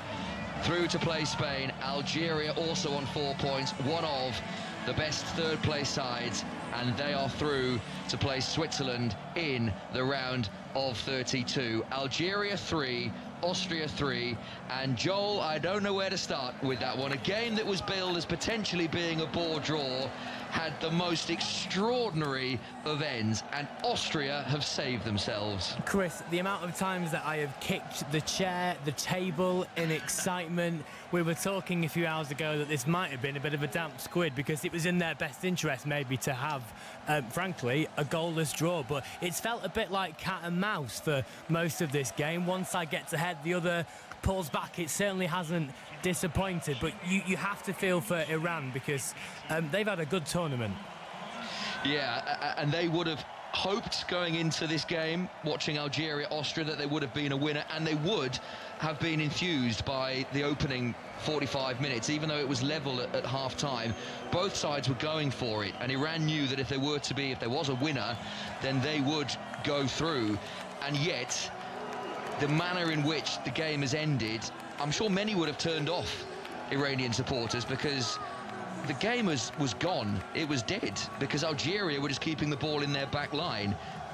Through to play Spain. Algeria also on 4 points, one of the best third-place sides, and they are through to play Switzerland in the round of 32. Algeria 3, Austria 3, and Joel, I don't know where to start with that one. A game that was billed as potentially being a bore draw had the most extraordinary of ends, and Austria have saved themselves. Chris, the amount of times that I have kicked the chair, the table in excitement. We were talking a few hours ago that this might have been a bit of a damp squid, because it was in their best interest maybe to have, frankly, a goalless draw, but it's felt a bit like cat and mouse for most of this game. One side gets ahead, the other pulls back. It certainly hasn't disappointed, but you have to feel for Iran, because they've had a good tournament. Yeah, and they would have hoped going into this game, watching Algeria-Austria, that they would have been a winner, and they would have been enthused by the opening 45 minutes, even though it was level at half-time. Both sides were going for it, and Iran knew that if there was a winner, then they would go through. And yet, the manner in which the game has ended, I'm sure many would have turned off Iranian supporters, because the game was gone. It was dead, because Algeria were just keeping the ball in their back line,